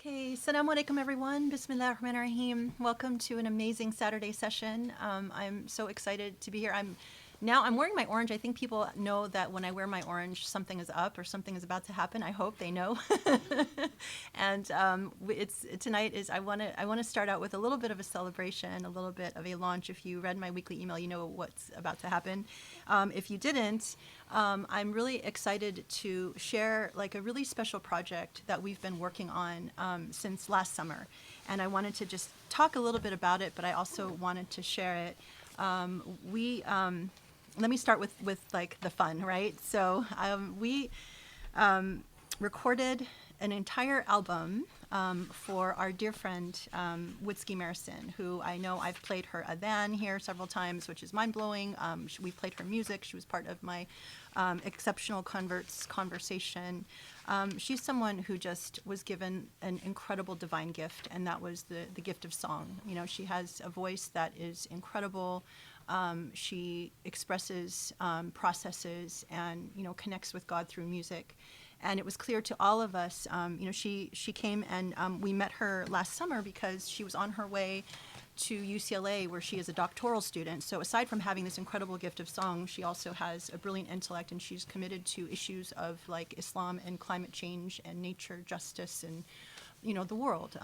Okay, Assalamu alaikum everyone. Bismillah ar-Rahman ar-Rahim. Welcome to an amazing Saturday session. I'm so excited to be here. I'm wearing my orange. I think people know that when I wear my orange, something is up or something is about to happen. I hope they know. And tonight is I want to start out with a little bit of a celebration, a little bit of a launch. If you read my weekly email, you know what's about to happen. If you didn't, I'm really excited to share like a really special project that we've been working on since last summer. And I wanted to just talk a little bit about it, but I also wanted to share it. Let me start with like the fun, right? So we recorded an entire album for our dear friend Woodsky Marison, who I know I've played her adhan here several times, which is mind-blowing. We played her music. She was part of my Exceptional Converts conversation. She's someone who just was given an incredible divine gift, and that was the gift of song. You know, she has a voice that is incredible. She expresses, processes, and, you know, connects with God through music. And it was clear to all of us, you know, she came and we met her last summer because she was on her way to UCLA, where she is a doctoral student. So aside from having this incredible gift of song, she also has a brilliant intellect, and she's committed to issues of like Islam and climate change and nature justice and, you know, the world.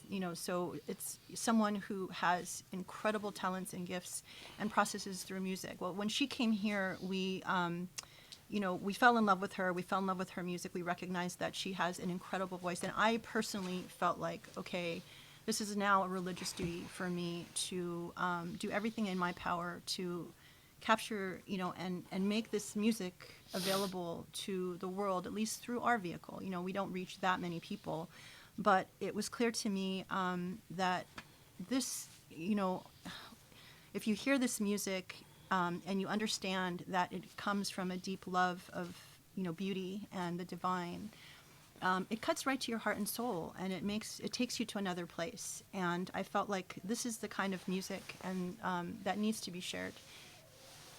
You know, so it's someone who has incredible talents and gifts and processes through music. Well, when she came here, you know, we fell in love with her. We fell in love with her music. We recognized that she has an incredible voice. And I personally felt like, okay, this is now a religious duty for me to do everything in my power to capture, you know, and make this music available to the world, at least through our vehicle. You know, we don't reach that many people. But it was clear to me that this, you know, if you hear this music and you understand that it comes from a deep love of, you know, beauty and the divine, it cuts right to your heart and soul, and it takes you to another place. And I felt like this is the kind of music and that needs to be shared,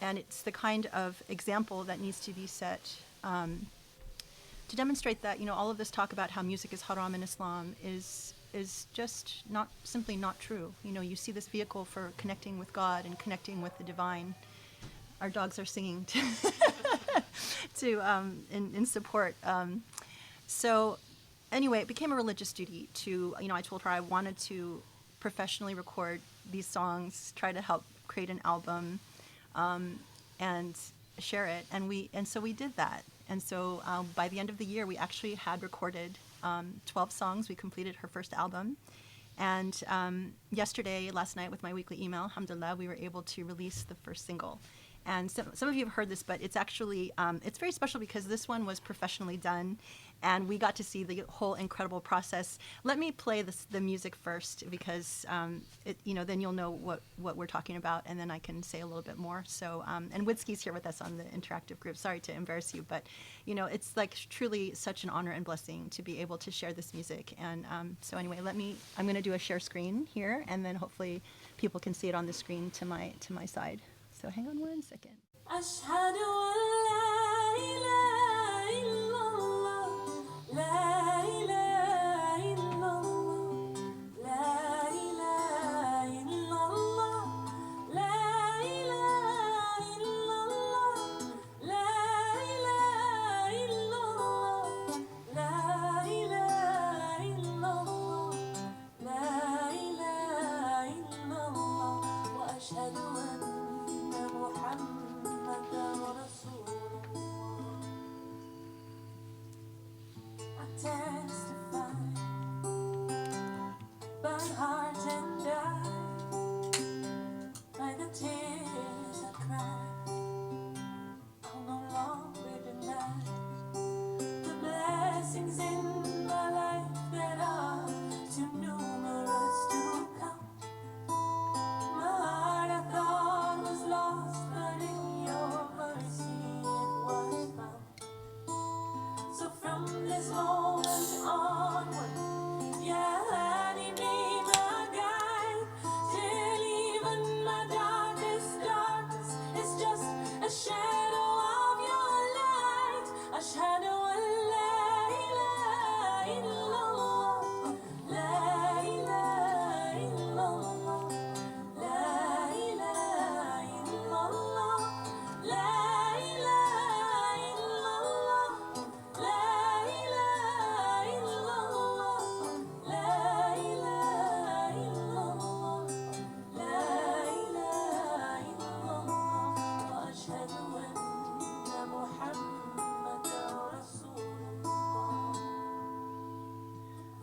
and it's the kind of example that needs to be set to demonstrate that, you know, all of this talk about how music is haram in Islam is just simply not true. You know, you see this vehicle for connecting with God and connecting with the divine. Our dogs are singing in support. So anyway, it became a religious duty to, you know, I told her I wanted to professionally record these songs, try to help create an album, and share it. And so we did that. And so by the end of the year, we actually had recorded 12 songs. We completed her first album. And last night with my weekly email, alhamdulillah, we were able to release the first single. And some of you have heard this, but it's actually, it's very special because this one was professionally done, and we got to see the whole incredible process. Let me play the music first because, you know, then you'll know what we're talking about, and then I can say a little bit more. So, and Woodsky's here with us on the interactive group. Sorry to embarrass you, but, you know, it's like truly such an honor and blessing to be able to share this music. And so anyway, I'm going to do a share screen here, and then hopefully people can see it on the screen to my side. So hang on one second. أشهد أن لا إله إلا الله لا إله إلا الله لا إله إلا الله لا إله إلا الله لا إله إلا الله لا إله إلا الله لا إله إلا الله وأشهد أن محمد رسول الله. I testify by heart and eye, by the tears I cry, I'll no longer deny the blessings in my life that are too numerous to count. My heart I thought was lost, but in your mercy it was found. So from this moment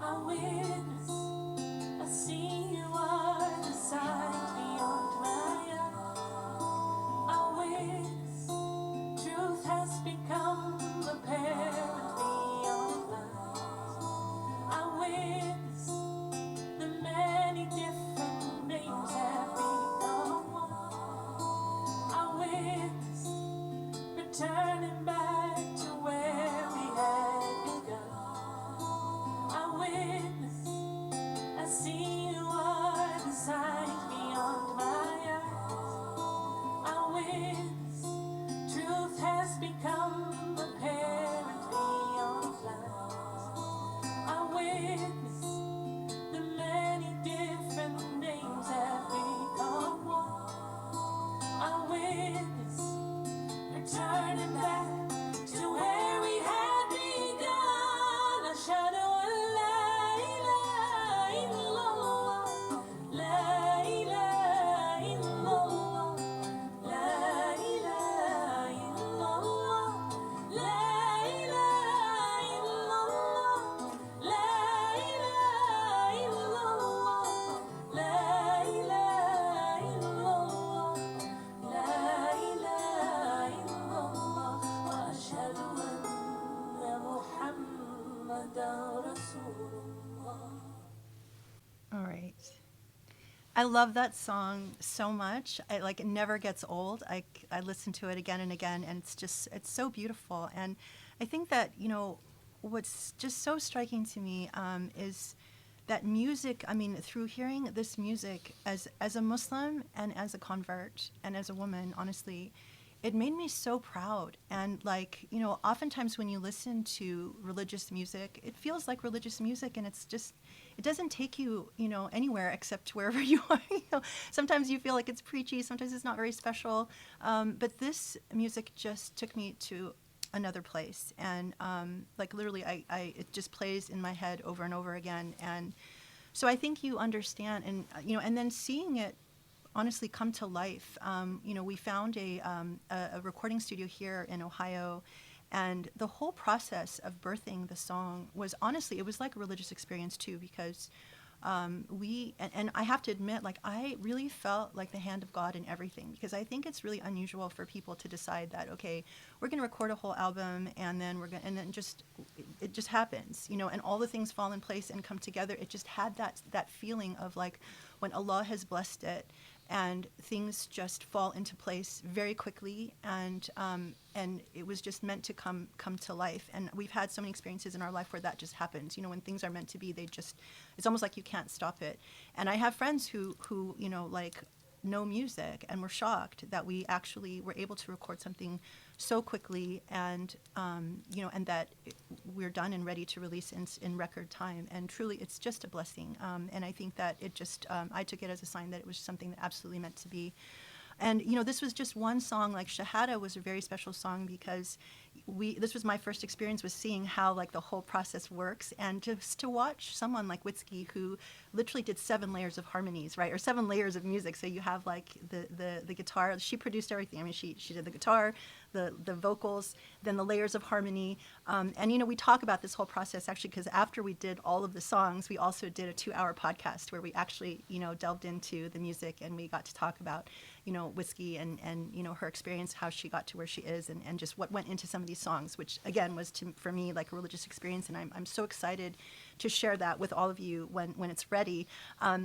I witness, I see you are the sight beyond my eyes. I witness, truth has become apparent beyond lies. I witness, the many different names have become one. I witness, returning back to where we had begun. I witness, I see you are the sight beyond my eyes. I witness, truth has become apparent beyond lies. I witness, the many different names have become one. I witness, returning back to where we had begun. A shadow of la ilaha illallah, la ilaha illallah, la ilaha illallah, la ilaha illallah, la ilaha illallah, la ilaha illallah, la ilaha illallah, wa ashhadu anna Muhammadan Rasulullah. All right. I love that song so much. It never gets old. I listen to it again and again, and it's so beautiful. And I think that, what's just so striking to me is that music. I mean, through hearing this music as a Muslim and as a convert and as a woman, honestly, it made me so proud. And oftentimes when you listen to religious music, it feels like religious music, and it doesn't take you, anywhere except wherever you are. Sometimes you feel like it's preachy, sometimes it's not very special. But this music just took me to another place, and literally, it just plays in my head over and over again. And so I think you understand, and and then seeing it honestly come to life. We found a recording studio here in Ohio, and the whole process of birthing the song was honestly, it was like a religious experience too, because and I have to admit, I really felt like the hand of God in everything, because I think it's really unusual for people to decide that, okay, we're going to record a whole album, and then it just happens, and all the things fall in place and come together. It just had that feeling of when Allah has blessed it, and things just fall into place very quickly, and it was just meant to come to life. And we've had so many experiences in our life where that just happens. When things are meant to be, it's almost like you can't stop it. And I have friends who know music and were shocked that we actually were able to record something so quickly, and and that we're done and ready to release in record time. And truly, it's just a blessing. And I think that it just I took it as a sign that it was something that absolutely meant to be. And this was just one song. Shahada was a very special song, because this was my first experience with seeing how the whole process works, and just to watch someone like Witzke, who literally did 7 layers of harmonies, right, or 7 layers of music. So you have the guitar. She produced everything. I mean, she did the guitar, the vocals, then the layers of harmony. And we talk about this whole process actually, because after we did all of the songs, we also did a 2-hour podcast where we actually delved into the music, and we got to talk about Whiskey and her experience, how she got to where she is, and just what went into some of these songs, which again was for me like a religious experience. And I'm so excited to share that with all of you when it's ready.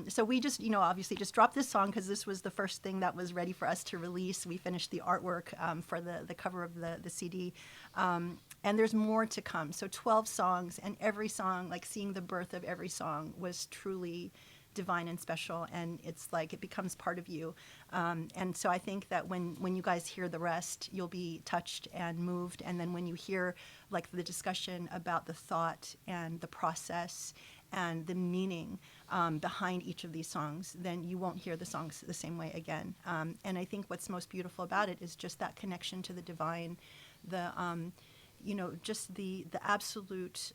So we just obviously just dropped this song because this was the first thing that was ready for us to release. We finished the artwork for the cover of the CD, and there's more to come. So 12 songs, and every song, seeing the birth of every song was truly divine and special, and it's it becomes part of you. And so I think that when you guys hear the rest, you'll be touched and moved. And then when you hear the discussion about the thought and the process and the meaning behind each of these songs, then you won't hear the songs the same way again. And I think what's most beautiful about it is just that connection to the divine, the just the absolute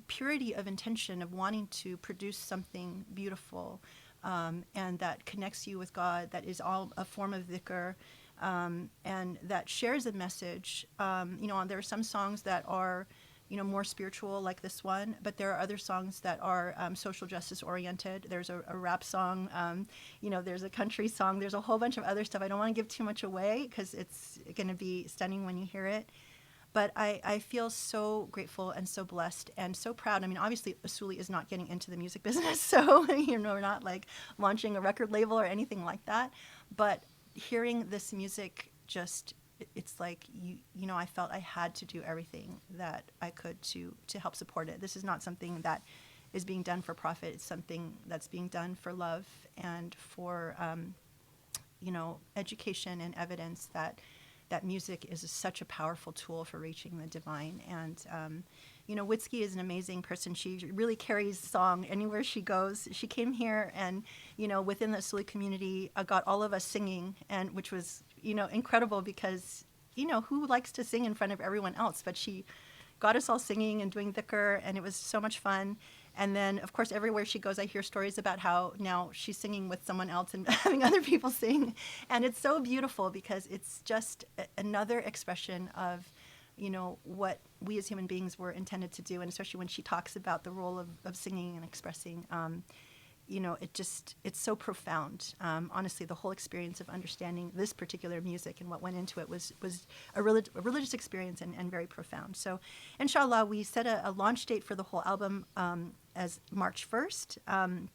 purity of intention of wanting to produce something beautiful, and that connects you with God, that is all a form of dhikr, and that shares a message. There are some songs that are more spiritual like this one, but there are other songs that are social justice oriented. There's a rap song, there's a country song, there's a whole bunch of other stuff. I don't want to give too much away because it's going to be stunning when you hear it. But I feel so grateful and so blessed and so proud. I mean, obviously, Usuli is not getting into the music business, so we're not like launching a record label or anything like that. But hearing this music it's like I felt I had to do everything that I could to help support it. This is not something that is being done for profit. It's something that's being done for love and for education and evidence that music is such a powerful tool for reaching the divine. And Witzke is an amazing person. She really carries song anywhere she goes. She came here and within the Usuli community got all of us singing, and which was incredible because who likes to sing in front of everyone else, but she got us all singing and doing dhikr, and it was so much fun. And then, of course, everywhere she goes, I hear stories about how now she's singing with someone else and having other people sing. And it's so beautiful because it's just another expression of, what we as human beings were intended to do. And especially when she talks about the role of singing and expressing, it's so profound. Honestly, the whole experience of understanding this particular music and what went into it was a religious experience and very profound. So, inshallah, we set a launch date for the whole album as March 1st,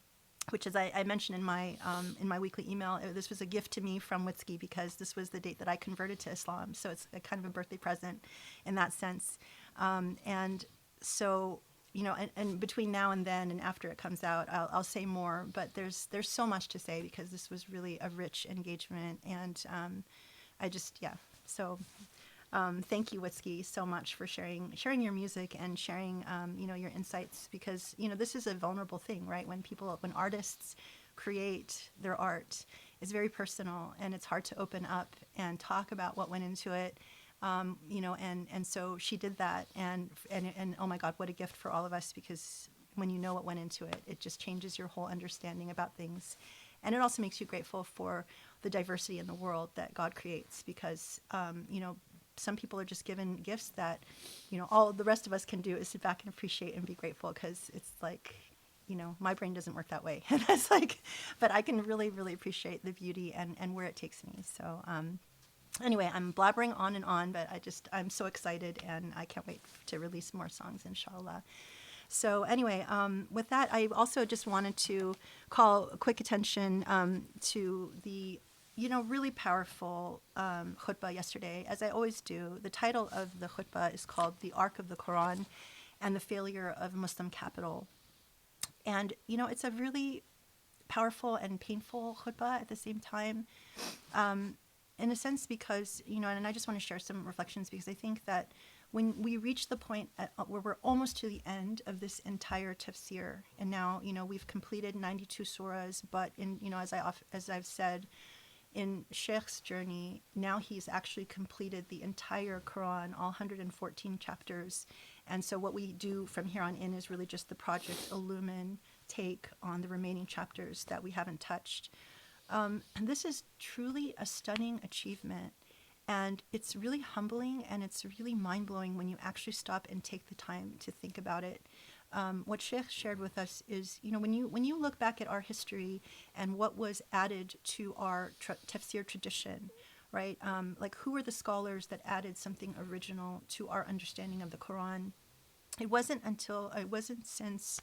which, as I mentioned in my weekly email, this was a gift to me from Witzke because this was the date that I converted to Islam. So it's a kind of a birthday present in that sense. And so, and between now and then and after it comes out, I'll say more. But there's so much to say because this was really a rich engagement. And So thank you, Witzke, so much for sharing your music and sharing, your insights, because, this is a vulnerable thing, right? When artists create their art, it's very personal and it's hard to open up and talk about what went into it. And so she did that, and oh my God, what a gift for all of us, because when you know what went into it, it just changes your whole understanding about things. And it also makes you grateful for the diversity in the world that God creates, because, some people are just given gifts that, all the rest of us can do is sit back and appreciate and be grateful, because it's like, my brain doesn't work that way. And it's like, but I can really, really appreciate the beauty and where it takes me. So, anyway, I'm blabbering on and on, but I'm so excited and I can't wait to release more songs, inshallah. So anyway, with that, I also just wanted to call quick attention to the, really powerful khutba yesterday, as I always do. The title of the khutba is called The Ark of the Quran and the Failure of Muslim Capital. And, it's a really powerful and painful khutba at the same time. In a sense, because, and I just want to share some reflections, because I think that when we reach the point where we're almost to the end of this entire tafsir, and now, we've completed 92 surahs, but as I've said, in Sheikh's journey, now he's actually completed the entire Quran, all 114 chapters. And so what we do from here on in is really just the Project Illumine take on the remaining chapters that we haven't touched. And this is truly a stunning achievement, and it's really humbling and it's really mind-blowing when you actually stop and take the time to think about it. What Sheikh shared with us is, when you look back at our history and what was added to our tafsir tradition, right? Like, who were the scholars that added something original to our understanding of the Quran? It wasn't since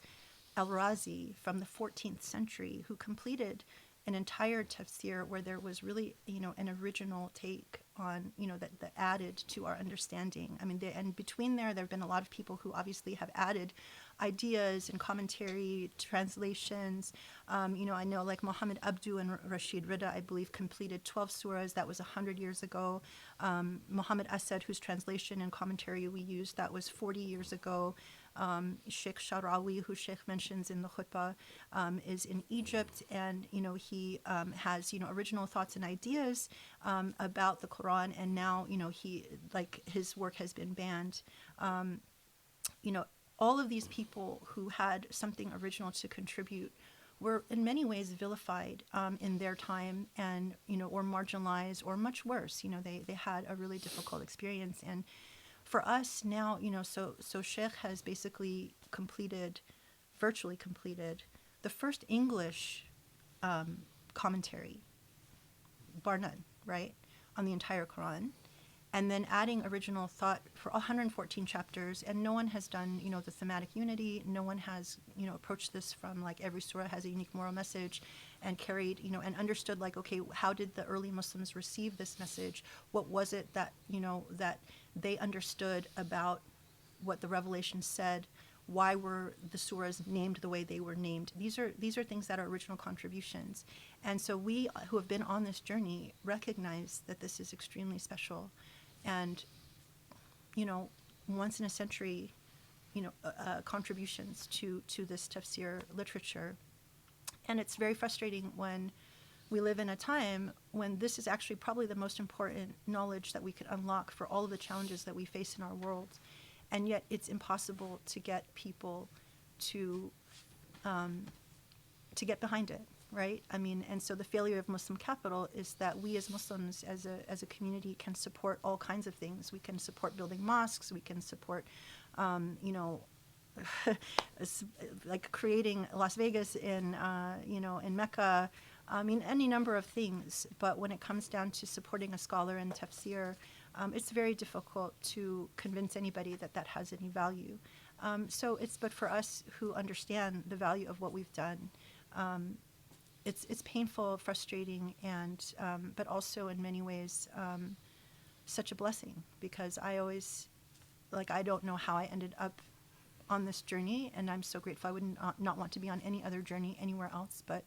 Al-Razi from the 14th century who completed an entire tafsir where there was really, an original take on, that added to our understanding. I mean, and between there have been a lot of people who obviously have added ideas and commentary, translations. I know like Muhammad Abdu and Rashid Rida, I believe, completed 12 surahs. That was 100 years ago. Muhammad Asad, whose translation and commentary we used, that was 40 years ago. Sheikh Sharawi, who Sheikh mentions in the khutbah, is in Egypt, and he has original thoughts and ideas about the Quran, and now his work has been banned. All of these people who had something original to contribute were in many ways vilified in their time, and or marginalized, or much worse. They had a really difficult experience, and for us now, so Sheikh has basically virtually completed, the first English commentary, bar none, right, on the entire Quran, and then adding original thought for 114 chapters. And no one has done, the thematic unity. No one has, approached this from like every surah has a unique moral message, and carried, and understood like, okay, how did the early Muslims receive this message? What was it that, that they understood about what the revelation said? Why were the surahs named the way they were named? These are things that are original contributions. And so we who have been on this journey recognize that this is extremely special. And, once in a century, contributions to this tafsir literature. And it's very frustrating when we live in a time when this is actually probably the most important knowledge that we could unlock for all of the challenges that we face in our world. And yet it's impossible to get people to get behind it, right? I mean, and so the failure of Muslim capital is that we as Muslims, as a community, can support all kinds of things. We can support building mosques. We can support, like creating Las Vegas in Mecca. I mean, any number of things. But when it comes down to supporting a scholar in tafsir, it's very difficult to convince anybody that has any value. But for us who understand the value of what we've done, it's painful, frustrating, and but also in many ways such a blessing, because I always, I don't know how I ended up on this journey, and I'm so grateful. I would not want to be on any other journey anywhere else, but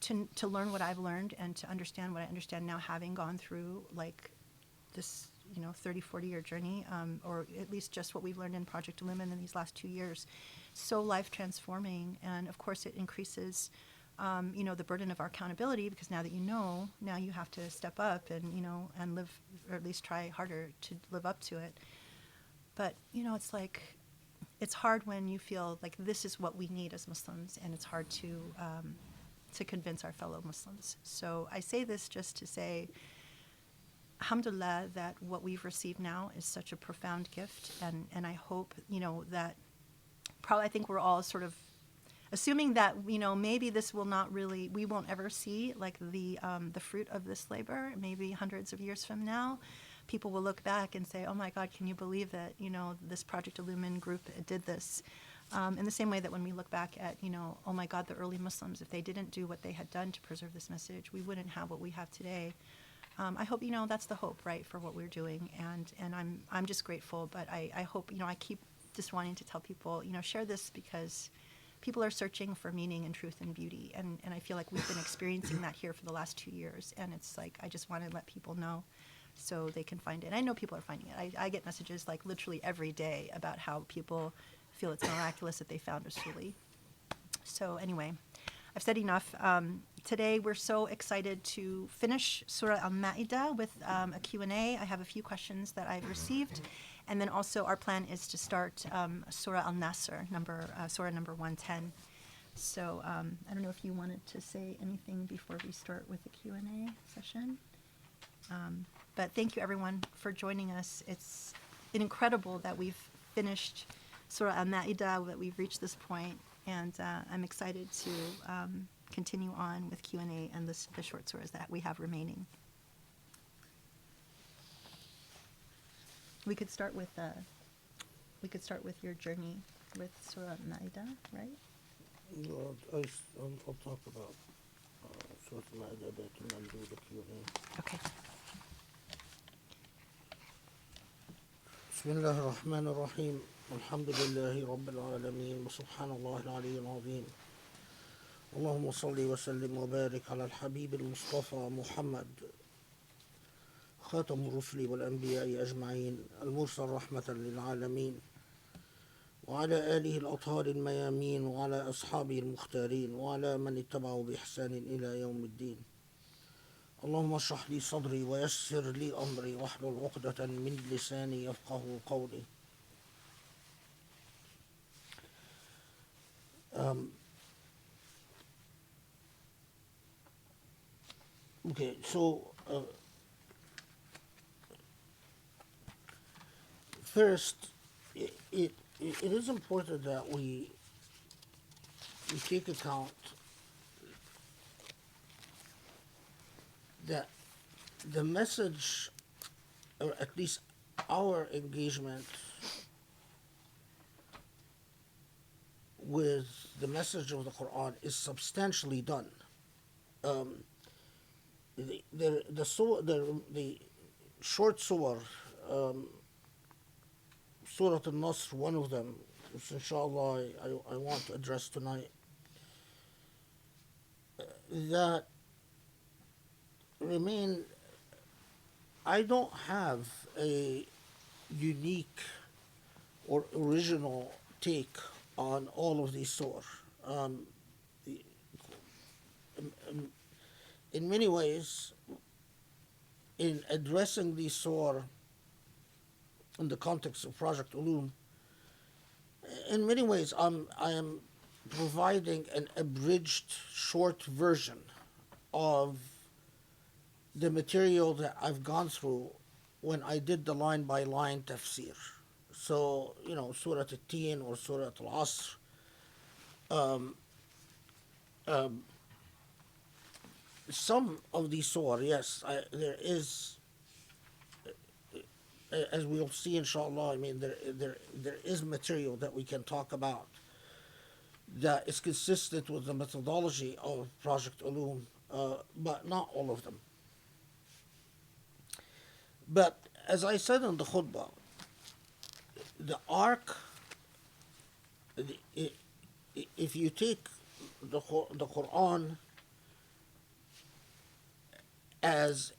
to learn what I've learned and to understand what I understand now, having gone through this 30, 40-year journey, or at least just what we've learned in Project Illumine in these last 2 years, so life transforming. And of course it increases the burden of our accountability, because now that now you have to step up and and live, or at least try harder to live up to it. But it's hard when you feel like this is what we need as Muslims, and it's hard to convince our fellow Muslims. So I say this just to say, alhamdulillah, that what we've received now is such a profound gift, and I hope that probably, I think we're all sort of assuming that maybe this will not really, we won't ever see the fruit of this labor. Maybe hundreds of years from now, people will look back and say, oh my God, can you believe that this Project Illumine group did this? In the same way that when we look back at oh my God, the early Muslims, if they didn't do what they had done to preserve this message, we wouldn't have what we have today. I hope that's the hope, right, for what we're doing, and I'm just grateful. But I hope I keep just wanting to tell people share this, because people are searching for meaning and truth and beauty, and I feel like we've been experiencing that here for the last 2 years, and it's I just want to let people know so they can find it. I know people are finding it. I get messages literally every day about how people feel it's miraculous that they found Rasuli. So anyway, I've said enough. Today we're so excited to finish Surah Al-Ma'ida with a Q&A. I have a few questions that I've received. And then also our plan is to start Surah An-Nasr, Surah number 110. So I don't know if you wanted to say anything before we start with the Q&A session. But thank you everyone for joining us. It's incredible that we've finished Surah Al-Ma'ida, that we've reached this point. And I'm excited to continue on with Q&A and the short surahs that we have remaining. We could start with your journey with Surah Al-Ma'ida, right? Well, I'll talk about Surah Al-Ma'ida a bit, and then do the Q&A. Okay. بسم الله الرحمن الرحيم الحمد لله رب العالمين وسبحان الله العلي العظيم اللهم صل وسلم وبارك على الحبيب المصطفى محمد خاتم الرسل والأنبياء أجمعين المرسل رحمة للعالمين وعلى آله الأطهار الميامين وعلى أصحابه المختارين وعلى من اتبعوا بإحسان إلى يوم الدين اللهم اشرح لي صدري ويسر لي أمري واحلل عقدة من لساني يفقه قولي. Okay, so First, it is important that we take account that the message, or at least our engagement with the message of the Quran, is substantially done. The short surah, Surah An-Nasr, one of them, which inshallah I want to address tonight, that remain. I don't have a unique or original take on all of these surah. In many ways, in addressing these surah in the context of Project Ulum, in many ways I am providing an abridged short version of the material that I've gone through when I did the line by line tafsir. So, Surah Al-Tin or Surah Al-Asr, some of these surah, yes, there is, as we'll see inshallah, there is material that we can talk about that is consistent with the methodology of Project Ulum, but not all of them. But as I said in the khutbah, the arc, if you take the Quran as,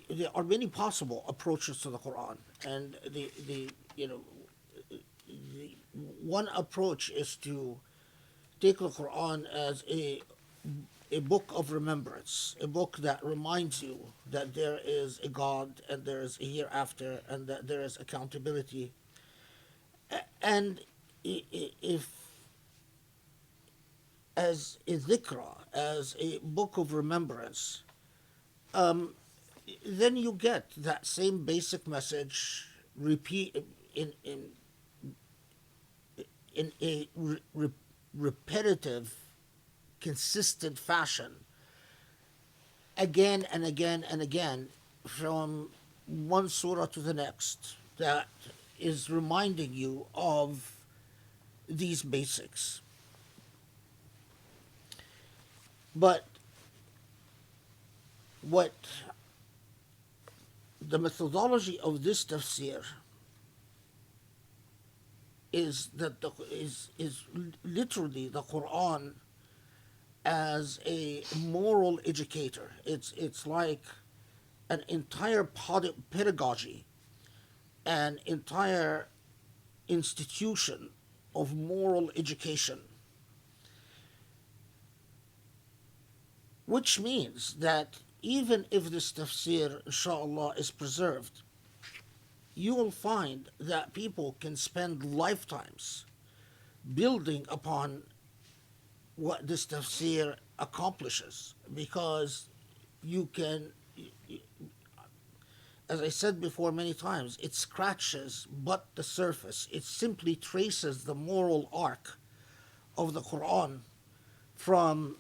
there are many possible approaches to the Quran, and the one approach is to take the Quran as a book of remembrance, a book that reminds you that there is a God and there is a hereafter and that there is accountability. And if, as a dhikra, as a book of remembrance, then you get that same basic message repeat in a repetitive, consistent fashion, again and again and again, from one surah to the next, that is reminding you of these basics. But what the methodology of this tafsir is that is literally the Quran as a moral educator. It's like an entire pedagogy, an entire institution of moral education, which means that even if this tafsir, inshallah, is preserved, you will find that people can spend lifetimes building upon what this tafsir accomplishes, because you can, as I said before many times, it scratches but the surface. It simply traces the moral arc of the Quran from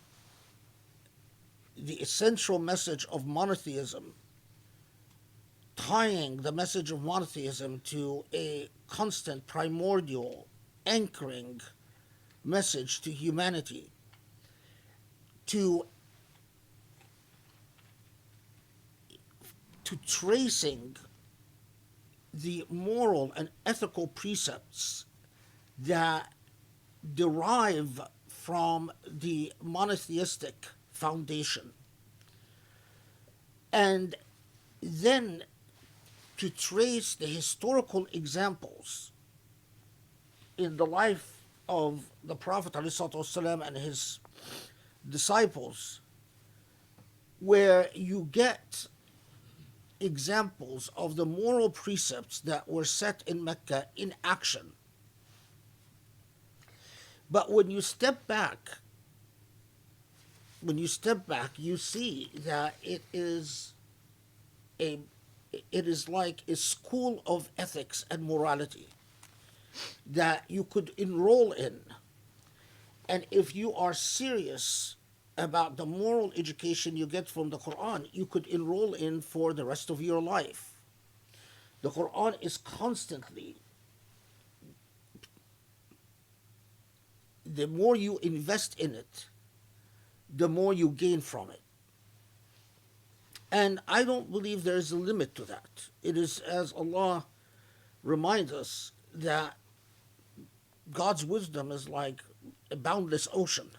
the essential message of monotheism, tying the message of monotheism to a constant, primordial, anchoring message to humanity, to tracing the moral and ethical precepts that derive from the monotheistic foundation, and then to trace the historical examples in the life of the Prophet ﷺ and his disciples, where you get examples of the moral precepts that were set in Mecca in action. But when you step back, you see that it is a it is like a school of ethics and morality that you could enroll in. And if you are serious about the moral education you get from the Quran, you could enroll in for the rest of your life. The Quran is constantly, the more you invest in it, the more you gain from it. And I don't believe there is a limit to that. It is as Allah reminds us that God's wisdom is like a boundless ocean.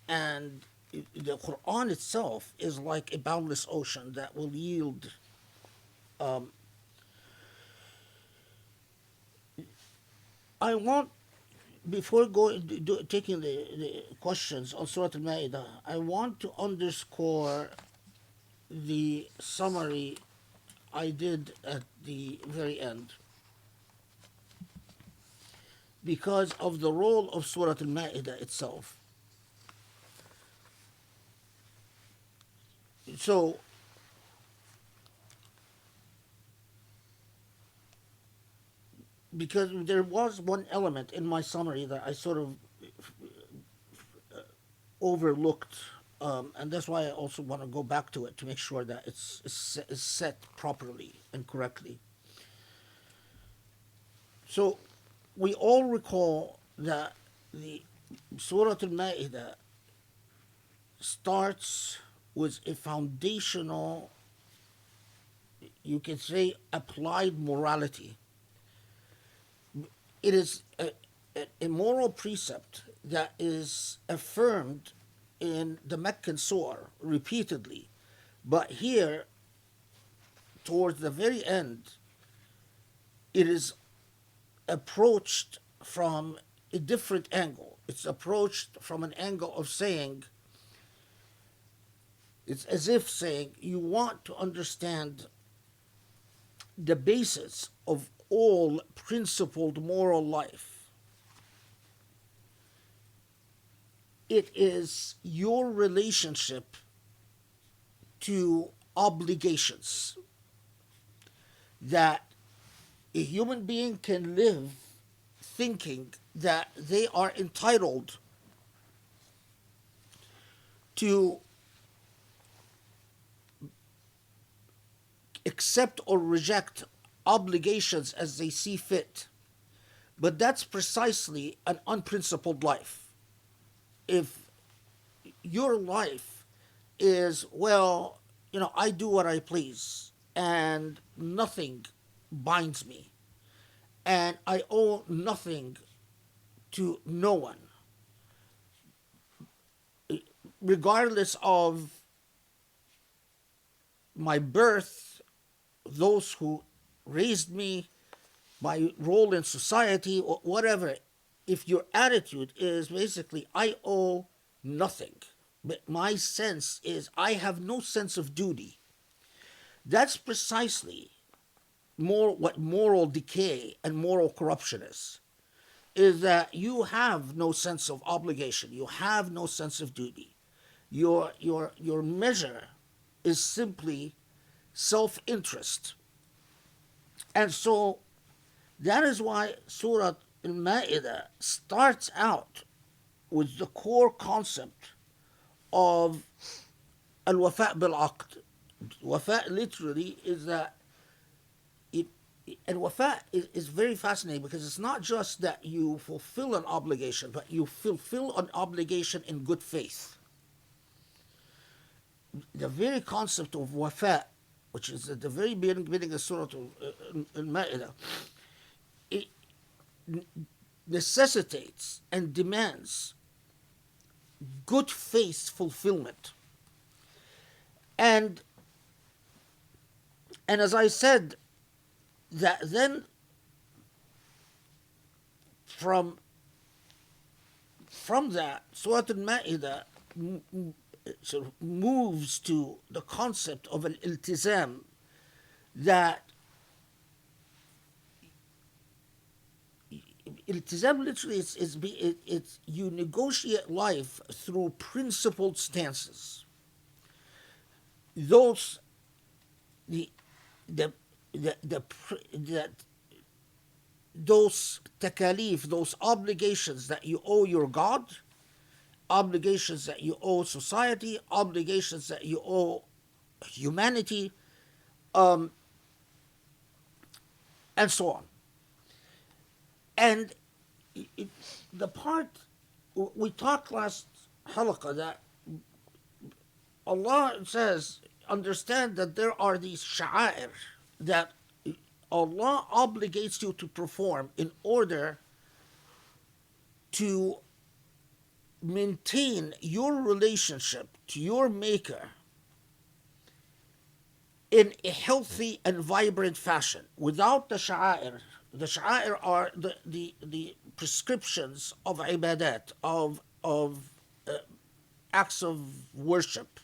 And the Quran itself is like a boundless ocean that will yield. I want, before taking the questions on Surah Al-Ma'ida, I want to underscore the summary I did at the very end, because of the role of Surah Al-Ma'ida itself. So, because there was one element in my summary that I sort of overlooked, and that's why I also want to go back to it to make sure that it's set properly and correctly. So, we all recall that the Surah Al-Ma'ida starts with a foundational, you can say, applied morality. It is a moral precept that is affirmed in the Meccan Surah repeatedly. But here, towards the very end, it is approached from a different angle. It's approached from an angle of saying, it's as if saying, you want to understand the basis of all principled moral life. It is your relationship to obligations, that a human being can live thinking that they are entitled to accept or reject obligations as they see fit. But that's precisely an unprincipled life. If your life is, well, I do what I please and nothing binds me and I owe nothing to no one, regardless of my birth, those who raised me, my role in society, or whatever, if your attitude is basically, I owe nothing, but my sense is I have no sense of duty, that's precisely what moral decay and moral corruption is that you have no sense of obligation, you have no sense of duty. Your measure is simply self-interest. And so that is why Surah Al-Ma'ida starts out with the core concept of al-wafa' bil-aqd. Wafa' literally is that and wafa' is very fascinating, because it's not just that you fulfill an obligation, but you fulfill an obligation in good faith. The very concept of wafa', which is at the very beginning of Surah Al-Ma'ida, it necessitates and demands good faith fulfillment. And as I said, that then from that, Surah Al-Ma'ida sort of moves to the concept of an iltizam, that iltizam literally it's you negotiate life through principled stances. Those that those takalif, those obligations that you owe your God, obligations that you owe society, obligations that you owe humanity, and so on. And the part we talked last halaqah that Allah says, understand that there are these sha'air that Allah obligates you to perform in order to maintain your relationship to your Maker in a healthy and vibrant fashion. Without the sha'air are the prescriptions of ibadat, of acts of worship,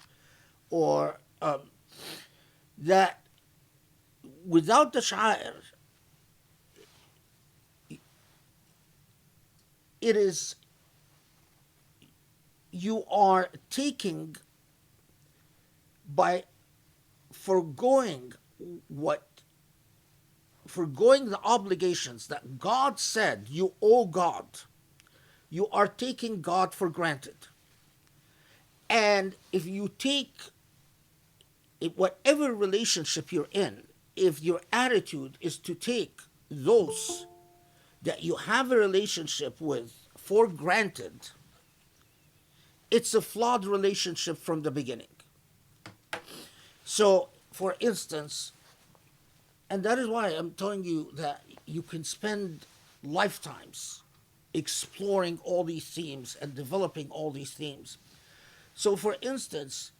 or that without the sha'air, it is, you are taking, by forgoing the obligations that God said you owe God, you are taking God for granted. And if you take whatever relationship you're in, if your attitude is to take those that you have a relationship with for granted, it's a flawed relationship from the beginning. So, for instance, and that is why I'm telling you that you can spend lifetimes exploring all these themes and developing all these themes. So, for instance,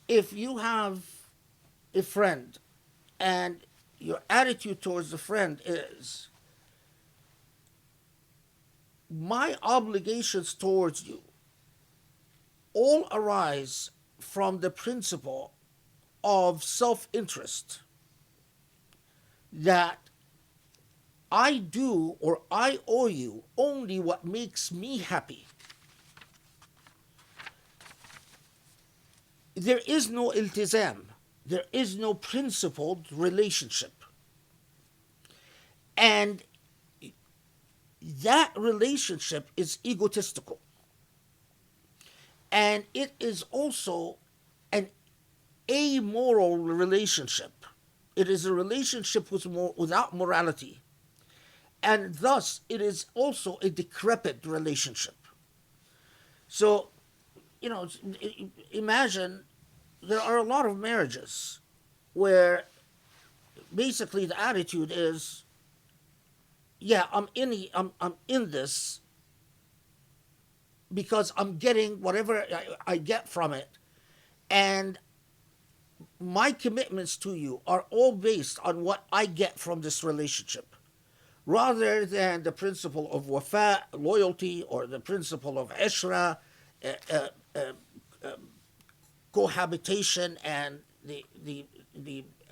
if you have a friend and your attitude towards the friend is, my obligations towards you all arise from the principle of self-interest, that I do or I owe you only what makes me happy. There is no iltizam, there is no principled relationship. And that relationship is egotistical. And it is also an amoral relationship. It is a relationship without morality. And thus, it is also a decrepit relationship. So, imagine there are a lot of marriages where basically the attitude is, yeah, I'm in this because I'm getting whatever I get from it, and my commitments to you are all based on what I get from this relationship, rather than the principle of wafa, loyalty, or the principle of ishra, cohabitation, and the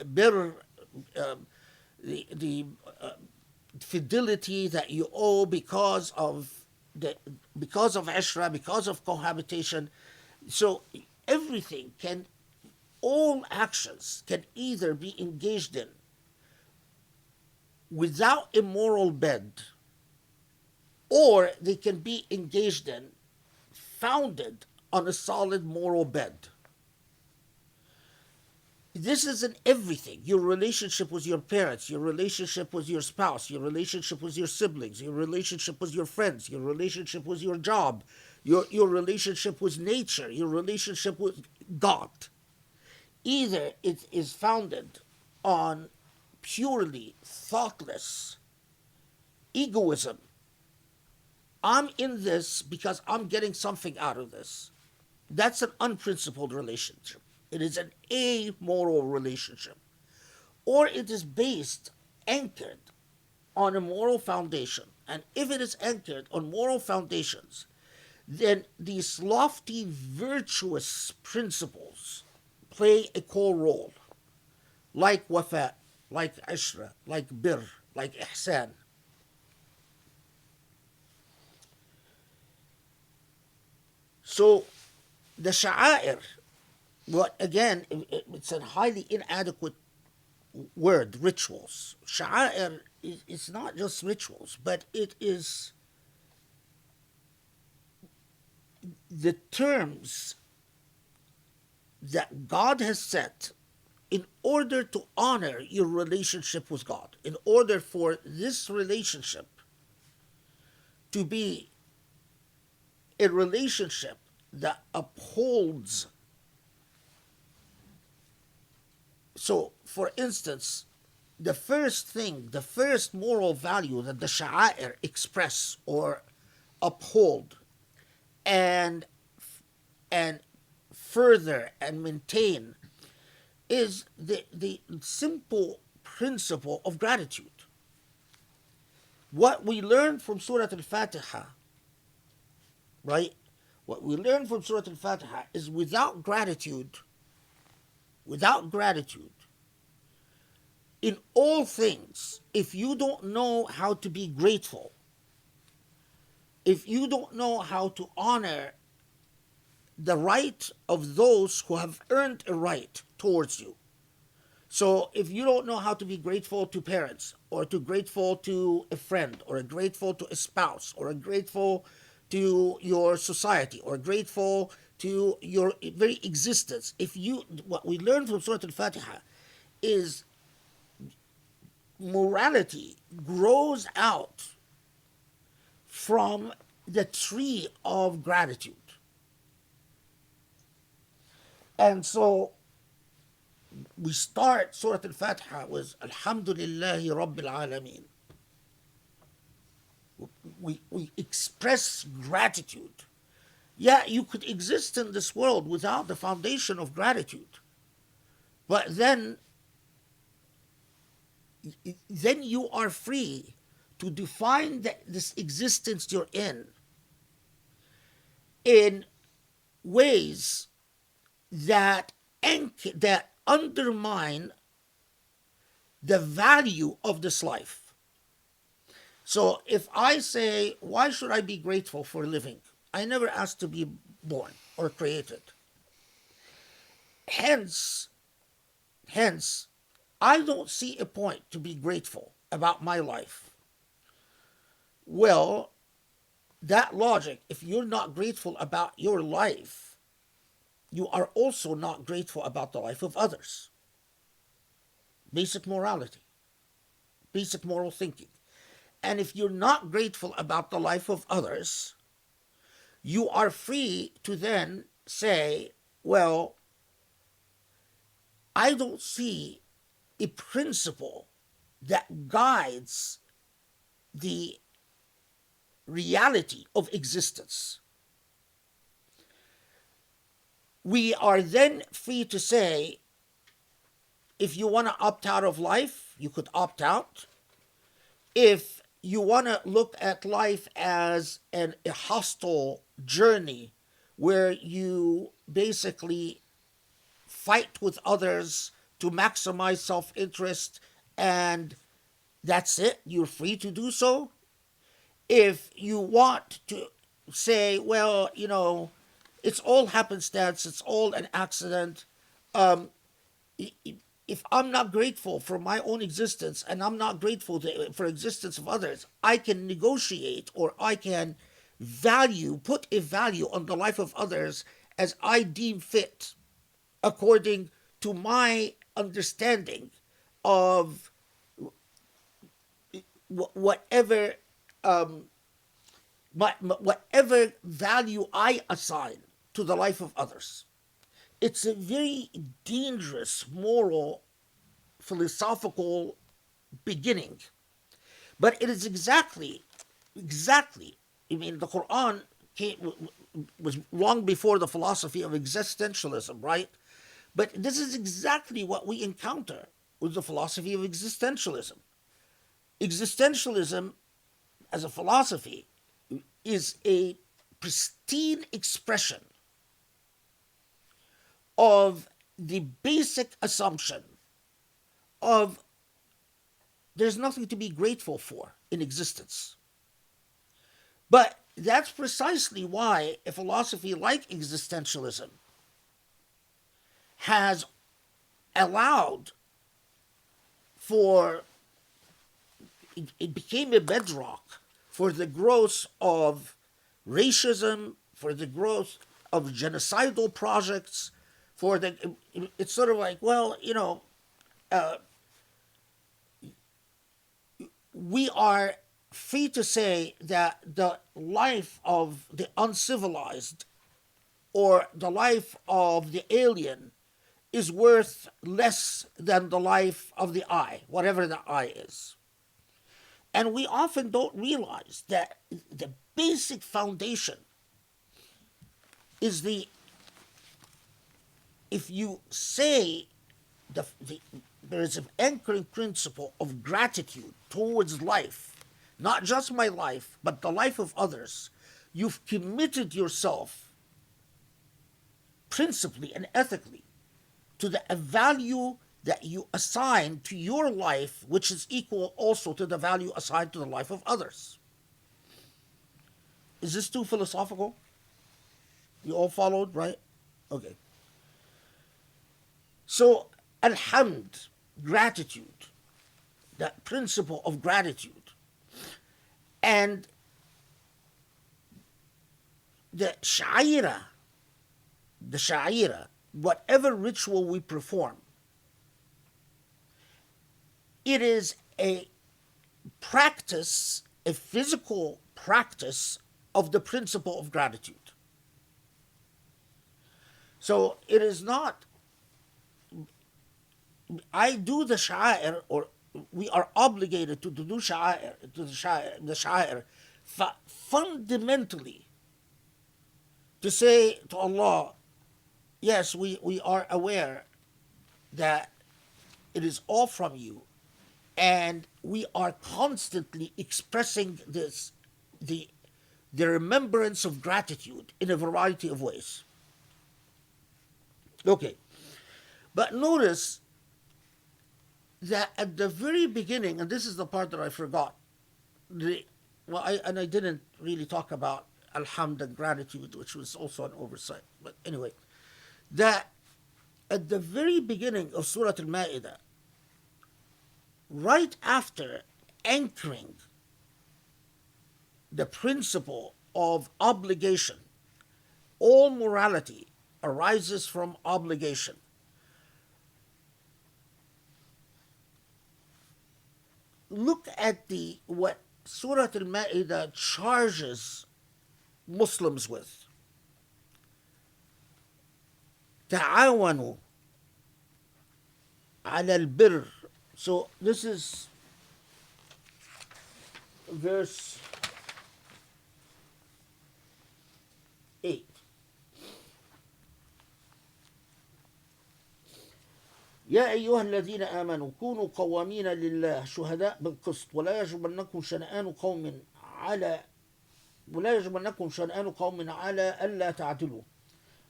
birr, the fidelity that you owe because of ishra, because of cohabitation. So everything all actions can either be engaged in without a moral bed, or they can be engaged in founded on a solid moral bed. This is in everything. Your relationship with your parents, your relationship with your spouse, your relationship with your siblings, your relationship with your friends, your relationship with your job, your relationship with nature, your relationship with God. Either it is founded on purely thoughtless egoism. I'm in this because I'm getting something out of this. That's an unprincipled relationship. It is an amoral relationship. Or it is anchored on a moral foundation. And if it is anchored on moral foundations, then these lofty, virtuous principles play a core role, like wafa, like ishra, like birr, like ihsan. So the sha'air, again, it's a highly inadequate word, rituals. Sha'air is not just rituals, but it is the terms that God has set in order to honor your relationship with God, in order for this relationship to be a relationship that upholds. So, for instance, the first moral value that the sha'air express or uphold and and further and maintain is the simple principle of gratitude. What we learn from Surah Al-Fatiha, right? What we learn from Surah Al-Fatiha is without gratitude, in all things, if you don't know how to be grateful, if you don't know how to honor the right of those who have earned a right towards you. So if you don't know how to be grateful to parents, or to grateful to a friend, or grateful to a spouse, or grateful to your society, or grateful to your very existence, what we learn from Surah Al-Fatiha is morality grows out from the tree of gratitude. And so we start Surah Al-Fatiha with Alhamdulillahi Rabbil Alameen. We express gratitude. Yeah, you could exist in this world without the foundation of gratitude. But then you are free to define this existence you're in ways that undermine the value of this life. So if I say, why should I be grateful for living? I never asked to be born or created. Hence, I don't see a point to be grateful about my life. Well, that logic, if you're not grateful about your life, you are also not grateful about the life of others. Basic morality, basic moral thinking. And if you're not grateful about the life of others, you are free to then say, well, I don't see a principle that guides the reality of existence. We are then free to say, if you want to opt out of life, you could opt out. If you want to look at life as a hostile journey where you basically fight with others to maximize self-interest and that's it, you're free to do so. If you want to say, well, it's all happenstance, it's all an accident. If I'm not grateful for my own existence and I'm not grateful for existence of others, I can negotiate or I can put a value on the life of others as I deem fit, according to my understanding of whatever whatever value I assign to the life of others. It's a very dangerous moral, philosophical beginning. But it is exactly, I mean, the Quran was long before the philosophy of existentialism, right? But this is exactly what we encounter with the philosophy of existentialism. Existentialism, as a philosophy, is a pristine expression of the basic assumption of there's nothing to be grateful for in existence. But that's precisely why a philosophy like existentialism has allowed for it became a bedrock for the growth of racism, for the growth of genocidal projects, it's sort of like, well, we are free to say that the life of the uncivilized or the life of the alien is worth less than the life of the I, whatever the I is. And we often don't realize that the basic foundation is if you say there is an anchoring principle of gratitude towards life, not just my life, but the life of others, you've committed yourself principally and ethically to a value that you assign to your life, which is equal also to the value assigned to the life of others. Is this too philosophical? You all followed, right? Okay. So, alhamd, gratitude, that principle of gratitude, and the sha'ira, whatever ritual we perform, it is a practice, a physical practice of the principle of gratitude. So it is not, I do the sha'ir, or we are obligated to do the sha'ir, fundamentally to say to Allah, yes, we are aware that it is all from you, and we are constantly expressing the remembrance of gratitude in a variety of ways. Okay, but notice that at the very beginning, and this is the part that I forgot, I didn't really talk about alhamd and gratitude, which was also an oversight. But anyway, that at the very beginning of Surah Al-Ma'ida, right after anchoring the principle of obligation, all morality arises from obligation. Look at what Surah Al-Ma'ida charges Muslims with. تعاونوا على البر. So this is verse 8. يا أيها الذين آمنوا كونوا قوامين لله شهداء بالقسط ولا يجرمنكم شنآن قوم على ألا تعدلوا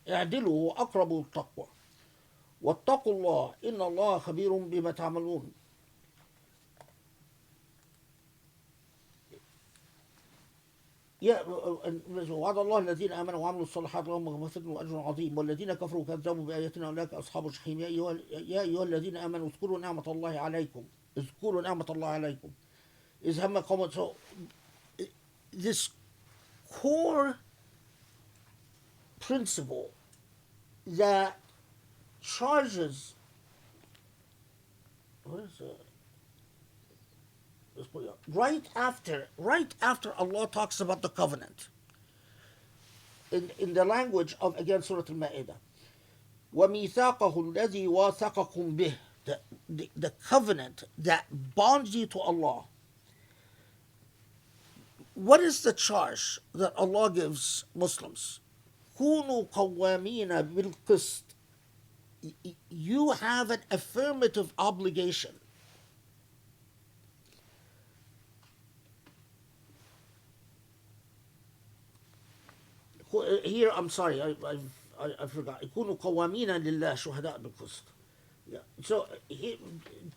اعدلوا هو أقرب للتقوى واتقوا الله إن الله خبير بما تعملون. وعد الله الذين آمنوا وعملوا الصالحات لهم مغفرة وأجر عظيم والذين كفروا كذبوا بآياتنا أولئك أصحاب الجحيم. يا أيها الذين آمنوا اذكروا نعمة الله عليكم إذ هم قوم. So this core principle that charges, what is it? Right after Allah talks about the covenant, in the language of, again, Surah Al-Ma'ida, وَمِيثَاقَهُ الَّذِي وَاثَقَكُمْ بِهِ, the covenant that bonds you to Allah. What is the charge that Allah gives Muslims? كُونُوا قَوَّامِينَ بِالْقِسْطِ. You have an affirmative obligation. Here, I'm sorry, I forgot. يكونوا قوامين لله شهداء بالقسط. Yeah. So,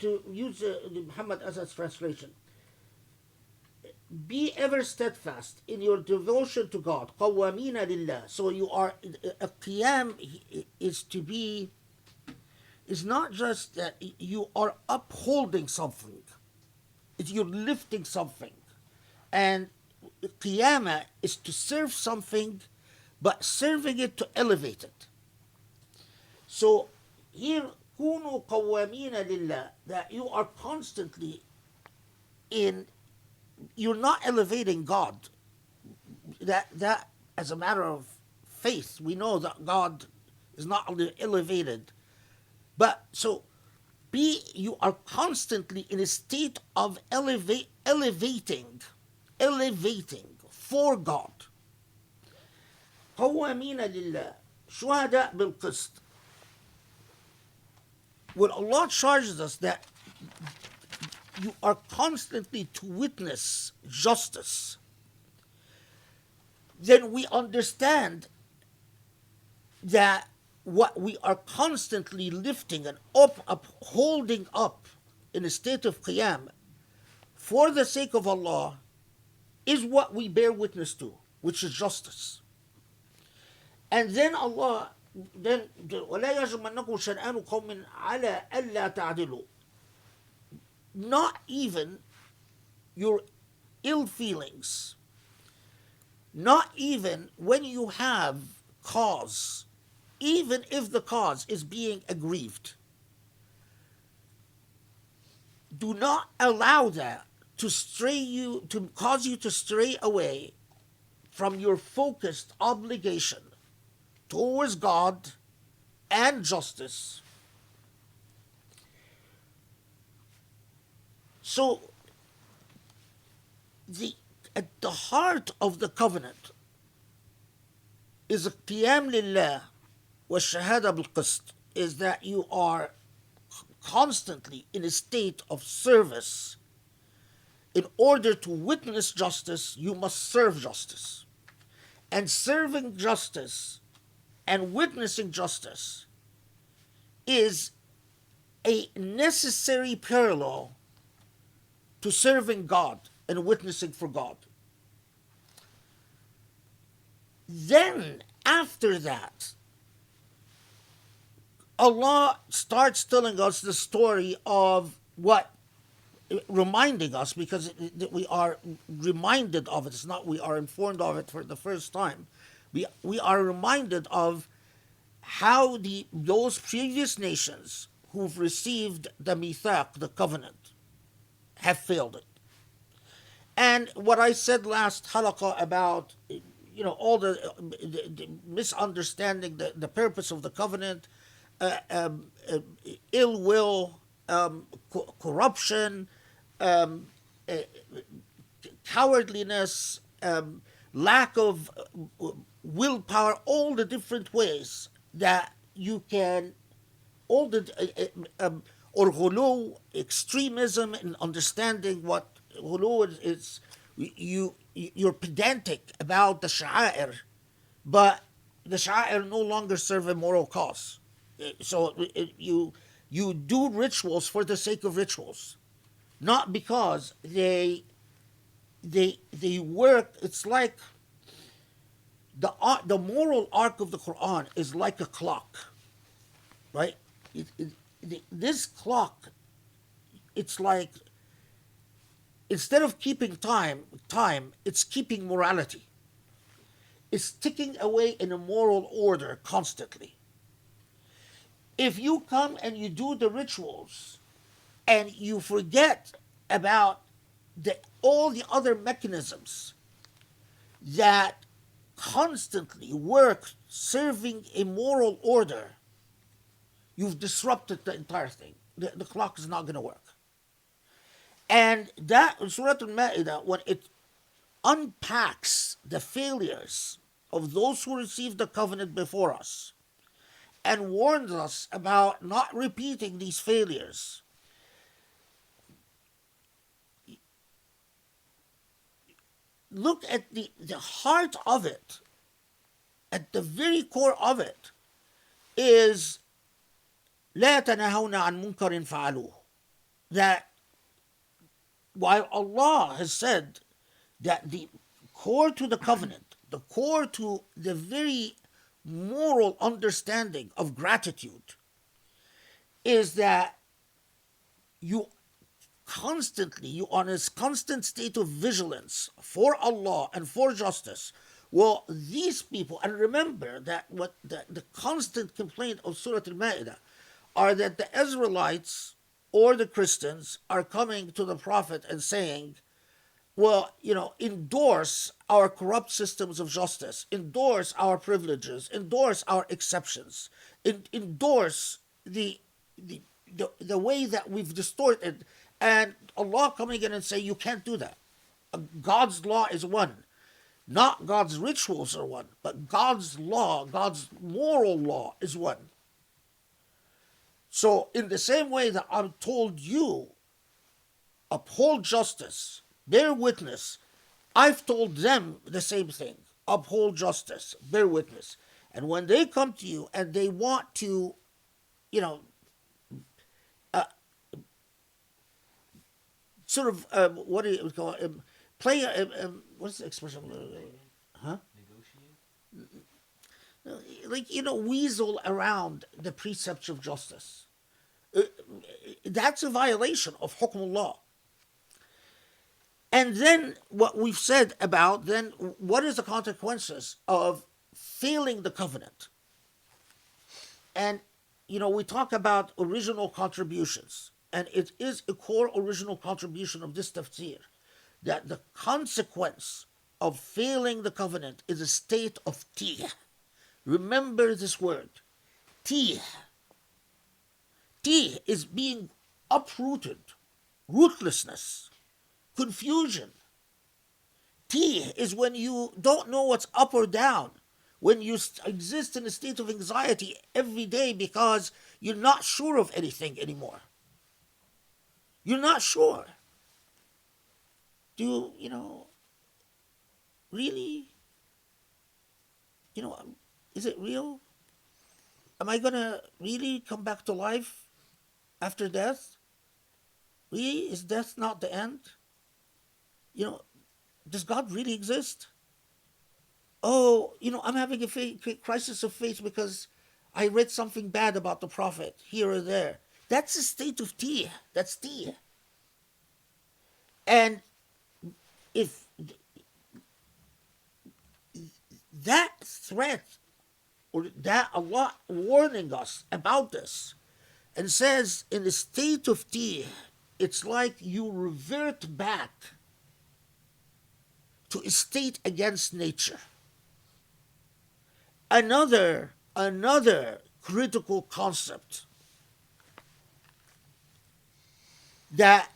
to use the Muhammad Asad's translation, be ever steadfast in your devotion to God. قوامين لله. So you are, a qiyam is is not just that you are upholding something, it's you're lifting something. And qiyamah is to serve something, but serving it to elevate it. So here, كونوا قوامين لله, that you are constantly you're not elevating God. That as a matter of faith, we know that God is not only elevated, but so you are constantly in a state of elevating for God. قوامين لله شهداء بالقسط. When Allah charges us that you are constantly to witness justice, then we understand that what we are constantly lifting and upholding up in a state of qiyam for the sake of Allah is what we bear witness to, which is justice. And then Allah, then وَلَا يَجْرِمَنَّكُمْ شَنْآنُ قَوْمٍ عَلَىٰ أَلَّا تَعْدِلُوا. Not even your ill feelings, not even when you have cause, even if the cause is being aggrieved, do not allow that to cause you to stray away from your focused obligation towards God and justice. So, at the heart of the covenant is a qiyam lillah wa shahada bil qist, is that you are constantly in a state of service. In order to witness justice, you must serve justice. And serving justice and witnessing justice is a necessary parallel to serving God and witnessing for God. Then, after that, Allah starts telling us the story of reminding us, because we are reminded of it. It's not we are informed of it for the first time. We are reminded of how those previous nations who've received the mithaq, the covenant, have failed it. And what I said last halaqah about all the misunderstanding the purpose of the covenant, ill will, corruption, cowardliness, lack of willpower, all the different ways that you can, all the or ghulu, extremism in understanding what ghulu is. You're pedantic about the sha'air, but the sha'air no longer serve a moral cause. So you do rituals for the sake of rituals, not because they work. It's like the moral arc of the Quran is like a clock, right? This clock, it's like, instead of keeping time, it's keeping morality. It's ticking away in a moral order constantly. If you come and you do the rituals and you forget about all the other mechanisms that constantly work serving a moral order, you've disrupted the entire thing. The clock is not going to work. And that Surah Al-Ma'ida, when it unpacks the failures of those who received the covenant before us and warns us about not repeating these failures, look at the heart of it. At the very core of it is لا تناهون عن منكر فعلوه. That while Allah has said that the core to the covenant, the core to the very moral understanding of gratitude, is that you you are in a constant state of vigilance for Allah and for justice. Well, these people, and remember that what the constant complaint of Surah Al-Ma'ida are that the Israelites or the Christians are coming to the Prophet and saying, well, endorse our corrupt systems of justice, endorse our privileges, endorse our exceptions, endorse the way that we've distorted, and Allah coming in and say, you can't do that. God's law is one. Not God's rituals are one, but God's law, God's moral law is one. So in the same way that I'm told you, uphold justice, bear witness, I've told them the same thing. Uphold justice, bear witness. And when they come to you and they want to, sort of, what do you call it? Play, what's the expression? Huh? Negotiate? Weasel around the precepts of justice. That's a violation of hukmullah. And then what we've said about, then what is the consequences of failing the covenant? And, we talk about original contributions. And it is a core original contribution of this tafsir, that the consequence of failing the covenant is a state of tih. Remember this word, tih. Tih is being uprooted, rootlessness, confusion. Tih is when you don't know what's up or down, when you exist in a state of anxiety every day because you're not sure of anything anymore. You're not sure. Do you, really? Is it real? Am I going to really come back to life after death? Really? Is death not the end? Does God really exist? Oh, I'm having a crisis of faith because I read something bad about the Prophet here or there. That's a state of tih. That's tih. And if that threat, or that Allah warning us about this, and says in the state of tih, it's like you revert back to a state against nature. Another critical concept that,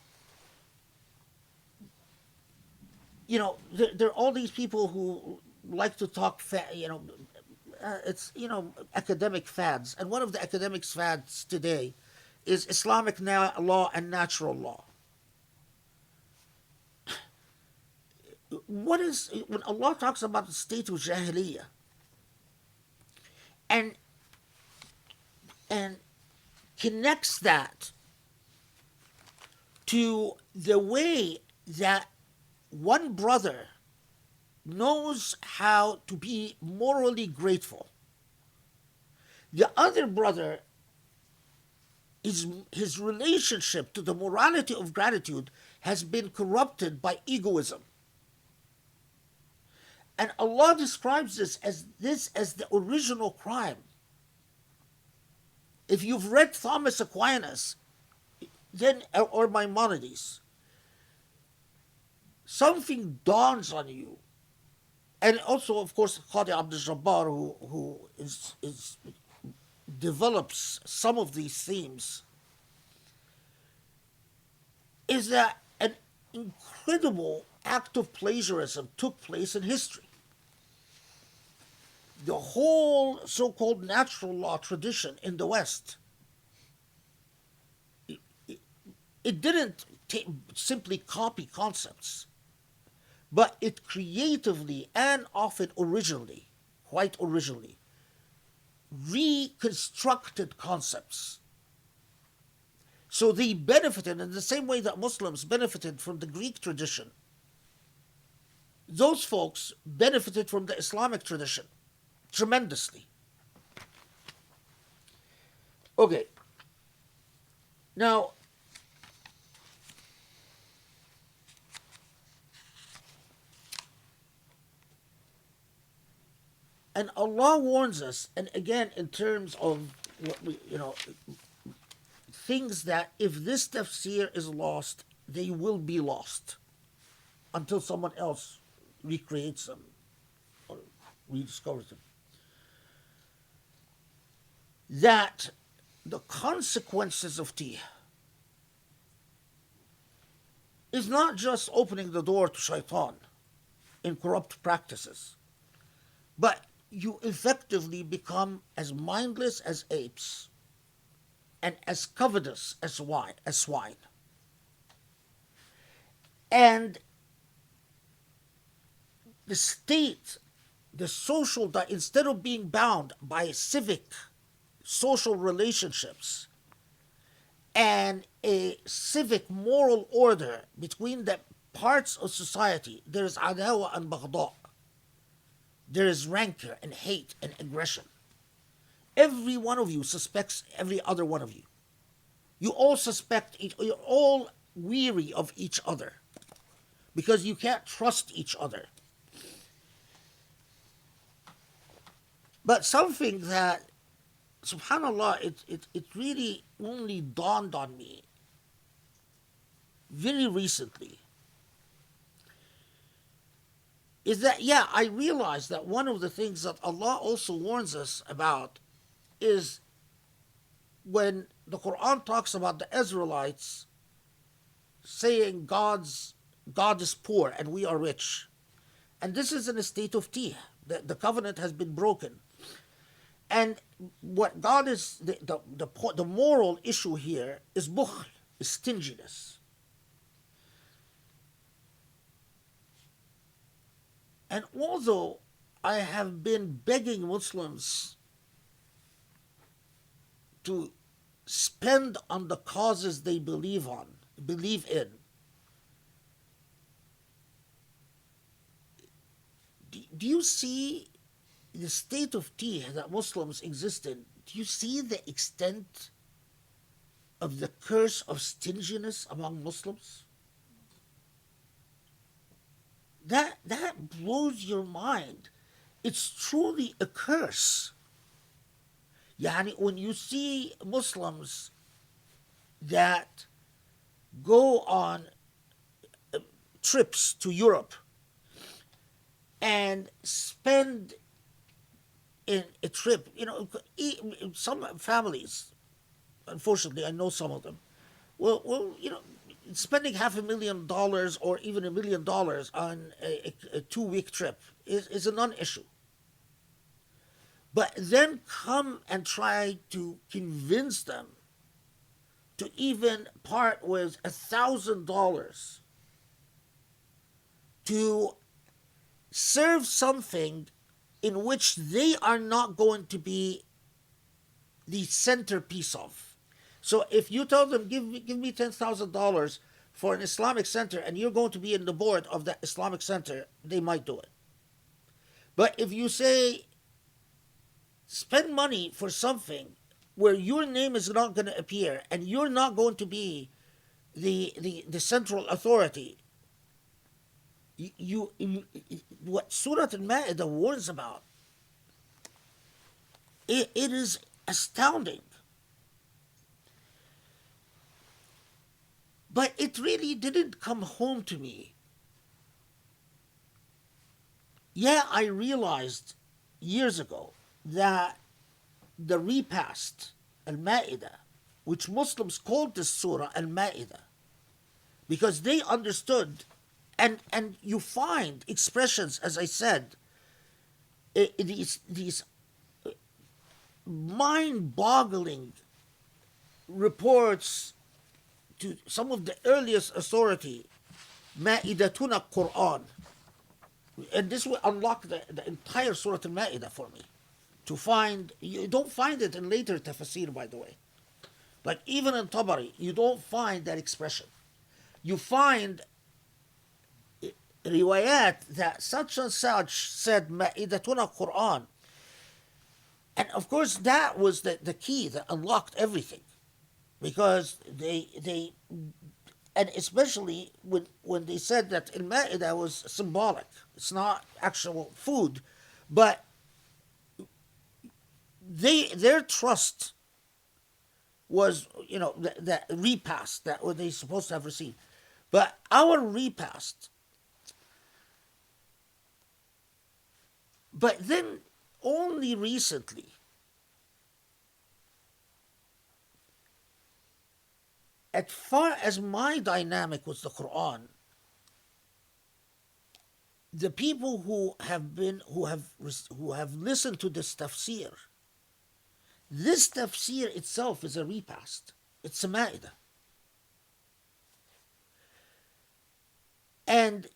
there are all these people who like to talk, it's, academic fads. And one of the academic fads today is Islamic law and natural law. When Allah talks about the state of Jahiliyyah and connects that to the way that one brother knows how to be morally grateful, the other brother, his relationship to the morality of gratitude has been corrupted by egoism. And Allah describes this as the original crime. If you've read Thomas Aquinas, then, or Maimonides, something dawns on you. And also, of course, Qadi Abdul Jabbar, who develops some of these themes, is that an incredible act of plagiarism took place in history. The whole so-called natural law tradition in the West, it didn't simply copy concepts, but it creatively and often quite originally, reconstructed concepts. So they benefited in the same way that Muslims benefited from the Greek tradition. Those folks benefited from the Islamic tradition tremendously. Okay. Now, and Allah warns us, and again, in terms of what we, things that if this tafsir is lost, they will be lost until someone else recreates them or rediscovers them. That the consequences of tea is not just opening the door to shaitan in corrupt practices, but you effectively become as mindless as apes and as covetous as swine. And the state, the social, instead of being bound by civic, social relationships and a civic moral order between the parts of society, there is adawa and baghda. There is rancor and hate and aggression. Every one of you suspects every other one of you. You all suspect you're all weary of each other because you can't trust each other. But something that, subhanAllah, it really only dawned on me very recently is that, I realize that one of the things that Allah also warns us about is when the Quran talks about the Israelites saying God is poor and we are rich. And this is in a state of tea. The covenant has been broken. And what God is, the moral issue here is bukhl, is stinginess. And although I have been begging Muslims to spend on the causes they believe in, do you see the state of tea that Muslims exist in? Do you see the extent of the curse of stinginess among Muslims? That blows your mind. It's truly a curse. Yani, when you see Muslims that go on trips to Europe and spend in a trip, some families, unfortunately, I know some of them, well, spending $500,000 or even $1 million on a 2-week trip is a non-issue. But then come and try to convince them to even part with $1,000 to serve something in which they are not going to be the centerpiece of. So if you tell them, give me $10,000 for an Islamic center and you're going to be in the board of that Islamic center, they might do it. But if you say, spend money for something where your name is not going to appear and you're not going to be the central authority, what Surah Al-Ma'ida warns about, it is astounding. But it really didn't come home to me. I realized years ago that the repast, Al-Ma'ida, which Muslims called this surah Al-Ma'ida, because they understood, and you find expressions, as I said, these mind-boggling reports to some of the earliest authority, Ma'idatuna Quran. And this will unlock the entire Surah Al-Ma'ida for me. To find, you don't find it in later tafsir, by the way. Like even in Tabari, you don't find that expression. You find riwayat that such and such said Ma'idatuna Quran. And of course that was the key that unlocked everything. because they and especially when they said that Al-Ma'ida was symbolic, it's not actual food, but their trust was, that repast that were they supposed to have received. But our repast, but then only recently, as far as my dynamic with the Quran, the people who have listened to this tafsir itself is a repast. It's a Ma'idah. And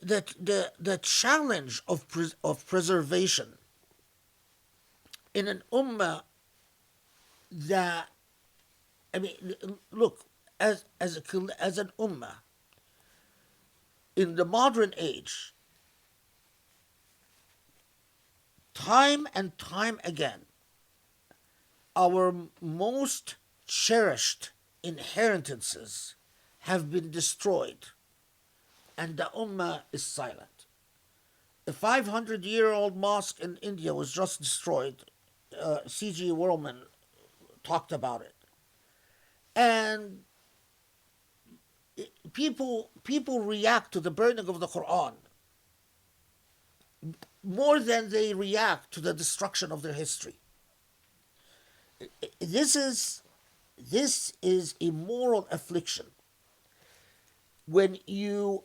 the challenge of preservation in an ummah that, I mean, look, as an ummah in the modern age, time and time again, our most cherished inheritances have been destroyed, and the ummah is silent. The 500-year-old mosque in India was just destroyed. C.G. Worrellman talked about it. And people react to the burning of the Quran more than they react to the destruction of their history. This is a moral affliction. When you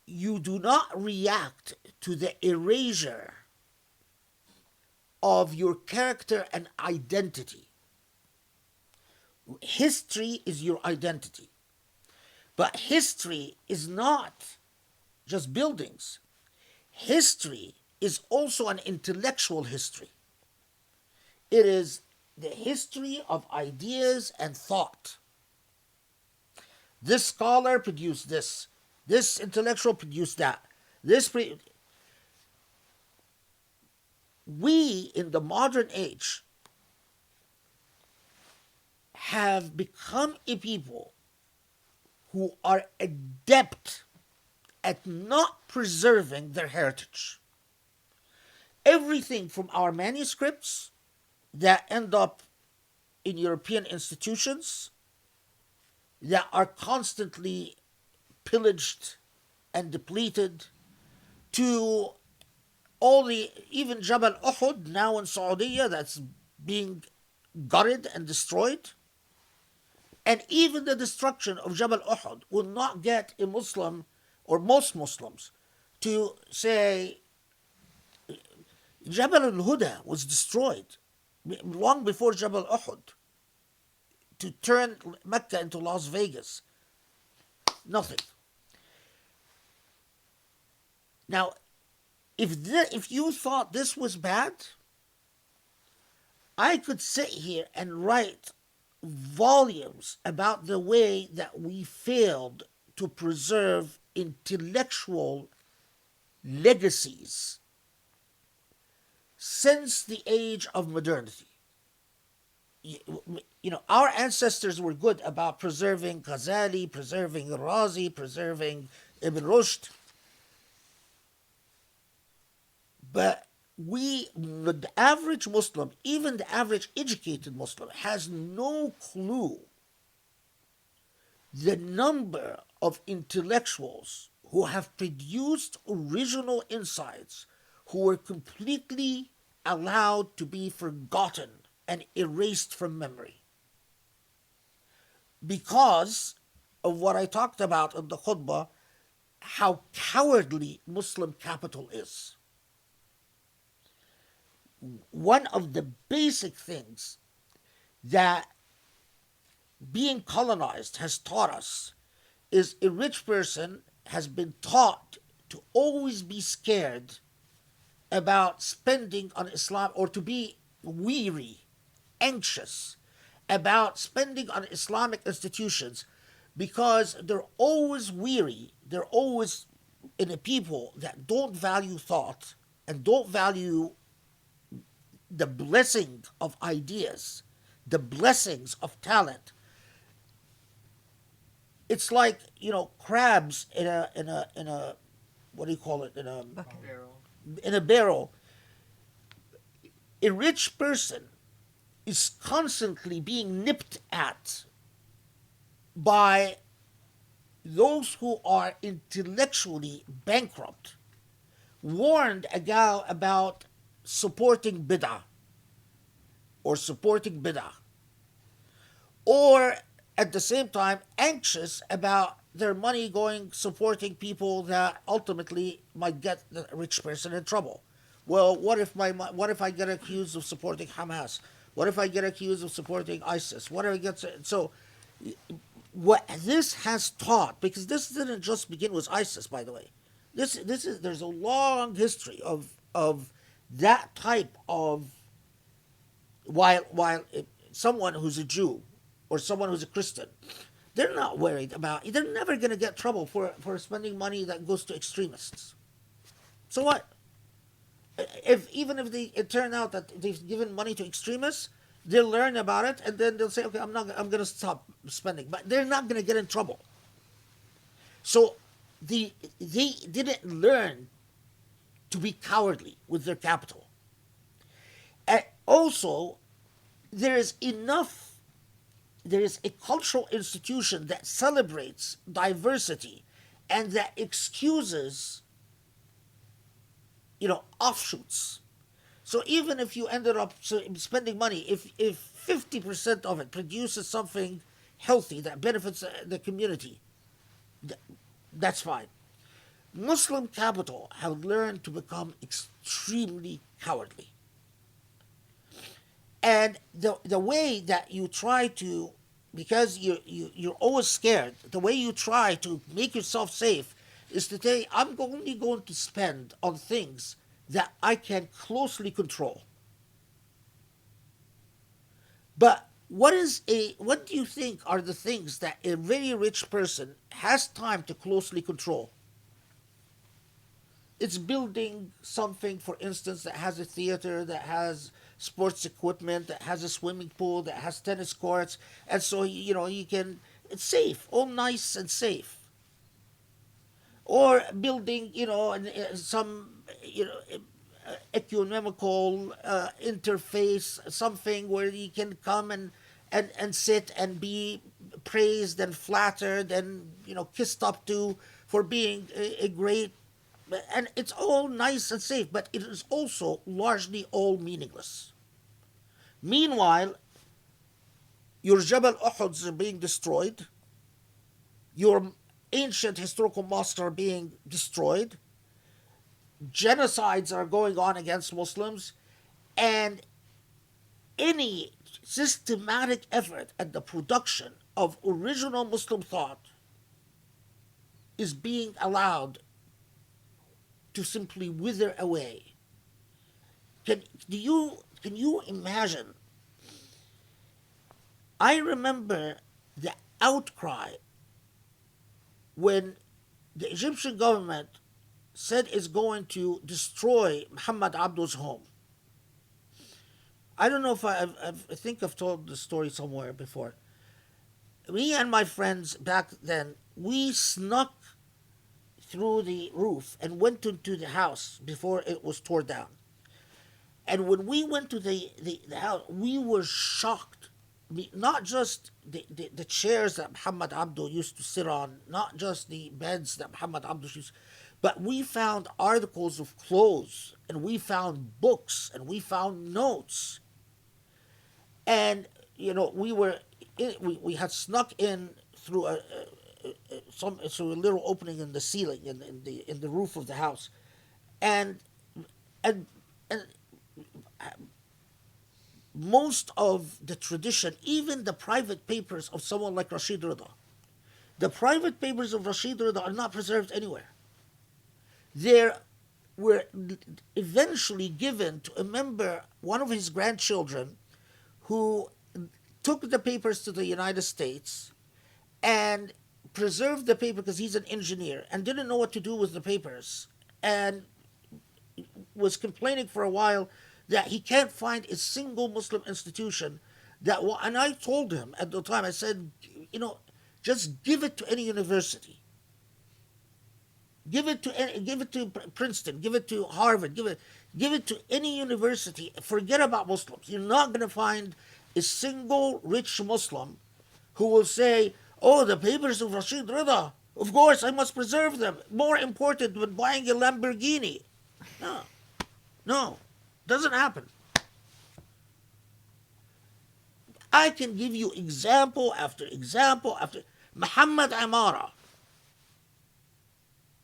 do not react to the erasure of your character and identity. History is your identity. But history is not just buildings. History is also an intellectual history. It is the history of ideas and thought. This scholar produced this. This intellectual produced that. We, in the modern age, have become a people who are adept at not preserving their heritage. Everything from our manuscripts that end up in European institutions that are constantly pillaged and depleted, to even Jabal Uhud now in Saudi that's being gutted and destroyed. And even the destruction of Jabal Uhud will not get a Muslim, or most Muslims, to say Jabal al-Huda was destroyed long before Jabal Uhud to turn Mecca into Las Vegas. Nothing. Now, if you thought this was bad, I could sit here and write volumes about the way that we failed to preserve intellectual legacies since the age of modernity. Our ancestors were good about preserving Ghazali, preserving Razi, preserving Ibn Rushd. But the average Muslim, even the average educated Muslim, has no clue the number of intellectuals who have produced original insights who were completely allowed to be forgotten and erased from memory. Because of what I talked about in the khutbah, how cowardly Muslim capital is. One of the basic things that being colonized has taught us is a rich person has been taught to always be scared about spending on Islam, or to be weary, anxious about spending on Islamic institutions, because they're always weary, they're always in a people that don't value thought and don't value the blessing of ideas, the blessings of talent. It's like, crabs in a what do you call it, Bucket. in a barrel. A rich person is constantly being nipped at by those who are intellectually bankrupt, warned about supporting bid'ah or supporting bid'ah, or at the same time anxious about their money going supporting people that ultimately might get the rich person in trouble. Well, what if I get accused of supporting Hamas? What if I get accused of supporting ISIS? What if I get so? What this has taught, because this didn't just begin with ISIS, by the way. There's a long history of that type of, while someone who's a Jew or someone who's a Christian, they're not worried about, they're never going to get trouble for spending money that goes to extremists. So what? Even if it turned out that they've given money to extremists, they'll learn about it and then they'll say, okay, I'm going to stop spending. But they're not going to get in trouble. So they didn't learn to be cowardly with their capital. And also, there is a cultural institution that celebrates diversity and that excuses, offshoots. So even if you ended up spending money, if 50% of it produces something healthy that benefits the community, that's fine. Muslim capital have learned to become extremely cowardly. And the way that you try to, because you're always scared, the way you try to make yourself safe is to say, I'm only going to spend on things that I can closely control. But what do you think are the things that a very rich person has time to closely control? It's building something, for instance, that has a theater, that has sports equipment, that has a swimming pool, that has tennis courts, and so it's safe, all nice and safe. Or building, some, economical interface, something where you can come and sit and be praised and flattered and kissed up to for being a great, and it's all nice and safe, but it is also largely all meaningless. Meanwhile, your Jabal Uhuds are being destroyed, your ancient historical mosques are being destroyed, genocides are going on against Muslims, and any systematic effort at the production of original Muslim thought is being allowed to simply wither away. Can you imagine? I remember the outcry when the Egyptian government said it's going to destroy Muhammad Abdu's home. I don't know if I think I've told the story somewhere before. Me and my friends back then, we snuck through the roof and went into the house before it was torn down. And when we went to the house, we were shocked. Not just the chairs that Muhammad Abdu used to sit on, not just the beds that Muhammad Abdu used, but we found articles of clothes, and we found books, and we found notes. And we had snuck in through a little opening in the ceiling in the roof of the house, and most of the tradition, even the private papers of someone like Rashid Rida, the private papers of Rashid Rida are not preserved anywhere. They were eventually given to a member, one of his grandchildren, who took the papers to the United States and preserved the paper because he's an engineer and didn't know what to do with the papers, and was complaining for a while that he can't find a single Muslim institution that will. And I told him at the time, I said, just give it to any university. Give it to Princeton. Give it to Harvard. Give it to any university. Forget about Muslims. You're not going to find a single rich Muslim who will say, "Oh, the papers of Rashid Rida. Of course, I must preserve them. More important than buying a Lamborghini." No, doesn't happen. I can give you example after example after. Muhammad Amara.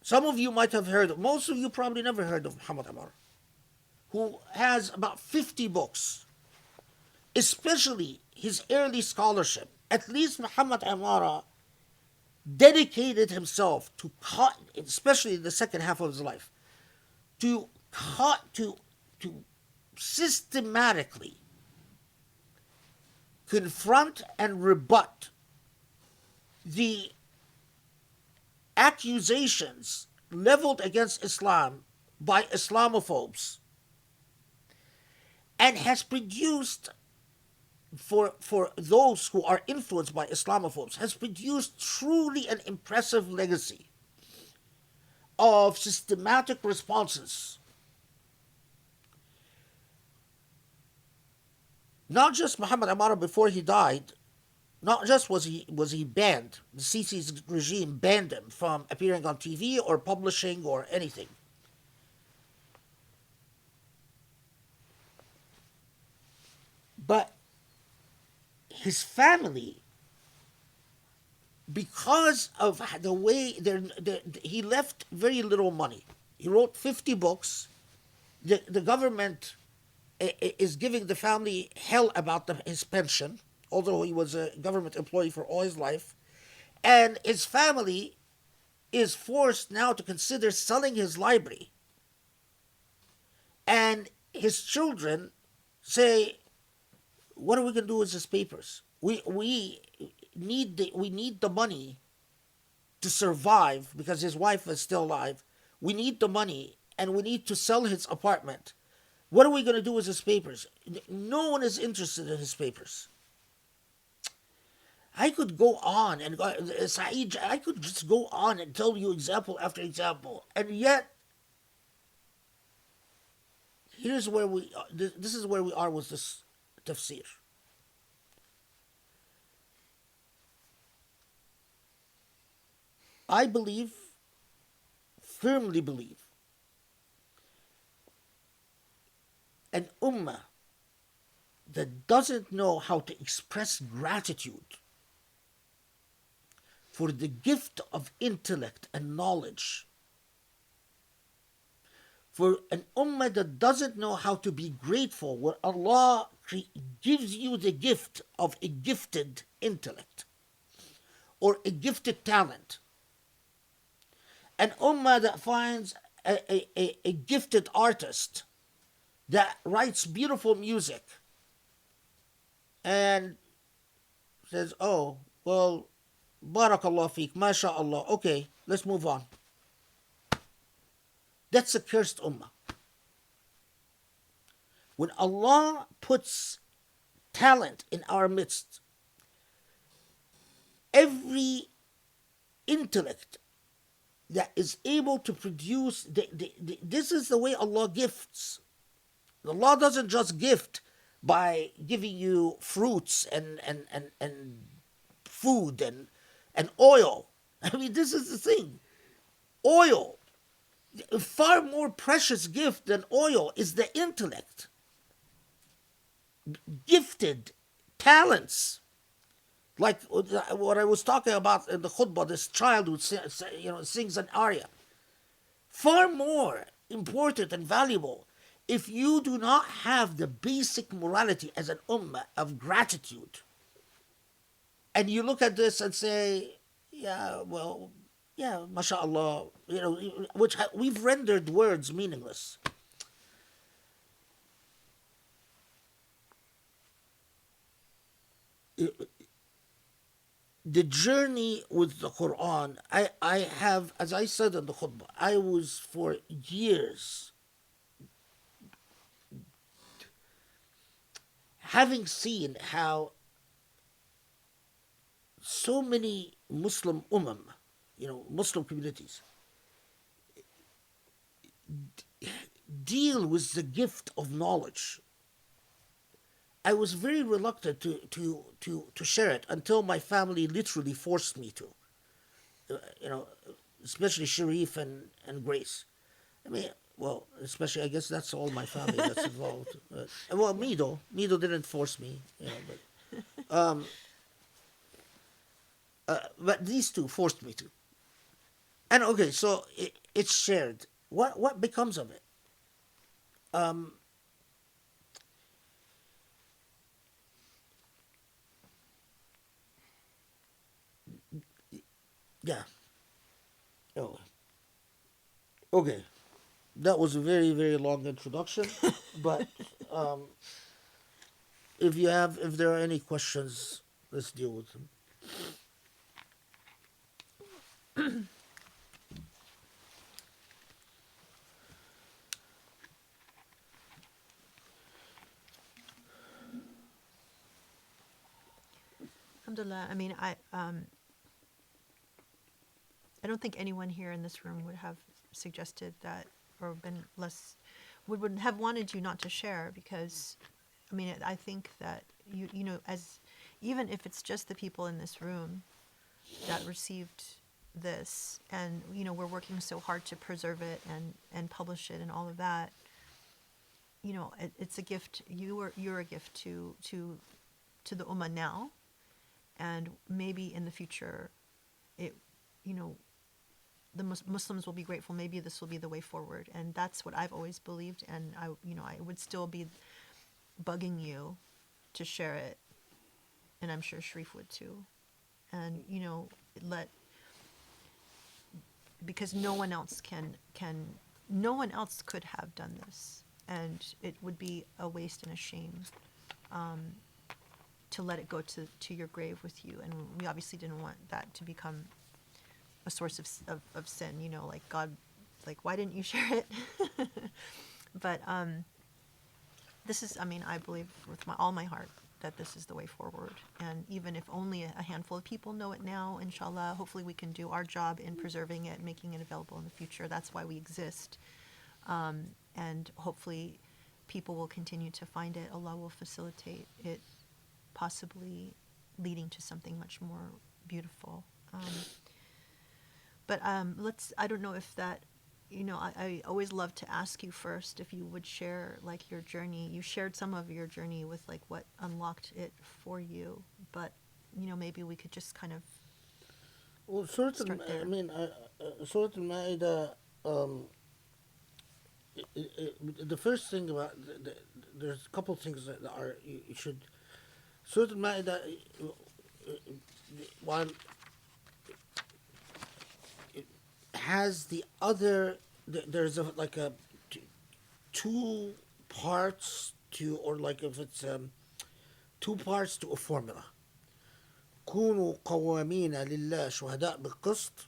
Some of you might have heard of, most of you probably never heard of Muhammad Amara, who has about 50 books, especially his early scholarship. At least Muhammad Amara dedicated himself to, especially in the second half of his life, to systematically confront and rebut the accusations leveled against Islam by Islamophobes, and has produced, for those who are influenced by Islamophobes, has produced truly an impressive legacy of systematic responses. Not just Muhammad Amara before he died, not just was he banned, the Sisi's regime banned him from appearing on TV or publishing or anything. But his family, because of the way he left very little money. He wrote 50 books. The government is giving the family hell about his pension, although he was a government employee for all his life. And his family is forced now to consider selling his library. And his children say, what are we going to do with his papers? We need the money to survive because his wife is still alive. We need the money, and we need to sell his apartment. What are we going to do with his papers? No one is interested in his papers. I could go on and Saeed, I could just go on and tell you example after example, and yet here's where we are. This is where we are with this tafsir. I firmly believe, an ummah that doesn't know how to express gratitude for the gift of intellect and knowledge, for an ummah that doesn't know how to be grateful where Allah gives you the gift of a gifted intellect or a gifted talent, an ummah that finds a gifted artist that writes beautiful music and says, "Oh, well, barakallah feek, masha'Allah, okay, let's move on." That's a cursed ummah. When Allah puts talent in our midst, every intellect that is able to produce, this is the way Allah gifts. Allah doesn't just gift by giving you fruits and food and oil. I mean, this is the thing. Oil, a far more precious gift than oil is the intellect. Gifted talents. Like what I was talking about in the khutba, this child who sings an aria. Far more important and valuable. If you do not have the basic morality as an ummah of gratitude, and you look at this and say, yeah, well, yeah, mashallah, which we've rendered words meaningless. the journey with the Quran, I have, as I said in the khutbah, I was for years having seen how so many Muslim Muslim communities deal with the gift of knowledge. I was very reluctant to share it until my family literally forced me to. You know, especially Sharif and Grace. I mean, well, especially I guess that's all my family that's involved. Well, Yeah. Mido didn't force me, but these two forced me to. And okay, so it's shared. What becomes of it? Um, yeah. Oh, okay. That was a very very long introduction, but um, if there are any questions, let's deal with them. Alhamdulillah. I mean, I don't think anyone here in this room would have suggested that or been less would have wanted you not to share because I mean I think that you know as even if it's just the people in this room that received this and you know we're working so hard to preserve it and publish it and all of that, you know it's a gift. You're a gift to the ummah now, and maybe in the future it you know the Muslims will be grateful. Maybe this will be the way forward, and that's what I've always believed. And I would still be bugging you to share it, and I'm sure Sharif would too. And let because no one else no one else could have done this, and it would be a waste and a shame to let it go to your grave with you. And we obviously didn't want that to become a source of sin, like God, like why didn't you share it? But this is, I mean, I believe with all my heart that this is the way forward. And even if only a handful of people know it now, inshallah, hopefully we can do our job in preserving it, making it available in the future. That's why we exist. And hopefully people will continue to find it. Allah will facilitate it, possibly leading to something much more beautiful. But I don't know if that, I always love to ask you first if you would share like your journey. You shared some of your journey with like what unlocked it for you, but maybe we could just kind of Well, start there. Surah Al-Ma'ida, the first thing about, there's a couple things that are, you should, Surah Al-Ma'ida, while it has the other, there's like a two parts to, or like if it's two parts to a formula. كونوا قوامين لله شهداء بالقسط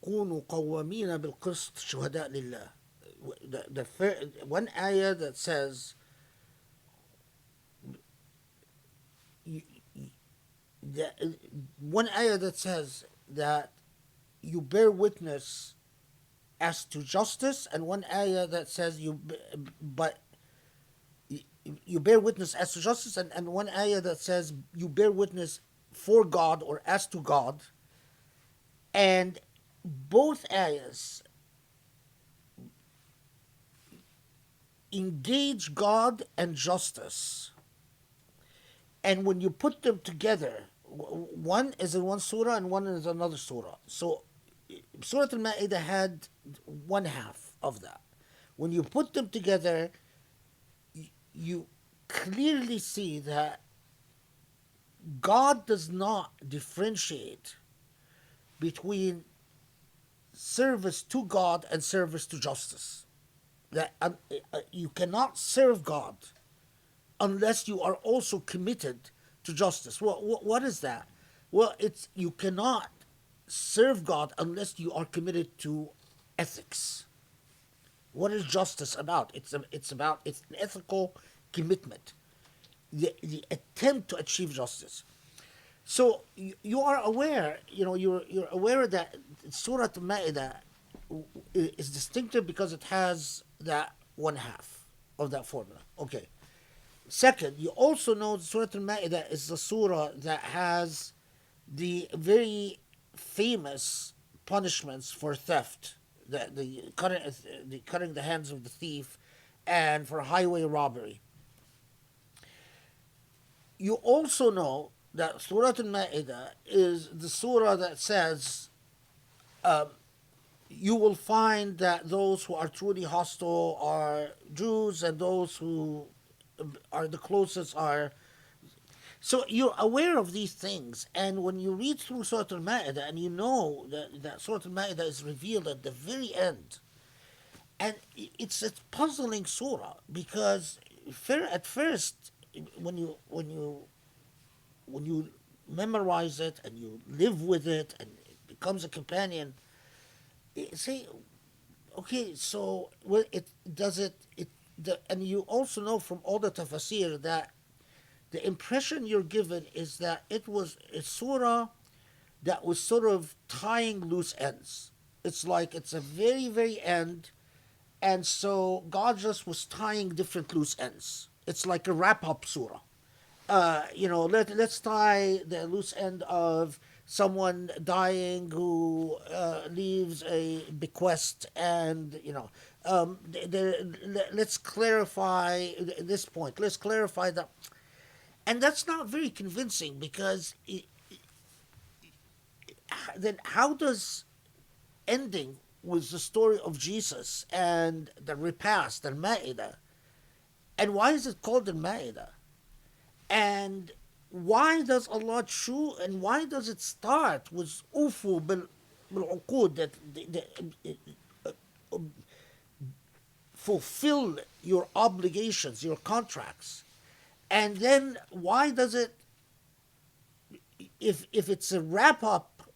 كونوا قوامين بالقسط شهداء لله. One ayah that says one ayah that says that you bear witness as to justice, and one ayah that says but you bear witness as to justice, and one ayah that says you bear witness for God or as to God. And both ayahs engage God and justice. And when you put them together, one is in one surah and one is another surah. So Surah Al-Ma'idah had one half of that. When you put them together, you clearly see that God does not differentiate between service to God and service to justice. That you cannot serve God unless you are also committed to justice. What is that? Well, it's you cannot serve God unless you are committed to ethics. What is justice about? It's an ethical commitment, the attempt to achieve justice. So you are aware, you're aware that Surah Al-Ma'ida is distinctive because it has that one half of that formula. Okay. Second, you also know Surah Al-Ma'ida is the surah that has the very famous punishments for theft, the cutting the hands of the thief, and for highway robbery. You also know that Surah Al-Ma'idah is the surah that says you will find that those who are truly hostile are Jews, and those who are the closest are. So you're aware of these things, and when you read through Surah Al-Ma'idah, and you know that Surah Al-Ma'idah is revealed at the very end, and it's a puzzling surah because at first, when you memorize it and you live with it and it becomes a companion, say, okay, so well, it does it and you also know from all the tafsir that the impression you're given is that it was a surah that was sort of tying loose ends. It's like it's a very, very end, and so God just was tying different loose ends. It's like a wrap up surah. Let's tie the loose end of someone dying who leaves a bequest, and let's clarify this point. Let's clarify that, and that's not very convincing because then how does ending with the story of Jesus and the repast, the Ma'idah, and why is it called the Ma'idah? And why does Allah choose, and why does it start with ufu bil uqud, that fulfill your obligations, your contracts? And then why does it, if it's a wrap up,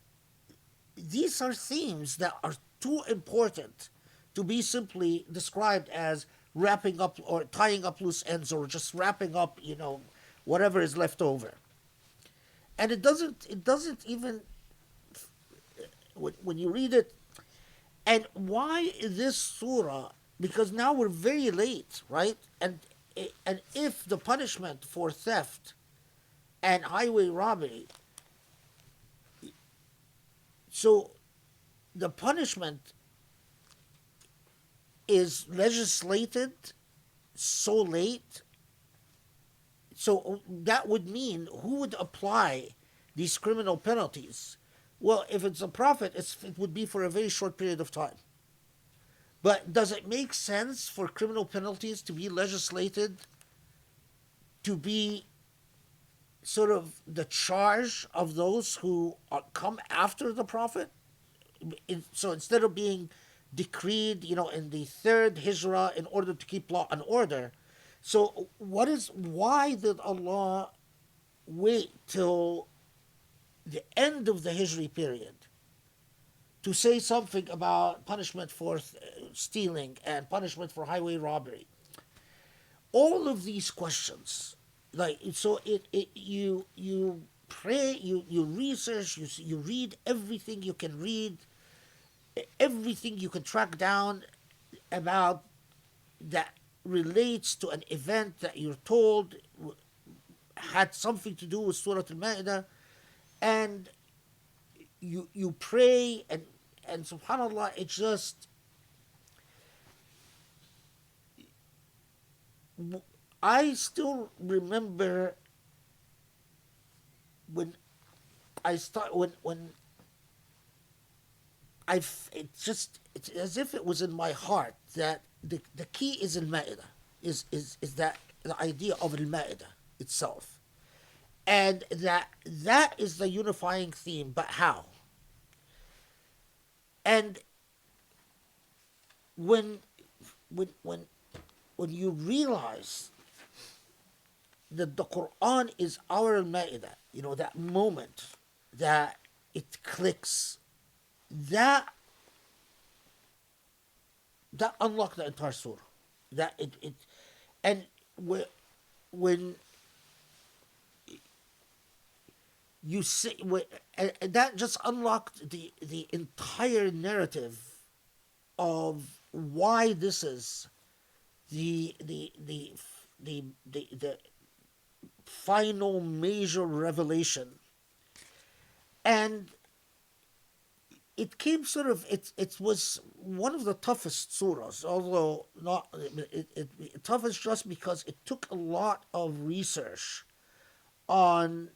these are themes that are too important to be simply described as wrapping up or tying up loose ends or just wrapping up, whatever is left over. And it doesn't even, when you read it, and why this surah, because now we're very late, right? And if the punishment for theft and highway robbery, so the punishment is legislated so late, so that would mean who would apply these criminal penalties? Well, if it's a prophet, it would be for a very short period of time. But does it make sense for criminal penalties to be legislated to be sort of the charge of those who come after the prophet? So instead of being decreed, in the third hijrah in order to keep law and order, so why did Allah wait till the end of the Hijri period to say something about punishment for stealing and punishment for highway robbery? All of these questions, you pray, you research, you read everything you can read, everything you can track down about that relates to an event that you're told had something to do with Surah Al-Ma'idah, and you pray, and subhanallah, it's just, I still remember when it's as if it was in my heart that the key is Al-Ma'idah, is that the idea of Al-Ma'idah itself, and that is the unifying theme. But how? And when you realize that the Quran is our Al-Ma'idah, that moment, that it clicks, that unlocked the entire surah. That it and when you see, and that just unlocked the entire narrative of why this is the final major revelation. And it came sort of, it was one of the toughest surahs, although not toughest just because it took a lot of research on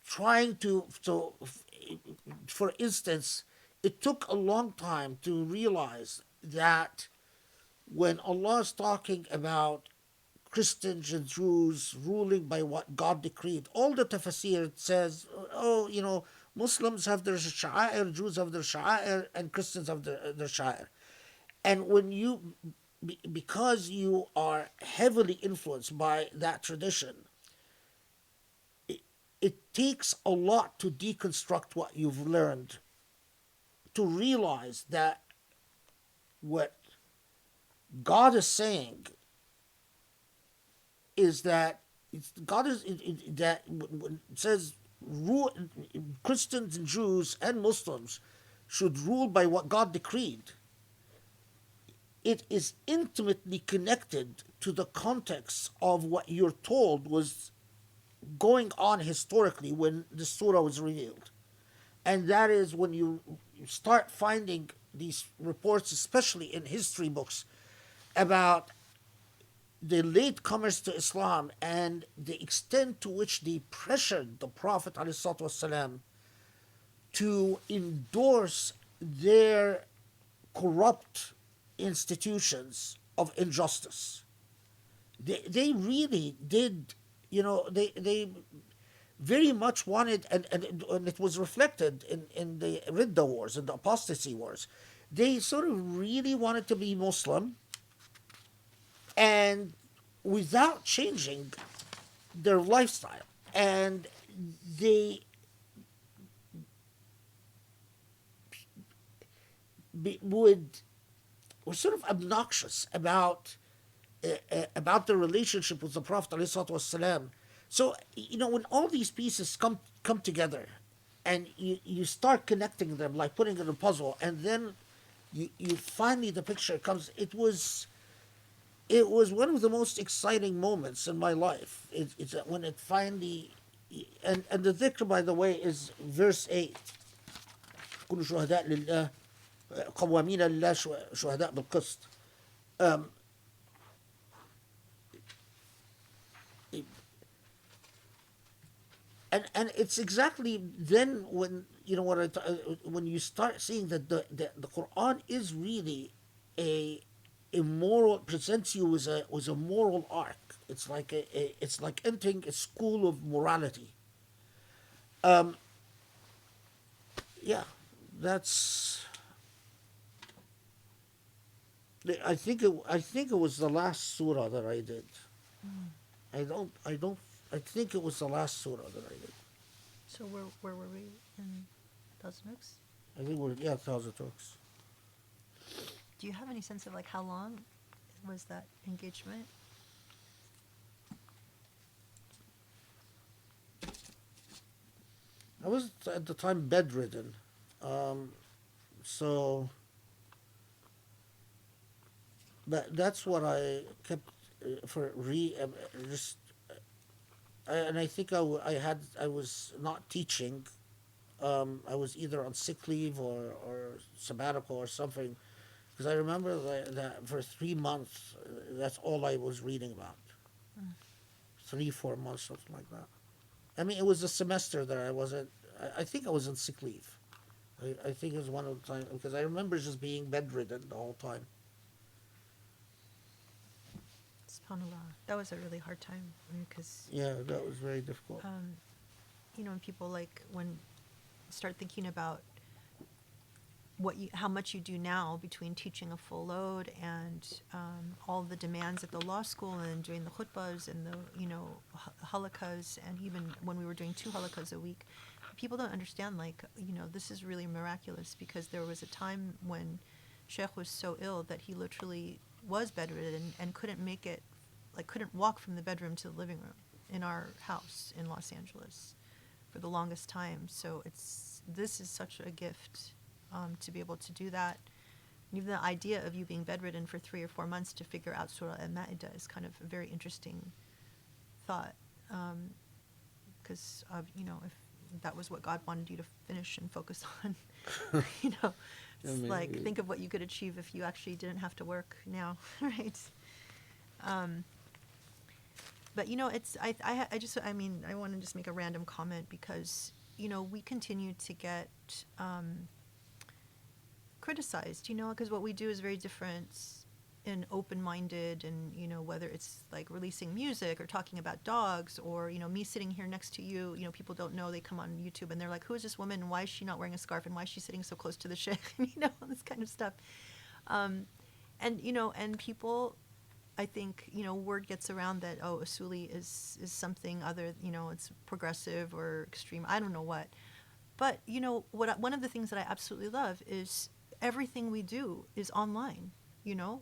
trying to, so for instance, it took a long time to realize that when Allah is talking about Christians and Jews ruling by what God decreed, all the tafsir says, oh, Muslims have their sha'air, Jews have their sha'air, and Christians have their sha'air. And when because you are heavily influenced by that tradition, it takes a lot to deconstruct what you've learned, to realize that what God is saying is that God is that when it says Christians and Jews and Muslims should rule by what God decreed. It is intimately connected to the context of what you're told was going on historically when the surah was revealed. And that is when you start finding these reports, especially in history books, about the latecomers to Islam and the extent to which they pressured the Prophet ﷺ to endorse their corrupt institutions of injustice. They really did, they very much wanted, and it was reflected in the Ridda Wars and the Apostasy Wars. They sort of really wanted to be Muslim, and without changing their lifestyle. And they were sort of obnoxious about the relationship with the Prophet ﷺ. So, when all these pieces come together and you start connecting them, like putting in a puzzle, and then you finally, the picture comes, it was one of the most exciting moments in my life. It's when it finally, and the dhikr, by the way, is verse 8. كل شهداء لله قوامين لله شهداء بالقسط. And it's exactly then when when you start seeing that the Quran is really a moral, presents you as a moral arc. It's like it's like entering a school of morality. Yeah, that's. I think it was the last surah that I did. I think it was the last surah that I did. So where were we in Thousand Oaks? I think Thousand Oaks. Do you have any sense of like how long was that engagement? I was at the time bedridden, so that's what I kept just. And I think I was not teaching. I was either on sick leave or sabbatical or something, because I remember that for 3 months, that's all I was reading about. 3-4 months, something like that. I mean, it was a semester that I wasn't. I think I was on sick leave. I think it was one of the times, because I remember just being bedridden the whole time. SubhanAllah. That was a really hard time because Yeah, that was very difficult. when people start thinking about how much you do now between teaching a full load and all the demands at the law school and doing the khutbas and the halakas, and even when we were doing 2 halakas a week, people don't understand, like, this is really miraculous, because there was a time when Sheikh was so ill that he literally was bedridden and couldn't make it, like couldn't walk from the bedroom to the living room in our house in Los Angeles for the longest time. So this is such a gift to be able to do that. And even the idea of you being bedridden for 3 or 4 months to figure out Surah Al-Ma'ida is kind of a very interesting thought, because if that was what God wanted you to finish and focus on, it's like, think of what you could achieve if you actually didn't have to work now, right? But I want to just make a random comment, because we continue to get criticized, because what we do is very different and open-minded, and whether it's like releasing music or talking about dogs, or me sitting here next to you, people don't know, they come on YouTube and they're like, who is this woman, and why is she not wearing a scarf, and why is she sitting so close to the sheikh, all this kind of stuff, and people, I think, word gets around that, oh, Usuli is something other, it's progressive or extreme, I don't know what. But, one of the things that I absolutely love is everything we do is online,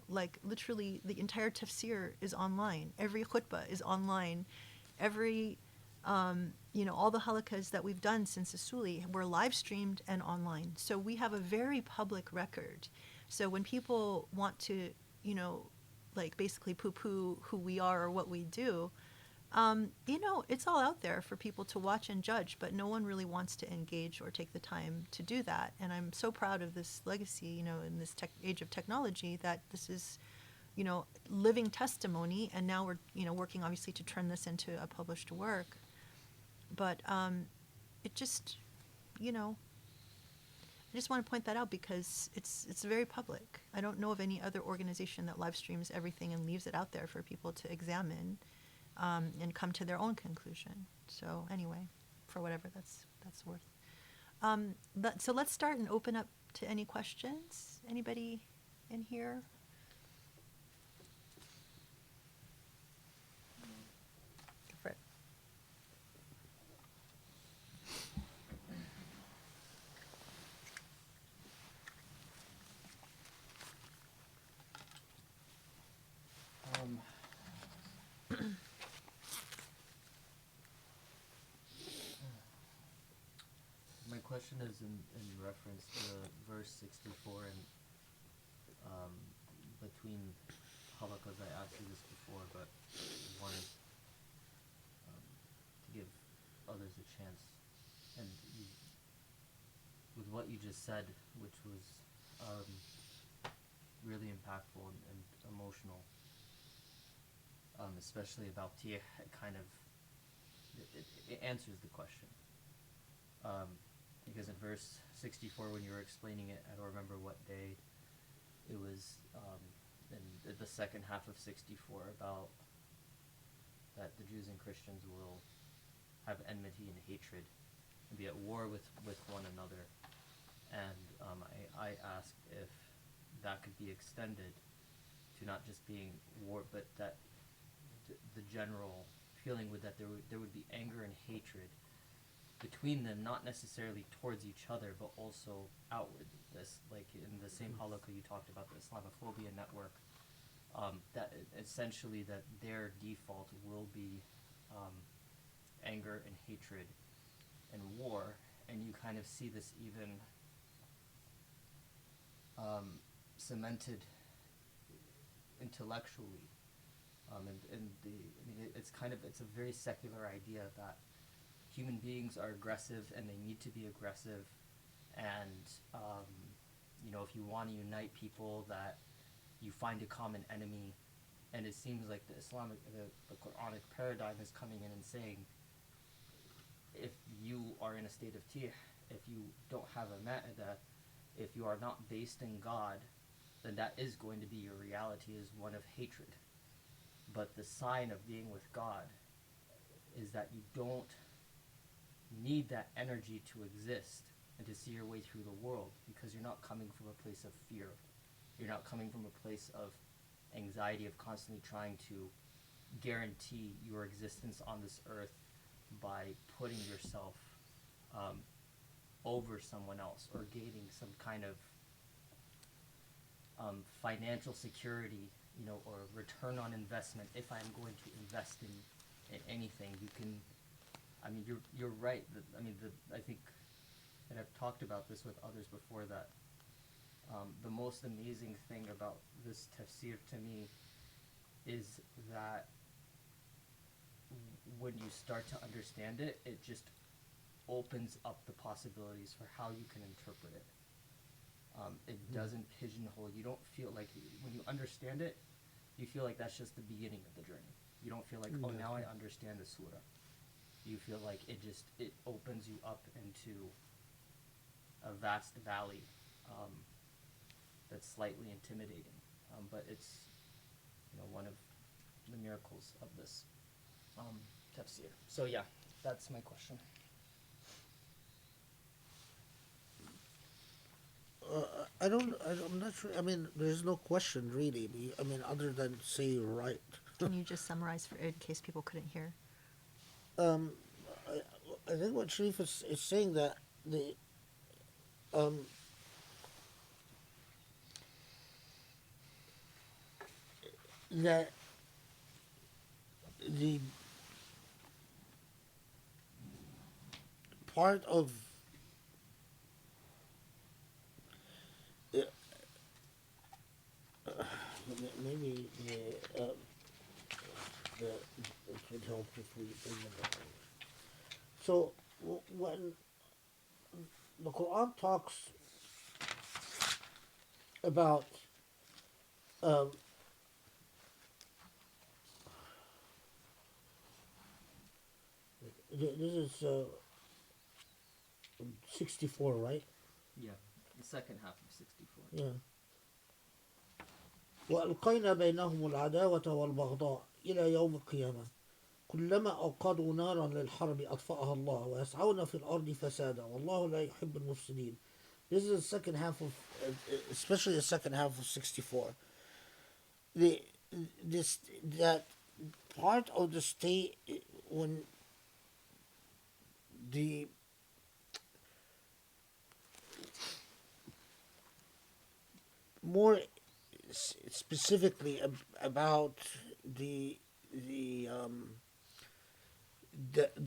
like literally the entire Tafsir is online. Every khutbah is online. Every, all the halakas that we've done since Usuli were live streamed and online. So we have a very public record. So when people want to, like basically poo-poo who we are or what we do, it's all out there for people to watch and judge, but no one really wants to engage or take the time to do that. And I'm so proud of this legacy, in this age of technology, that this is, living testimony. And now we're, working obviously to turn this into a published work. But it just, I just want to point that out, because it's very public. I don't know of any other organization that live streams everything and leaves it out there for people to examine and come to their own conclusion. So anyway, for whatever that's worth. So let's start and open up to any questions. Anybody in here? Go for it. My question is in reference to verse 64, and between halakas I asked you this before, but wanted to give others a chance. And with what you just said, which was really impactful and emotional, especially about Tih, it kind of it answers the question. Because in verse 64, when you were explaining it, I don't remember what day, it was in the second half of 64, about that the Jews and Christians will have enmity and hatred and be at war with one another. And I asked if that could be extended to not just being war, but that the general feeling would that there would be anger and hatred between them, not necessarily towards each other, but also outward. This, like in the same halakha you talked about, the Islamophobia network, that essentially that their default will be anger and hatred and war, and you kind of see this even cemented intellectually, it's a very secular idea that human beings are aggressive and they need to be aggressive, and if you want to unite people, that you find a common enemy. And it seems like the Quranic paradigm is coming in and saying, if you are in a state of tih, if you don't have a ma'ida, if you are not based in God, then that is going to be your reality, is one of hatred. But the sign of being with God is that you don't need that energy to exist and to see your way through the world, because you're not coming from a place of fear. You're not coming from a place of anxiety, of constantly trying to guarantee your existence on this earth by putting yourself over someone else, or gaining some kind of financial security, or return on investment. If I'm going to invest in anything, you can. I mean, you're right. I think, and I've talked about this with others before, that the most amazing thing about this tafsir to me is that when you start to understand it, it just opens up the possibilities for how you can interpret it. It doesn't pigeonhole. You don't feel like, when you understand it, you feel like that's just the beginning of the journey. You don't feel like, oh, now I understand the surah. You feel like it opens you up into a vast valley that's slightly intimidating. But it's, one of the miracles of this tafsir. So yeah, that's my question. I'm not sure. I mean, there's no question really. I mean, other than say right. Can you just summarize in case people couldn't hear? I think what Sharif is saying, that that the part of maybe it would help if we bring it up. So when the Quran talks about this is 64, right? Yeah, the second half of 64. Yeah. وألقينا بينهم العداوة والبغضاء إلى يوم القيامة كلما أوقدوا نارا للحرب أطفأها الله ويسعون في الأرض فسادا والله لا يحب المفسدين. This is the second half of, especially the second half of 64. That part of the state, when the more specifically about the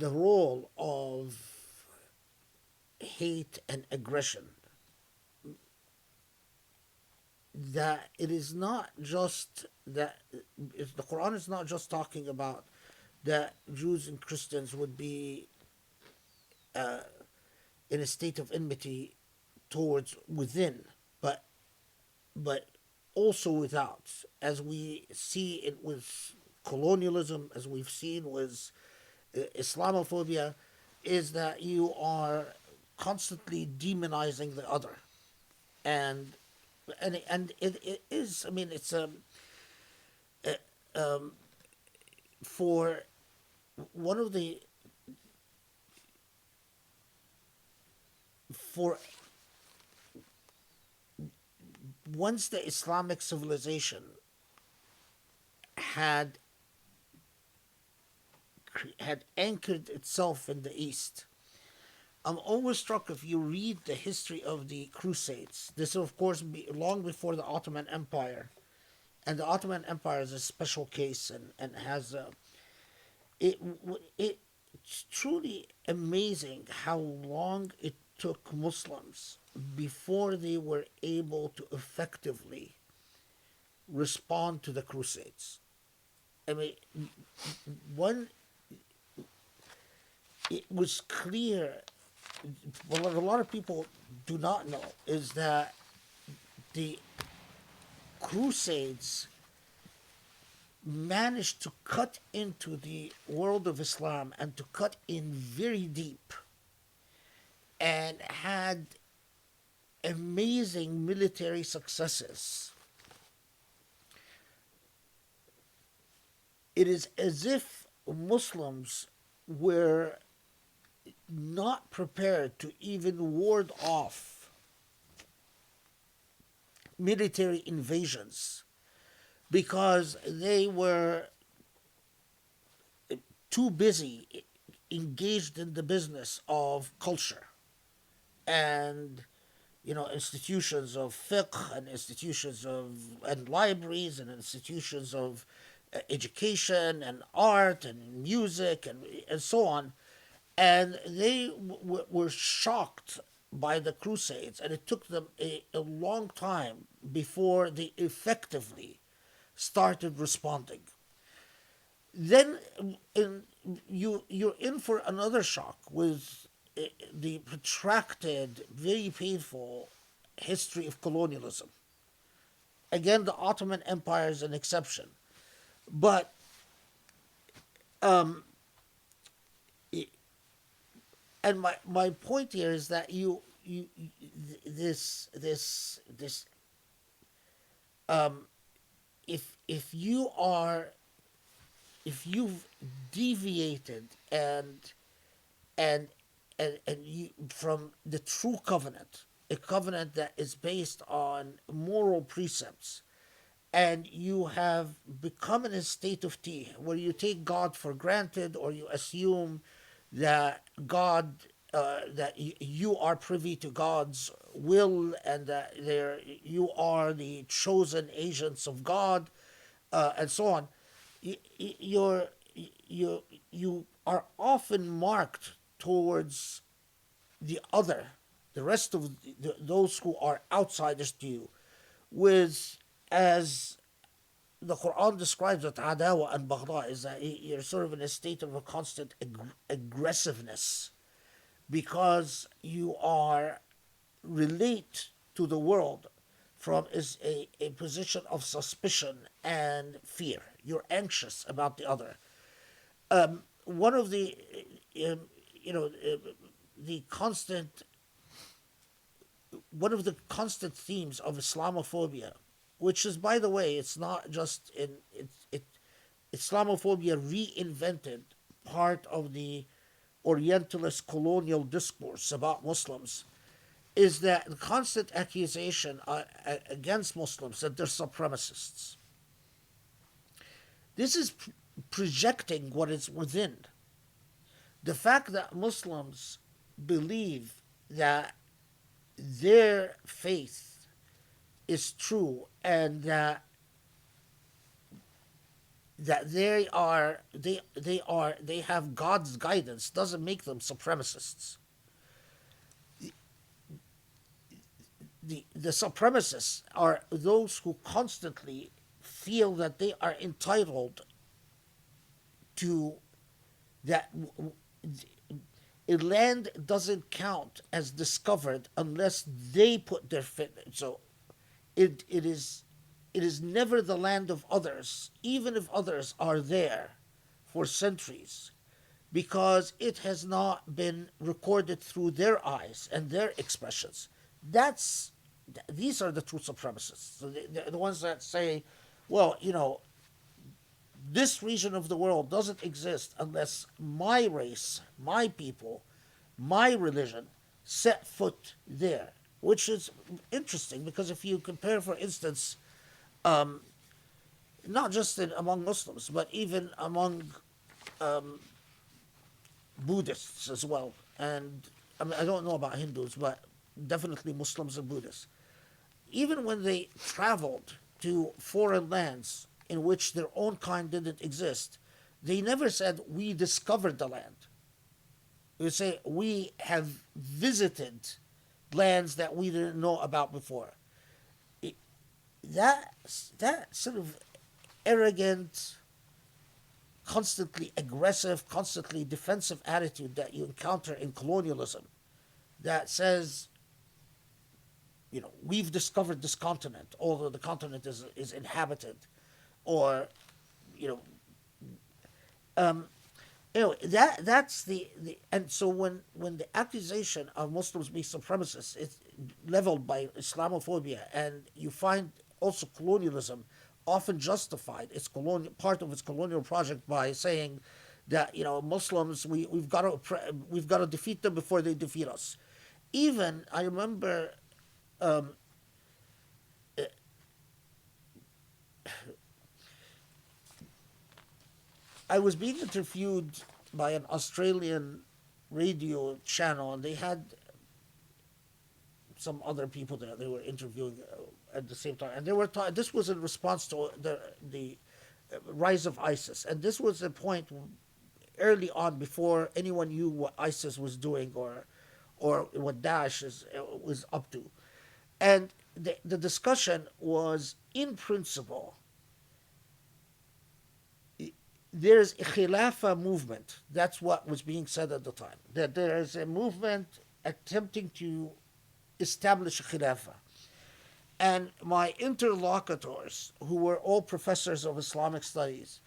role of hate and aggression, that it is not just that the Quran is not just talking about that Jews and Christians would be in a state of enmity towards within, but also without, as we see it with colonialism, as we've seen with Islamophobia, is that you are constantly demonizing the other, and it is. I mean, it's for one of the for once the Islamic civilization had anchored itself in the East. I'm always struck, if you read the history of the Crusades. This is, of course, long before the Ottoman Empire, and the Ottoman Empire is a special case and has it's truly amazing how long it took Muslims before they were able to effectively respond to the Crusades. I mean, one, it was clear, what a lot of people do not know is that the Crusades managed to cut into the world of Islam and to cut in very deep, and had amazing military successes. It is as if Muslims were not prepared to even ward off military invasions because they were too busy engaged in the business of culture and institutions of fiqh and institutions of and libraries and institutions of education and art and music and so on, and they were shocked by the Crusades, and it took them a long time before they effectively started responding. Then you're in for another shock with the protracted, very painful history of colonialism. Again, the Ottoman Empire is an exception, but and my point here is that you this if you've deviated and you from the true covenant, a covenant that is based on moral precepts, and you have become in a state of tea where you take God for granted, or you assume that you are privy to God's will, and that you are the chosen agents of God, and so on. You're you are often marked towards the rest of those who are outsiders to you, with, as the Quran describes it, adawa and baghda, is that you're sort of in a state of a constant aggressiveness because you are relate to the world from is a position of suspicion and fear. You're anxious about the other. One of the the constant one of the constant themes of Islamophobia, which is, by the way, it's not just Islamophobia reinvented part of the Orientalist colonial discourse about Muslims, is that the constant accusation against Muslims that they're supremacists. This is projecting what is within. The fact that Muslims believe that their faith is true and that they have God's guidance doesn't make them supremacists. The supremacists are those who constantly feel that they are entitled to that a land doesn't count as discovered unless they put their fit. So it is never the land of others, even if others are there for centuries, because it has not been recorded through their eyes and their expressions. These are the true supremacists. So the ones that say, well, this region of the world doesn't exist unless my race, my people, my religion set foot there, which is interesting because if you compare, for instance, not just among Muslims, but even among Buddhists as well, and I don't know about Hindus, but definitely Muslims and Buddhists, even when they traveled to foreign lands in which their own kind didn't exist, they never said, we discovered the land. They say, we have visited lands that we didn't know about before. That sort of arrogant, constantly aggressive, constantly defensive attitude that you encounter in colonialism, that says, we've discovered this continent, although the continent is inhabited, or that's the and so when the accusation of Muslims being supremacists is leveled by Islamophobia, and you find also colonialism often justified part of its colonial project by saying that Muslims, we've got to defeat them before they defeat us. Even I remember I was being interviewed by an Australian radio channel, and they had some other people there. They were interviewing at the same time, and they were this was in response to the rise of ISIS, and this was a point early on before anyone knew what ISIS was doing or what Daesh was up to, and the discussion was, in principle, there's a Khilafah movement. That's what was being said at the time. That there is a movement attempting to establish a Khilafah. And my interlocutors, who were all professors of Islamic studies,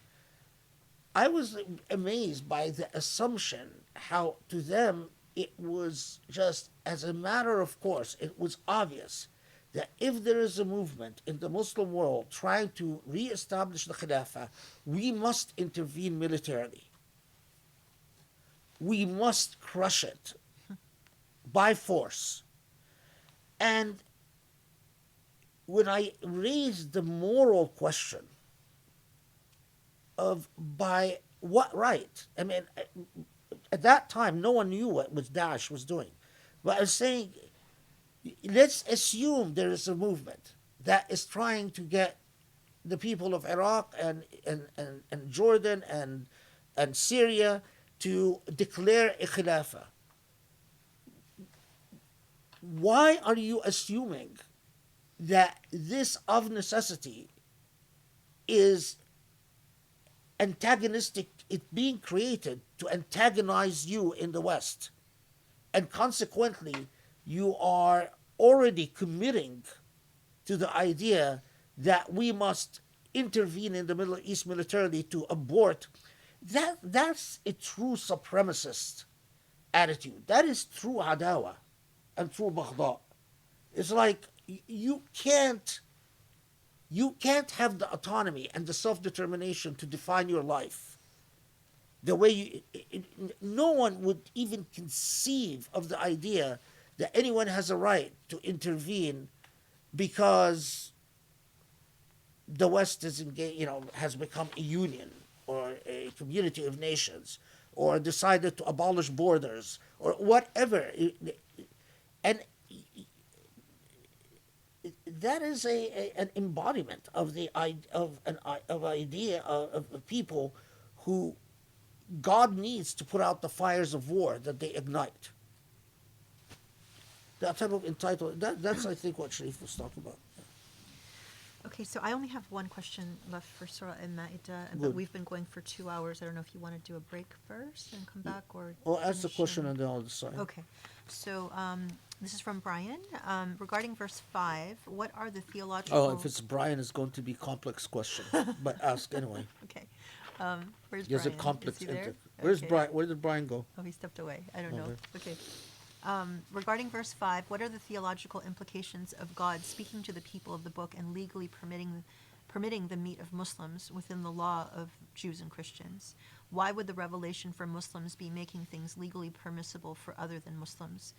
I was amazed by the assumption how to them it was just as a matter of course, it was obvious that if there is a movement in the Muslim world trying to re-establish the Khilafah, we must intervene militarily. We must crush it by force. And when I raised the moral question of by what right, I mean, at that time, no one knew what Daesh was doing. But I was saying, let's assume there is a movement that is trying to get the people of Iraq and Jordan and Syria to declare a Khilafah. Why are you assuming that this of necessity is antagonistic, it being created to antagonize you in the West? And consequently, you are already committing to the idea that we must intervene in the Middle East militarily to abort. That's a true supremacist attitude. That is true adawa and true baghda. It's like you can't have the autonomy and the self-determination to define your life the way no one would even conceive of the idea that anyone has a right to intervene because the West is has become a union or a community of nations or decided to abolish borders or whatever. And that is an embodiment of the idea of people who God needs to put out the fires of war that they ignite. That type of entitlement, that's I think what Sharif was talking about. Okay, so I only have one question left for Surah Al-Ma'ida, but Good. we've been going for 2 hours. I don't know if you want to do a break first and come back or... Well, ask the finish question in- and then I'll decide. Okay, so this is from Brian. Regarding verse 5, what are the theological... Oh, if it's Brian, it's going to be complex question, but ask anyway. Okay. Where's There's Brian? a complex. Is he there? Where's Okay. Brian? Where did Brian go? Oh, he stepped away. I don't know. Okay. Okay. Regarding verse 5, what are the theological implications of God speaking to the people of the book and legally permitting the meat of Muslims within the law of Jews and Christians? Why would the revelation for Muslims be making things legally permissible for other than Muslims?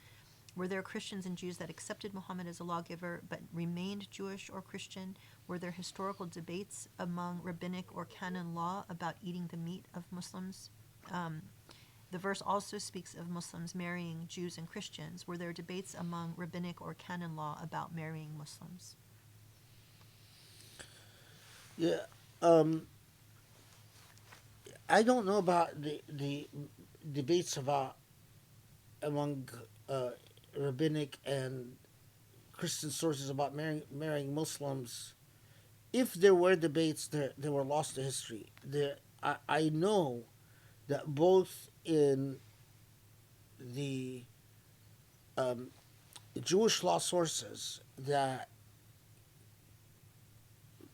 Were there Christians and Jews that accepted Muhammad as a lawgiver but remained Jewish or Christian? Were there historical debates among rabbinic or canon law about eating the meat of Muslims? The verse also speaks of Muslims marrying Jews and Christians. Were there debates among rabbinic or canon law about marrying Muslims? Yeah. I don't know about the debates about among rabbinic and Christian sources about marrying Muslims. If there were debates, they were lost to history. I know that both in the Jewish law sources that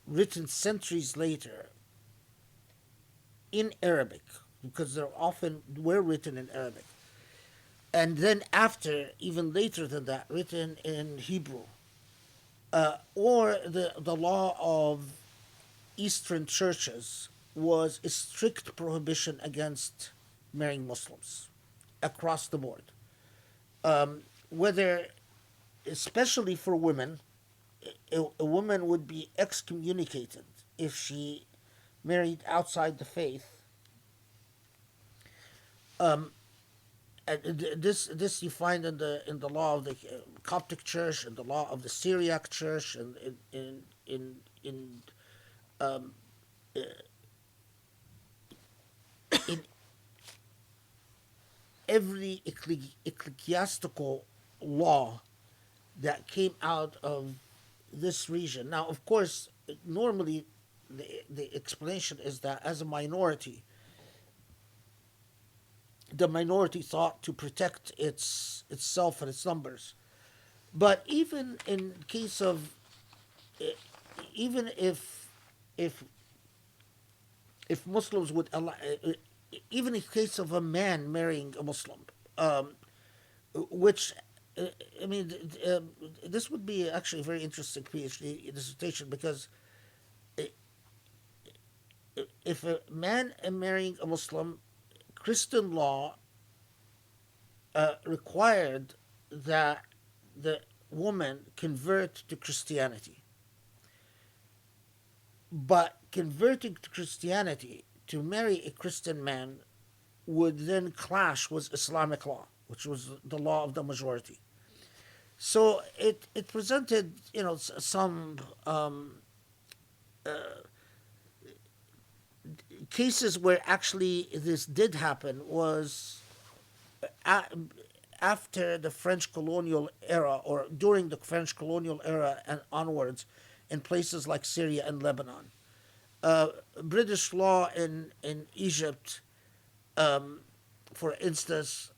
written centuries later in Arabic, because they're often were written in Arabic, and then after, even later than that, written in Hebrew, or the law of Eastern churches was a strict prohibition against marrying Muslims across the board. Whether, especially for women, a woman would be excommunicated if she married outside the faith. And this you find in the law of the Coptic Church and the law of the Syriac Church and in um, in every ecclesiastical law that came out of this region. Now, of course, normally the explanation is that as a minority, the minority sought to protect itself and its numbers. But even in case of, even if Muslims would allow, even in case of a man marrying a Muslim, which I mean, this would be actually a very interesting PhD dissertation because if a man marrying a Muslim, Christian law required that the woman convert to Christianity. But converting to Christianity to marry a Christian man would then clash with Islamic law, which was the law of the majority. So it presented, some cases where actually this did happen was after the French colonial era or during the French colonial era and onwards in places like Syria and Lebanon. British law in Egypt, for instance,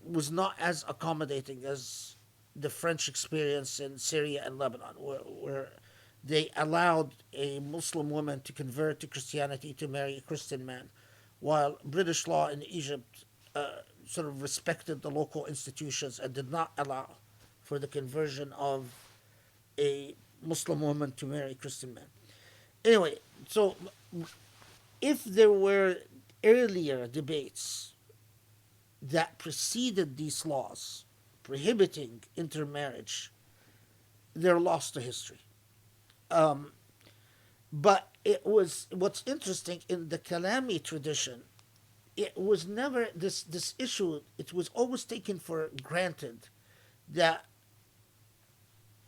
was not as accommodating as the French experience in Syria and Lebanon, where they allowed a Muslim woman to convert to Christianity to marry a Christian man, while British law in Egypt sort of respected the local institutions and did not allow for the conversion of a Muslim woman to marry a Christian man. Anyway, so if there were earlier debates that preceded these laws prohibiting intermarriage, they're lost to history. But what's interesting in the Kalami tradition, it was never this issue. It was always taken for granted that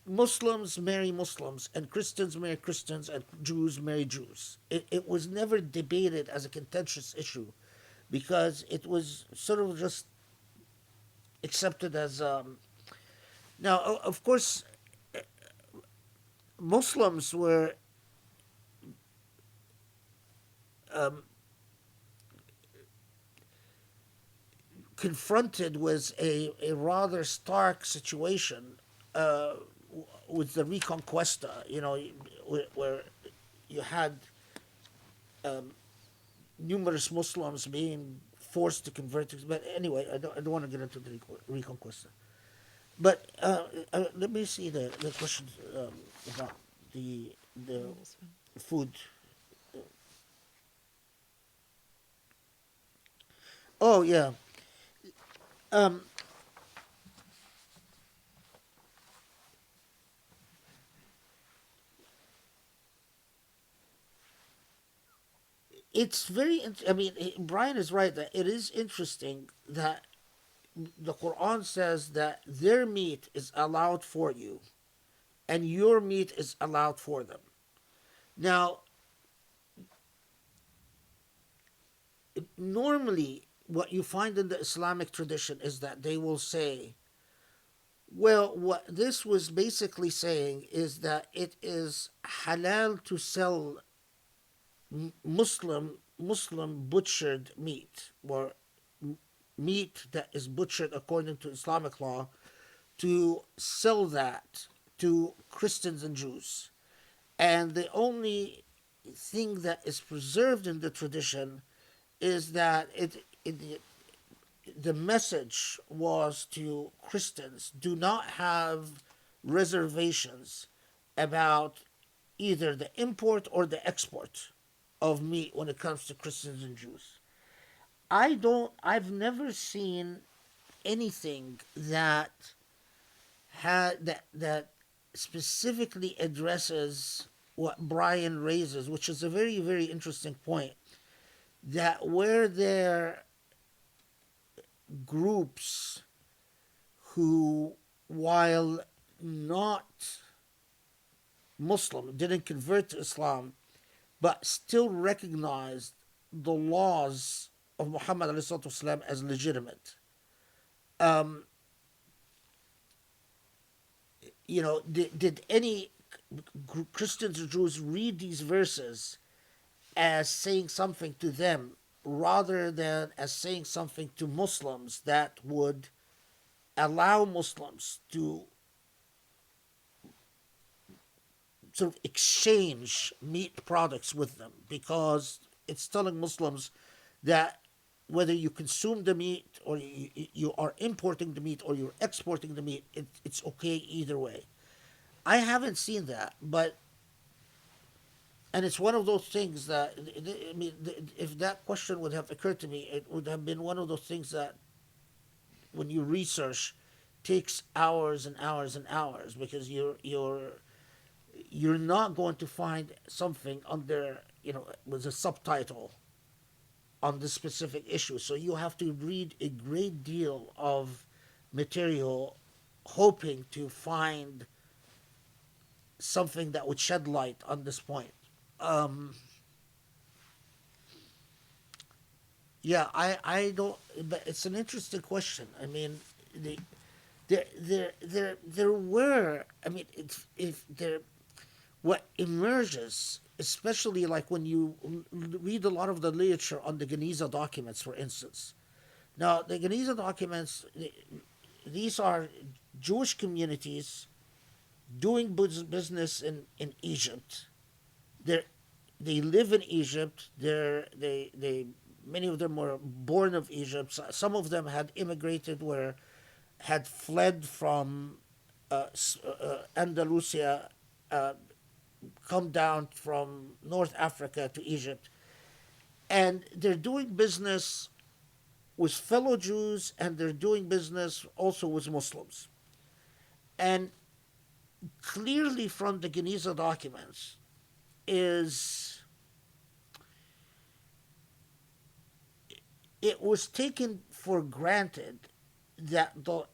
Muslims marry Muslims and Christians marry Christians and Jews marry Jews. It was never debated as a contentious issue because it was sort of just accepted as now. Of course, Muslims were confronted with a rather stark situation with the Reconquista, where you had numerous Muslims being forced to convert to. But anyway, I don't want to get into the Reconquista. But let me see the question about the food. Oh yeah. It's very. I mean, Brian is right that it is interesting that the Quran says that their meat is allowed for you, and your meat is allowed for them. Now, normally, what you find in the Islamic tradition is that they will say, well, what this was basically saying is that it is halal to sell Muslim butchered meat, or meat that is butchered according to Islamic law, to sell that to Christians and Jews. And the only thing that is preserved in the tradition is that the message was to Christians: do not have reservations about either the import or the export of meat when it comes to Christians and Jews. I've never seen anything that specifically addresses what Brian raises, which is a very, very interesting point. That where there groups who, while not Muslim, didn't convert to Islam, but still recognized the laws of Muhammad ﷺ as legitimate. Um, did any Christians or Jews read these verses as saying something to them rather than as saying something to Muslims that would allow Muslims to sort of exchange meat products with them, because it's telling Muslims that whether you consume the meat or you are importing the meat or you're exporting the meat, it's okay either way. I haven't seen that, and it's one of those things that, I mean, if that question would have occurred to me, it would have been one of those things that, when you research, takes hours and hours and hours, because you're not going to find something under, with a subtitle on this specific issue. So you have to read a great deal of material, hoping to find something that would shed light on this point. Yeah, I don't. But it's an interesting question. I mean, there were. I mean, if there, what emerges, especially like when you read a lot of the literature on the Geniza documents, for instance. Now, the Geniza documents, these are Jewish communities doing business in Egypt. They live in Egypt. They many of them were born of Egypt. Some of them had immigrated, had fled from Andalusia, come down from North Africa to Egypt, and they're doing business with fellow Jews, and they're doing business also with Muslims. And clearly from the Geniza documents it was taken for granted that the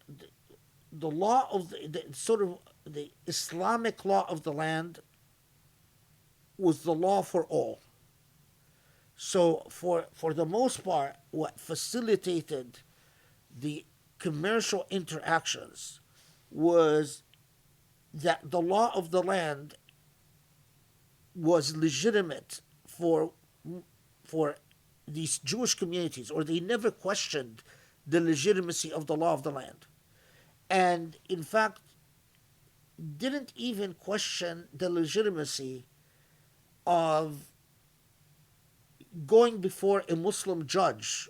law of the sort of the Islamic law of the land was the law for all. So for the most part, what facilitated the commercial interactions was that the law of the land was legitimate for these Jewish communities, or they never questioned the legitimacy of the law of the land. And in fact, didn't even question the legitimacy of going before a Muslim judge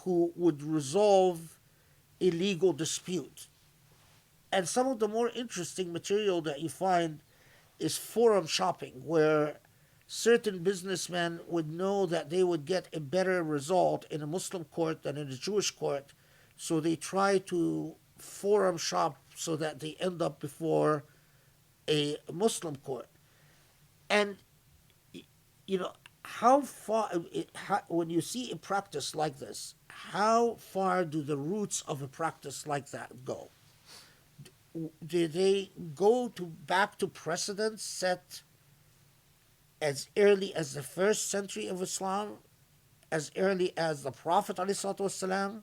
who would resolve a legal dispute. And some of the more interesting material that you find is forum shopping, where certain businessmen would know that they would get a better result in a Muslim court than in a Jewish court, so they try to forum shop so that they end up before a Muslim court. And how far, when you see a practice like this, how far do the roots of a practice like that go? Do they go back to precedents set as early as the 1st century of Islam, as early as the Prophet ﷺ?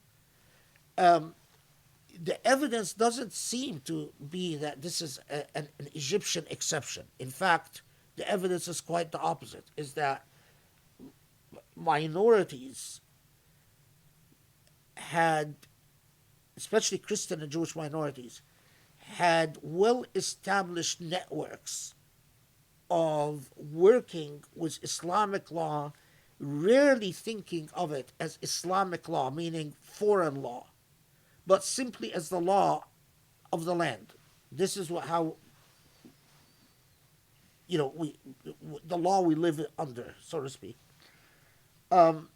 The evidence doesn't seem to be that this is an Egyptian exception. In fact, the evidence is quite the opposite, is that minorities had, especially Christian and Jewish minorities, had well-established networks of working with Islamic law, rarely thinking of it as Islamic law, meaning foreign law, but simply as the law of the land. This is the law we live under, so to speak. Um,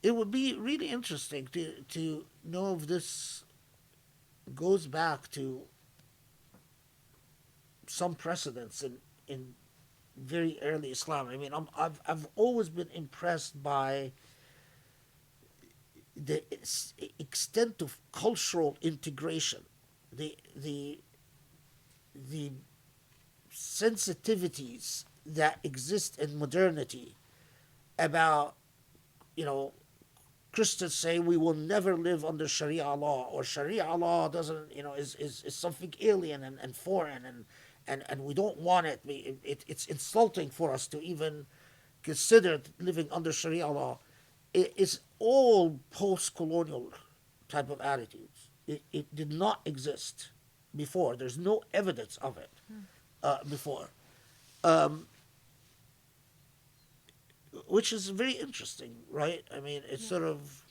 it would be really interesting to know if this goes back to some precedents in very early Islam. I mean, I've always been impressed by the extent of cultural integration, the the sensitivities that exist in modernity about, you know, Christians say we will never live under Sharia law, or Sharia law doesn't, is something alien and foreign, and we don't want it. It's insulting for us to even consider living under Sharia law. It's all post-colonial type of attitudes. It did not exist before. There's no evidence of it before. Which is very interesting, right? I mean, it's sort of...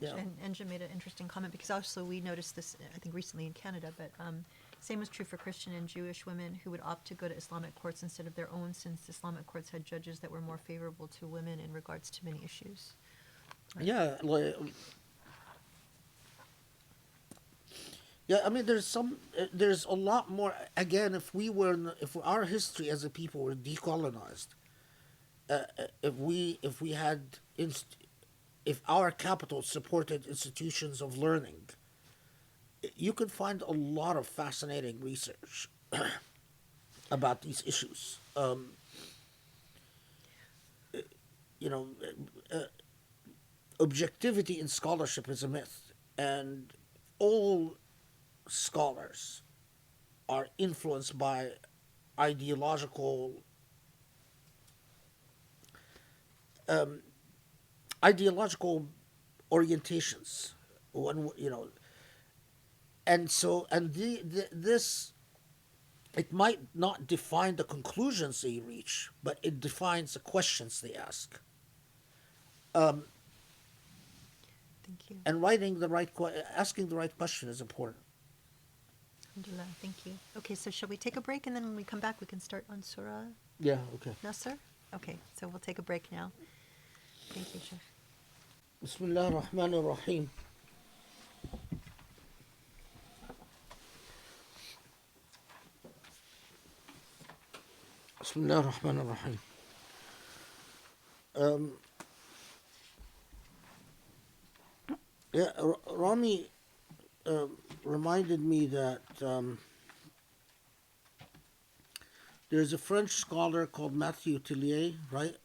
Yeah. And Enja made an interesting comment, because also we noticed this, I think, recently in Canada, but same was true for Christian and Jewish women who would opt to go to Islamic courts instead of their own, since Islamic courts had judges that were more favorable to women in regards to many issues. Yeah, yeah. I mean, there's a lot more. Again, if our history as a people were decolonized, if our capital supported institutions of learning, you could find a lot of fascinating research about these issues. You know, objectivity in scholarship is a myth, and all scholars are influenced by ideological orientations. This, it might not define the conclusions they reach, but it defines the questions they ask. Thank you. And asking the right question is important. Alhamdulillah, thank you. Okay, so shall we take a break, and then when we come back we can start on Surah Yeah, okay. Nasr? Okay, so we'll take a break now. Thank you, Sheikh. Bismillah ar-Rahman ar-Rahim. Bismillah ar-Rahman ar-Rahim. Rami reminded me that there's a French scholar called Mathieu Tillier, right?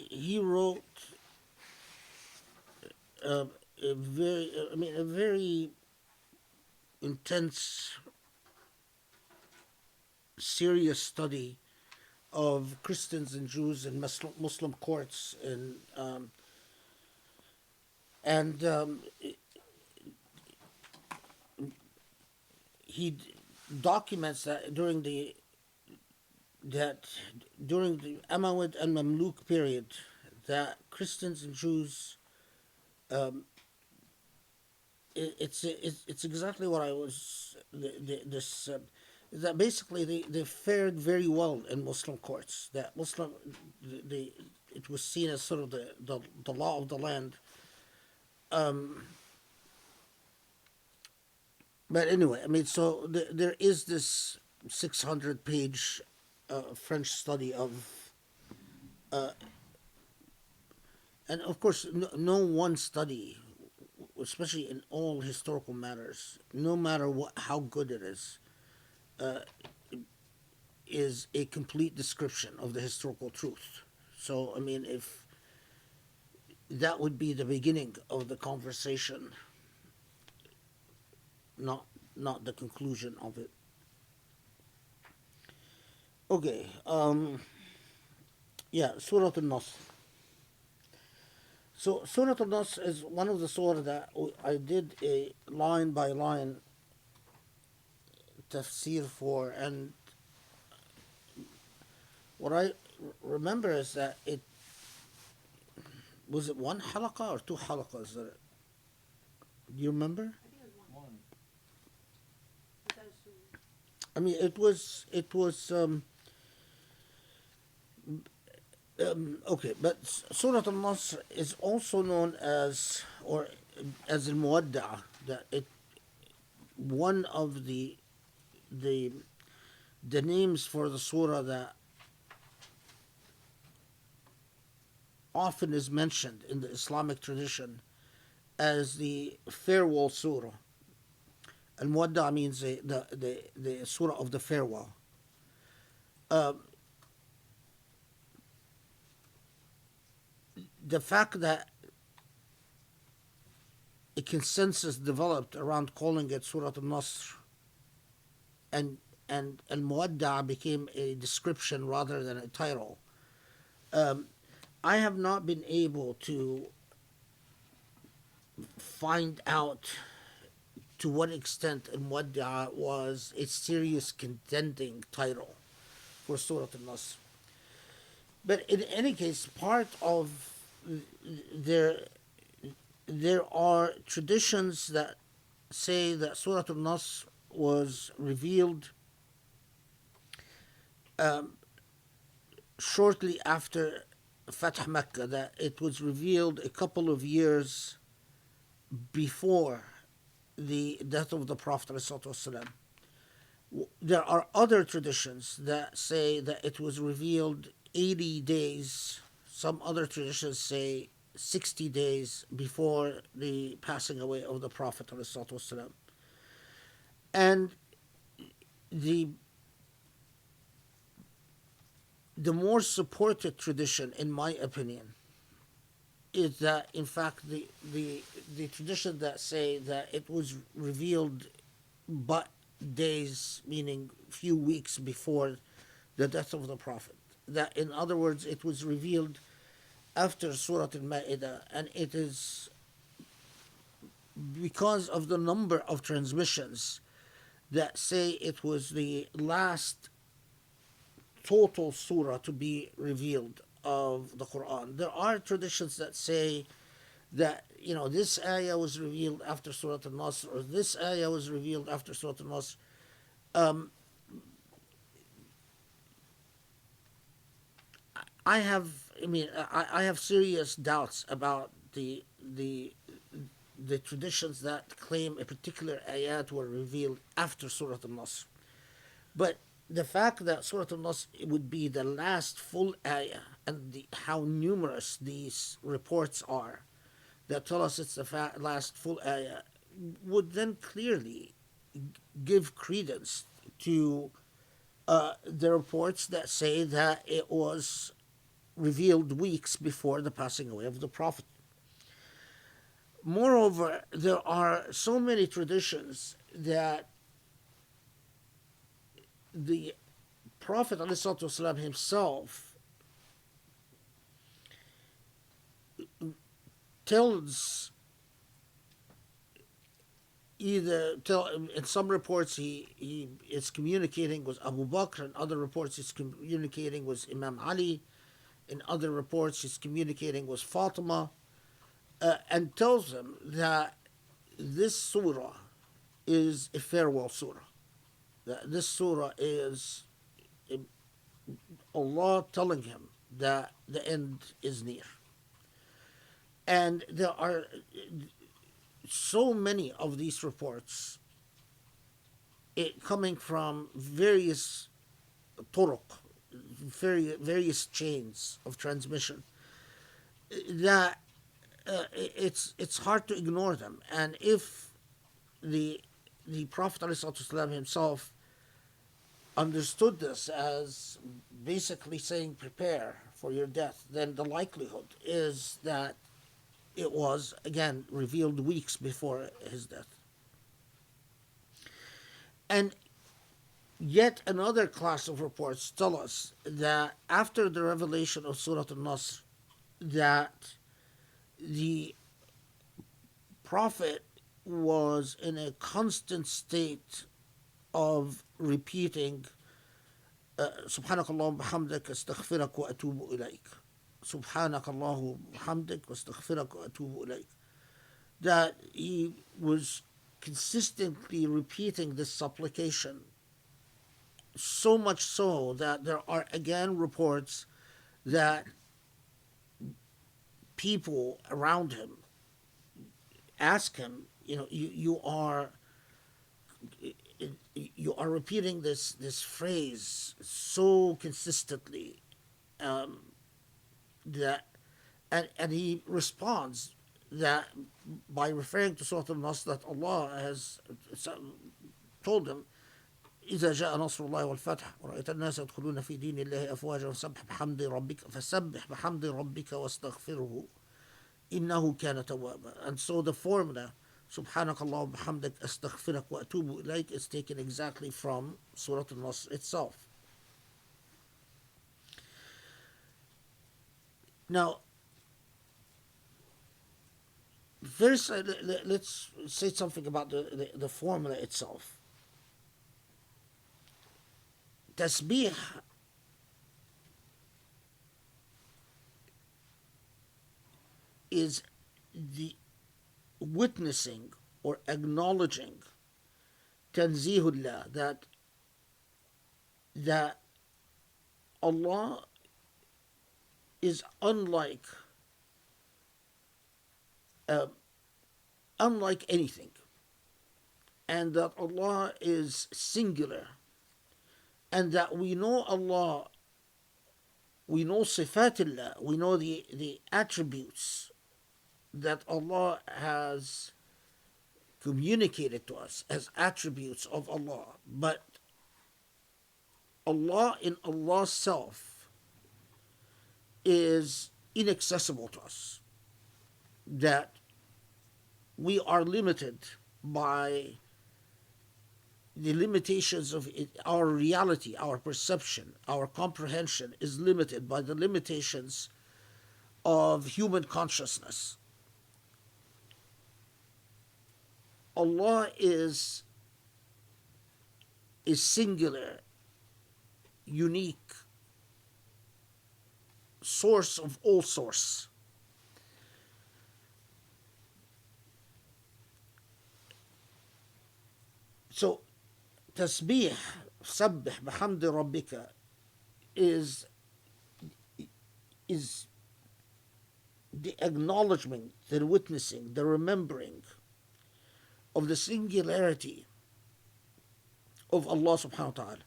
He wrote a very intense, serious study of Christians and Jews in Muslim courts, and he documents that during the Umayyad and Mamluk period, that Christians and Jews, it's exactly what I was that basically they fared very well in Muslim courts. That it was seen as sort of the law of the land. But anyway, I mean, so there is this 600-page French study of, and of course, no one study, especially in all historical matters, no matter how good it is a complete description of the historical truth. So, I mean, if that would be the beginning of the conversation, not the conclusion of it. Okay, Surah An-Nasr. So Surah An-Nasr is one of the surah that I did a line by line tafsir for, and what I remember is that was it one halaqah or two halaqahs? Do you remember? I think it I mean, it was okay, but Surah Al-Nasr is also known as, or as Al-Muwadda, that it, one of the the names for the surah that often is mentioned in the Islamic tradition as the farewell surah. Al-Muwadda means the surah of the farewell. Um, the fact that a consensus developed around calling it Surah Al-Nasr, and Al-Muwadda became a description rather than a title. Um, I have not been able to find out to what extent Al-Muwadda was a serious contending title for Surah Al-Nasr. But in any case, part of there there are traditions that say that Surah Al-Nasr was revealed um, shortly after Fatah Mecca, that it was revealed a couple of years before the death of the Prophet ﷺ. There are other traditions that say that it was revealed 80 days. Some other traditions say 60 days before the passing away of the Prophet ﷺ. And the the more supported tradition, in my opinion, is that in fact the tradition that say that it was revealed but days, meaning few weeks before the death of the Prophet. That in other words, it was revealed after Surah Al-Ma'ida, and it is because of the number of transmissions that say it was the last total surah to be revealed of the Quran. There are traditions that say that, you know, this ayah was revealed after Surah An-Nasr, or this ayah was revealed after Surah An-Nasr. Um, I have, I have serious doubts about the traditions that claim a particular ayat were revealed after Surah An-Nasr. But the fact that Surah Al-Nasr would be the last full ayah, and how numerous these reports are that tell us it's the last full ayah, would then clearly give credence to the reports that say that it was revealed weeks before the passing away of the Prophet. Moreover, there are so many traditions that the Prophet ﷺ himself tells, in some reports he is communicating with Abu Bakr, in other reports he's communicating with Imam Ali, in other reports he's communicating with Fatima, and tells them that this surah is a farewell surah. That this surah is Allah telling him that the end is near. And there are so many of these reports, coming from various turuq, various chains of transmission, that it's hard to ignore them. And if the Prophet ﷺ himself understood this as basically saying prepare for your death, then the likelihood is that it was again revealed weeks before his death. And yet another class of reports tell us that after the revelation of Surah An-Nasr, that the Prophet was in a constant state of repeating Subhanakallah bihamdik astaghfirak wa atubu ilayk. Subhanakallah bihamdik astaghfirak wa atubu ilayk. That he was consistently repeating this supplication so much so that there are again reports that people around him ask him, you are repeating this phrase so consistently, that and he responds that by referring to Surah Al-Nasr, that Allah has told him, إذا جاء نصر الله والفتح ورأيت الناس يدخلون في دين الله أفواجا فسبح بحمد ربك واستغفره إنه كان توابا. And so the formula سبحانك اللهم وبحمدك أستغفرك وأتوب إليك is taken exactly from Surah An-Nasr itself. Now, first, let's say something about the formula itself. Tasbih is the witnessing or acknowledging tanzihullah, that Allah is unlike anything, and that Allah is singular, and that we know Allah, we know sifatillah, we know the attributes that Allah has communicated to us as attributes of Allah, but Allah in Allah's self is inaccessible to us, that we are limited by the limitations of it. Our reality, our perception, our comprehension is limited by the limitations of human consciousness. Allah is singular, unique, source of all source. So, tasbih, sabbih bihamdi rabbika, is the acknowledgement, the witnessing, the remembering of the singularity of Allah subhanahu wa ta'ala.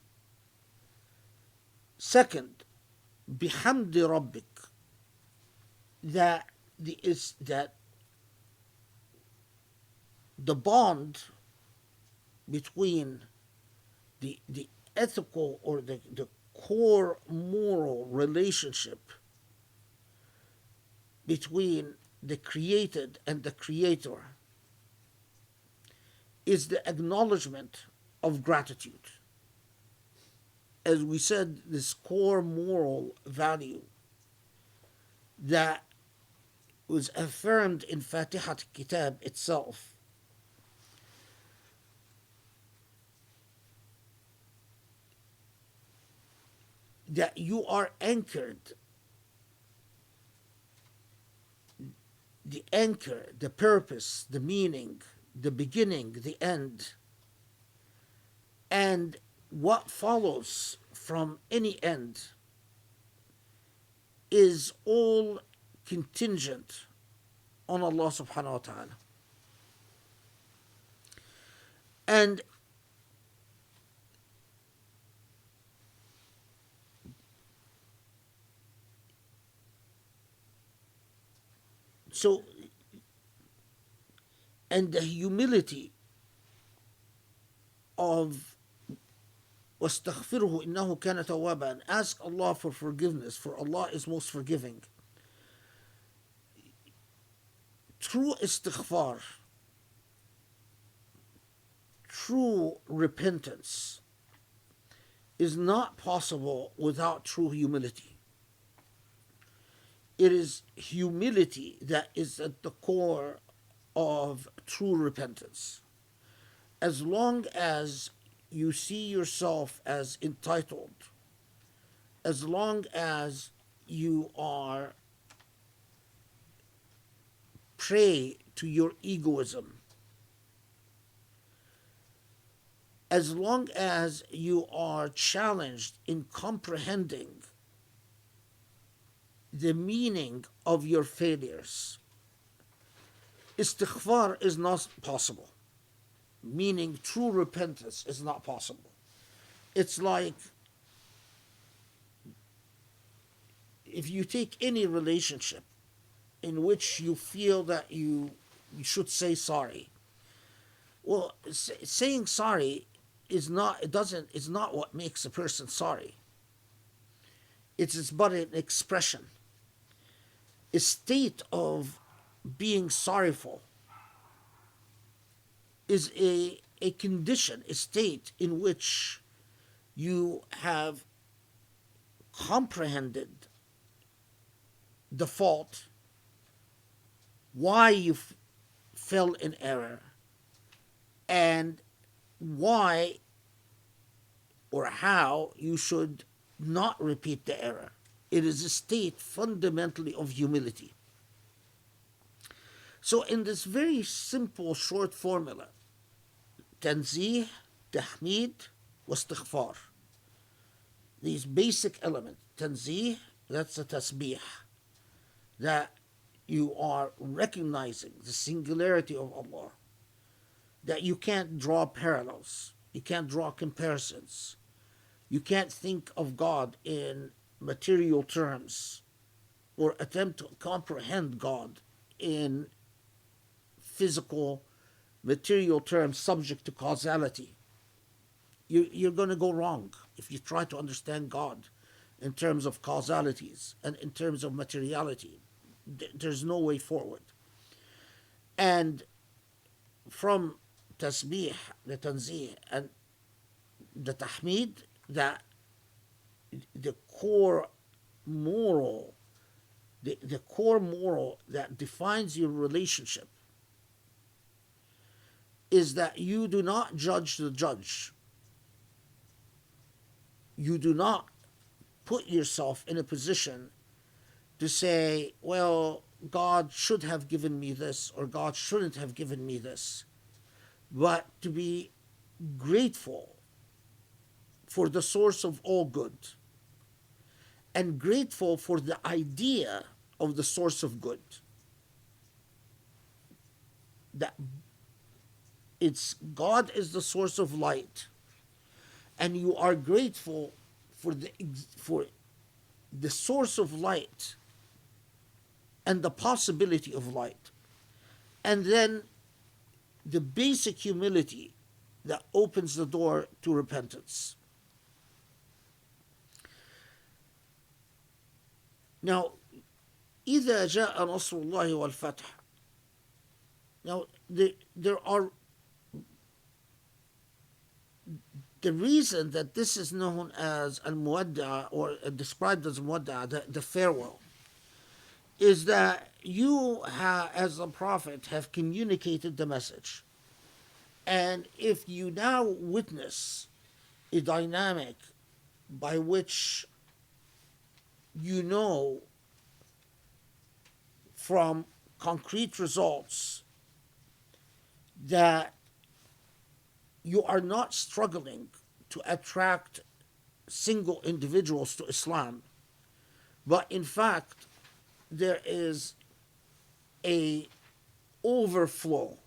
Second, bihamdi rabbik, that the bond between the ethical or the core moral relationship between the created and the creator is the acknowledgement of gratitude. As we said, this core moral value that was affirmed in Fatihat Kitab itself, that you are anchored, the anchor, the purpose, the meaning, the beginning, the end, and what follows from any end is all contingent on Allah subhanahu wa ta'ala. And so, and the humility of وَاسْتَغْفِرْهُ إِنَّهُ كَانَ تَوَّابًا, and ask Allah for forgiveness, for Allah is most forgiving. True istighfar, true repentance is not possible without true humility. It is humility that is at the core of true repentance. As long as you see yourself as entitled, as long as you are prey to your egoism, as long as you are challenged in comprehending the meaning of your failures, istighfar is not possible. Meaning true repentance is not possible. It's like if you take any relationship in which you feel that you should say sorry. Well, saying sorry is not what makes a person sorry. It's but an expression. A state of being sorrowful is a condition, a state in which you have comprehended the fault, why you fell in error, and why or how you should not repeat the error. It is a state fundamentally of humility. So in this very simple short formula, tanzih, tahmid, wastighfar, these basic elements, tanzih, that's a tasbih, that you are recognizing the singularity of Allah, that you can't draw parallels, you can't draw comparisons, you can't think of God in material terms or attempt to comprehend God in physical, material terms subject to causality. You're going to go wrong if you try to understand God in terms of causalities and in terms of materiality. There's no way forward. And from tasbih, the tanzih, and the tahmid, that the core moral that defines your relationship is that you do not judge the judge. You do not put yourself in a position to say, well, God should have given me this or God shouldn't have given me this, but to be grateful for the source of all good and grateful for the idea of the source of good. That it's God is the source of light, and you are grateful for the source of light and the possibility of light. And then the basic humility that opens the door to repentance. Now, إذا جاء نصر الله والفتح. Now, there are the reason that this is known as al-muwadda or described as muwadda, the farewell, is that you as a prophet have communicated the message. And if you now witness a dynamic by which you know from concrete results that you are not struggling to attract single individuals to Islam, but in fact there is a overflow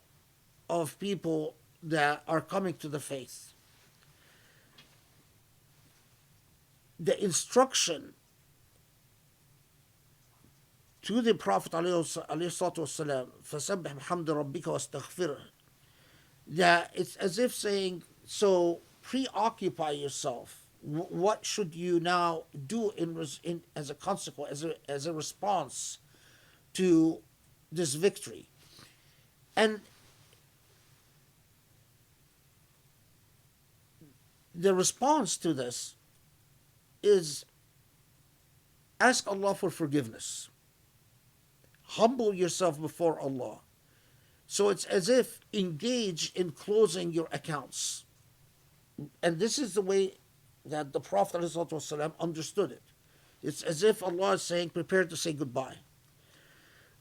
of people that are coming to the faith. The instruction to the Prophet ﷺ, فَسَبِّحْ بِحَمْدِ رَبِّكَ وَاسْتَغْفِرْهُ, that it's as if saying, so preoccupy yourself. What should you now do as a consequence, as a response to this victory? And the response to this is ask Allah for forgiveness. Humble yourself before Allah. So it's as if engage in closing your accounts. And this is the way that the Prophet ﷺ understood it. It's as if Allah is saying, prepare to say goodbye.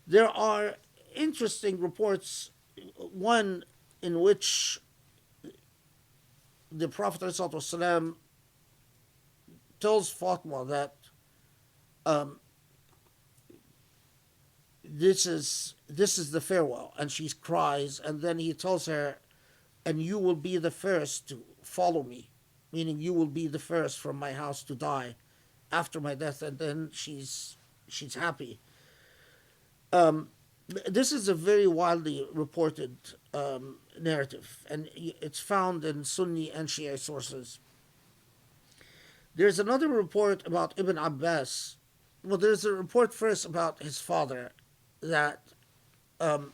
There are interesting reports, one in which the Prophet ﷺ tells Fatima that um, this is the farewell, and she cries, and then he tells her, and you will be the first to follow me, meaning you will be the first from my house to die after my death, and then she's happy. Um, this is a very widely reported narrative, and it's found in Sunni and Shia sources. There's another report about Ibn Abbas. Well, there's a report first about his father that, um,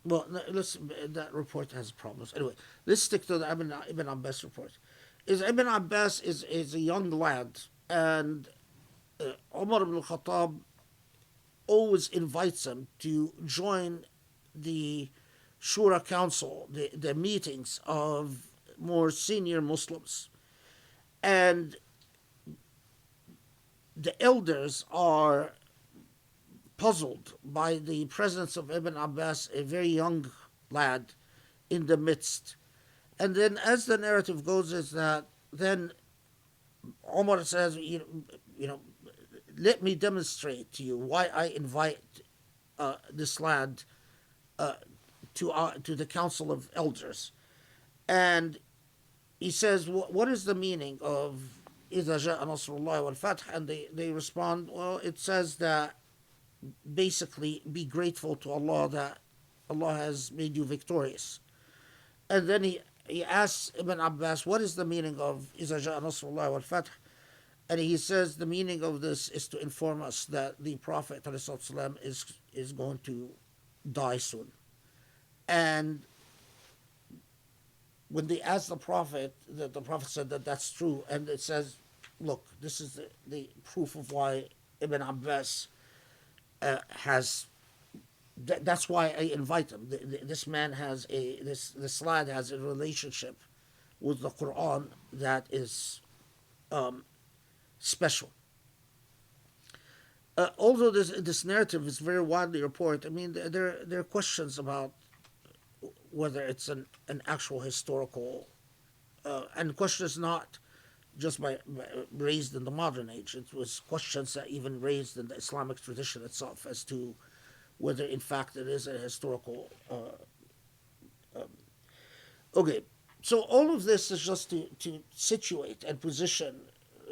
well, that report has problems. Anyway, let's stick to the Ibn Abbas report. Ibn Abbas is a young lad, and Umar ibn Khattab always invites him to join the Shura Council, the meetings of more senior Muslims. And the elders are puzzled by the presence of Ibn Abbas, a very young lad, in the midst. And then, as the narrative goes, is that then Omar says, you know, let me demonstrate to you why I invite this lad to the council of elders. And he says, what is the meaning of إِذَا جَاءَ نَصْرُ اللَّهِ وَالْفَتْحِ? And they respond, well, it says that basically be grateful to Allah that Allah has made you victorious. And then he asks Ibn Abbas, what is the meaning of إِذَا جَاءَ نَصْرُ اللَّهِ وَالْفَتْحِ? And he says the meaning of this is to inform us that the Prophet ﷺ is going to die soon. And when they asked the Prophet, the Prophet said that that's true. And it says, look, this is the proof of why Ibn Abbas has, that's why I invite him. This man has this lad has a relationship with the Quran that is special. Although this narrative is very widely reported, I mean, there are questions about whether it's an actual historical, and the question is not just raised in the modern age. It was questions that even raised in the Islamic tradition itself as to whether, in fact, it is a historical. Okay, so all of this is just to situate and position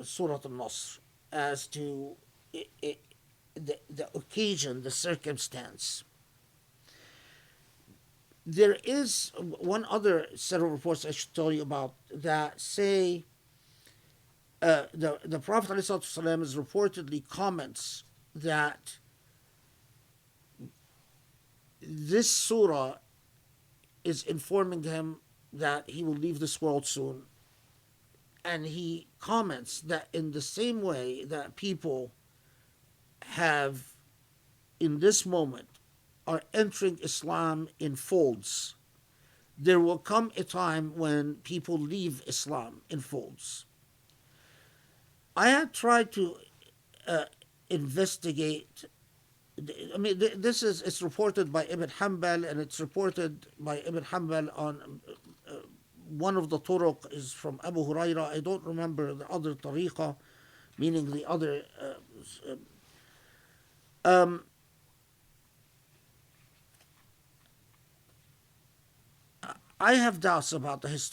Surah An-Nasr as to the occasion, the circumstance. There is one other set of reports I should tell you about that say the Prophet ﷺ is reportedly comments that this surah is informing him that he will leave this world soon. And he comments that in the same way that people have, in this moment, are entering Islam in folds, there will come a time when people leave Islam in folds. I had tried to investigate. I mean, it's reported by Ibn Hanbal, and it's reported by Ibn Hanbal on one of the turuq is from Abu Huraira. I don't remember the other tariqa, meaning the other. I have doubts about the his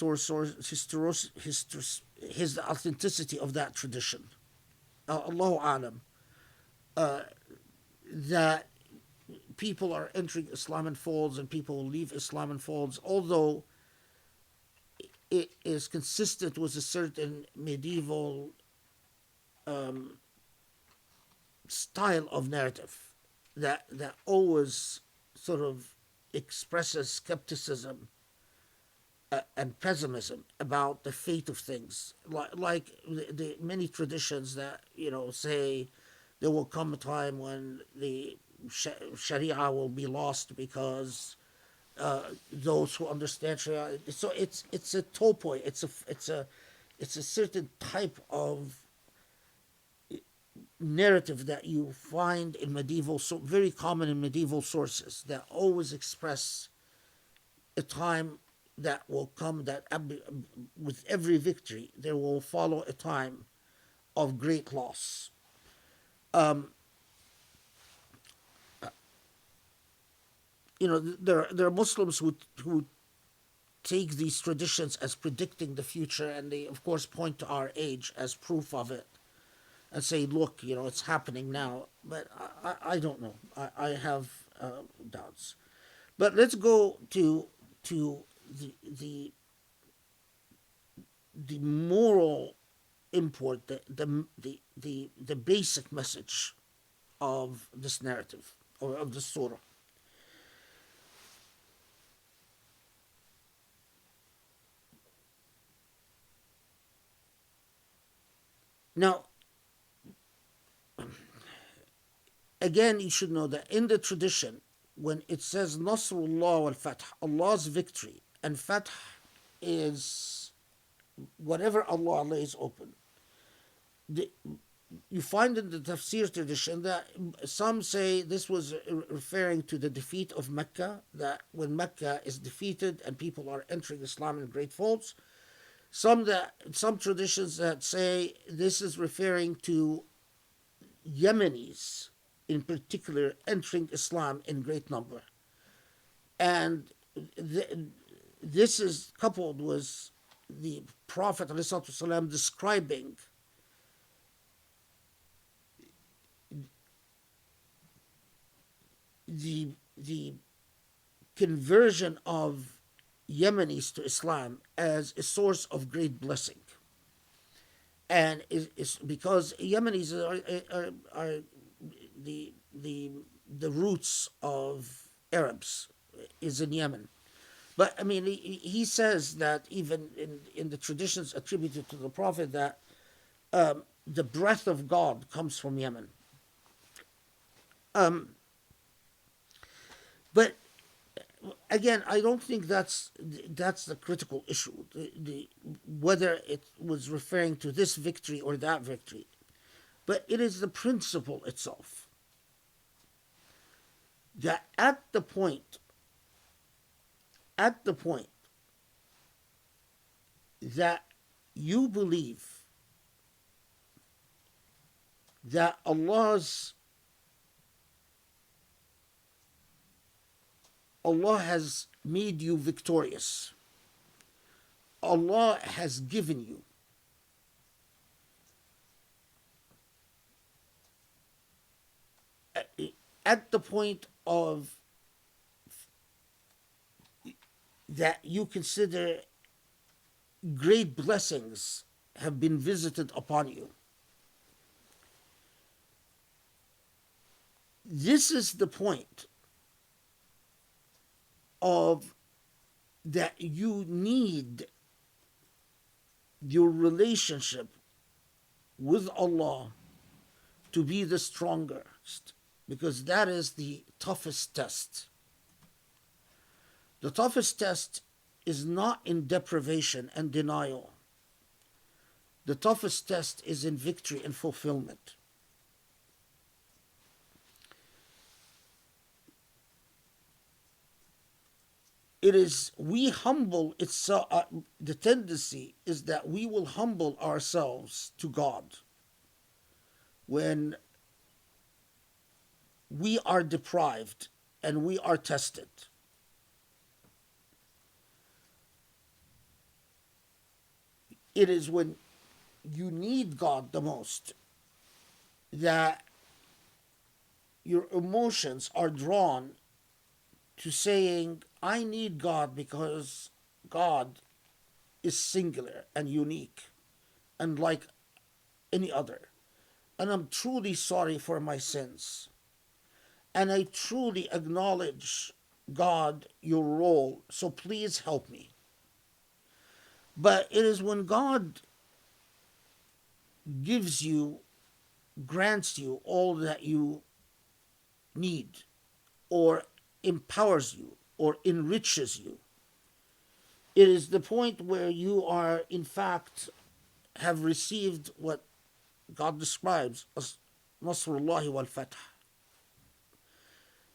authenticity of that tradition. Allahu alam. That people are entering Islam in folds and people will leave Islam in folds, although it is consistent with a certain medieval style of narrative that always sort of expresses skepticism and pessimism about the fate of things, like the many traditions that say there will come a time when the Sharia will be lost because those who understand Sharia. So it's a topoi. It's a certain type of narrative that you find in medieval, so very common in medieval sources, that always express a time that will come, that with every victory there will follow a time of great loss. There are Muslims who take these traditions as predicting the future, and they of course point to our age as proof of it and say, look, it's happening now. But I don't know. I have doubts. But let's go to the the moral import, the basic message of this narrative or of this surah. Now, again, you should know that in the tradition, when it says Nasrullah wal Fath, Allah's victory, and Fath is whatever Allah lays open. You find in the Tafsir tradition that some say this was referring to the defeat of Mecca, that when Mecca is defeated and people are entering Islam in great folds. Some traditions that say this is referring to Yemenis, in particular, entering Islam in great number. And this is coupled with the Prophet ﷺ describing the conversion of Yemenis to Islam as a source of great blessing. And it's because Yemenis are the roots of Arabs is in Yemen. But I mean, he says that even in the traditions attributed to the Prophet that the breath of God comes from Yemen. But again, I don't think that's the critical issue, whether it was referring to this victory or that victory. But it is the principle itself that at the point that you believe that Allah has made you victorious, Allah has given you at the point of that you consider great blessings have been visited upon you. This is the point of that you need your relationship with Allah to be the strongest, because that is the toughest test. The toughest test is not in deprivation and denial. The toughest test is in victory and fulfillment. It is, we humble itself, the tendency is that we will humble ourselves to God when we are deprived and we are tested. It is when you need God the most that your emotions are drawn to saying, I need God because God is singular and unique and like any other. And I'm truly sorry for my sins. And I truly acknowledge, God, your role, so please help me. But it is when God gives you, grants you all that you need, or empowers you, or enriches you. It is the point where you are, in fact, have received what God describes as Nasrullah wal Fath.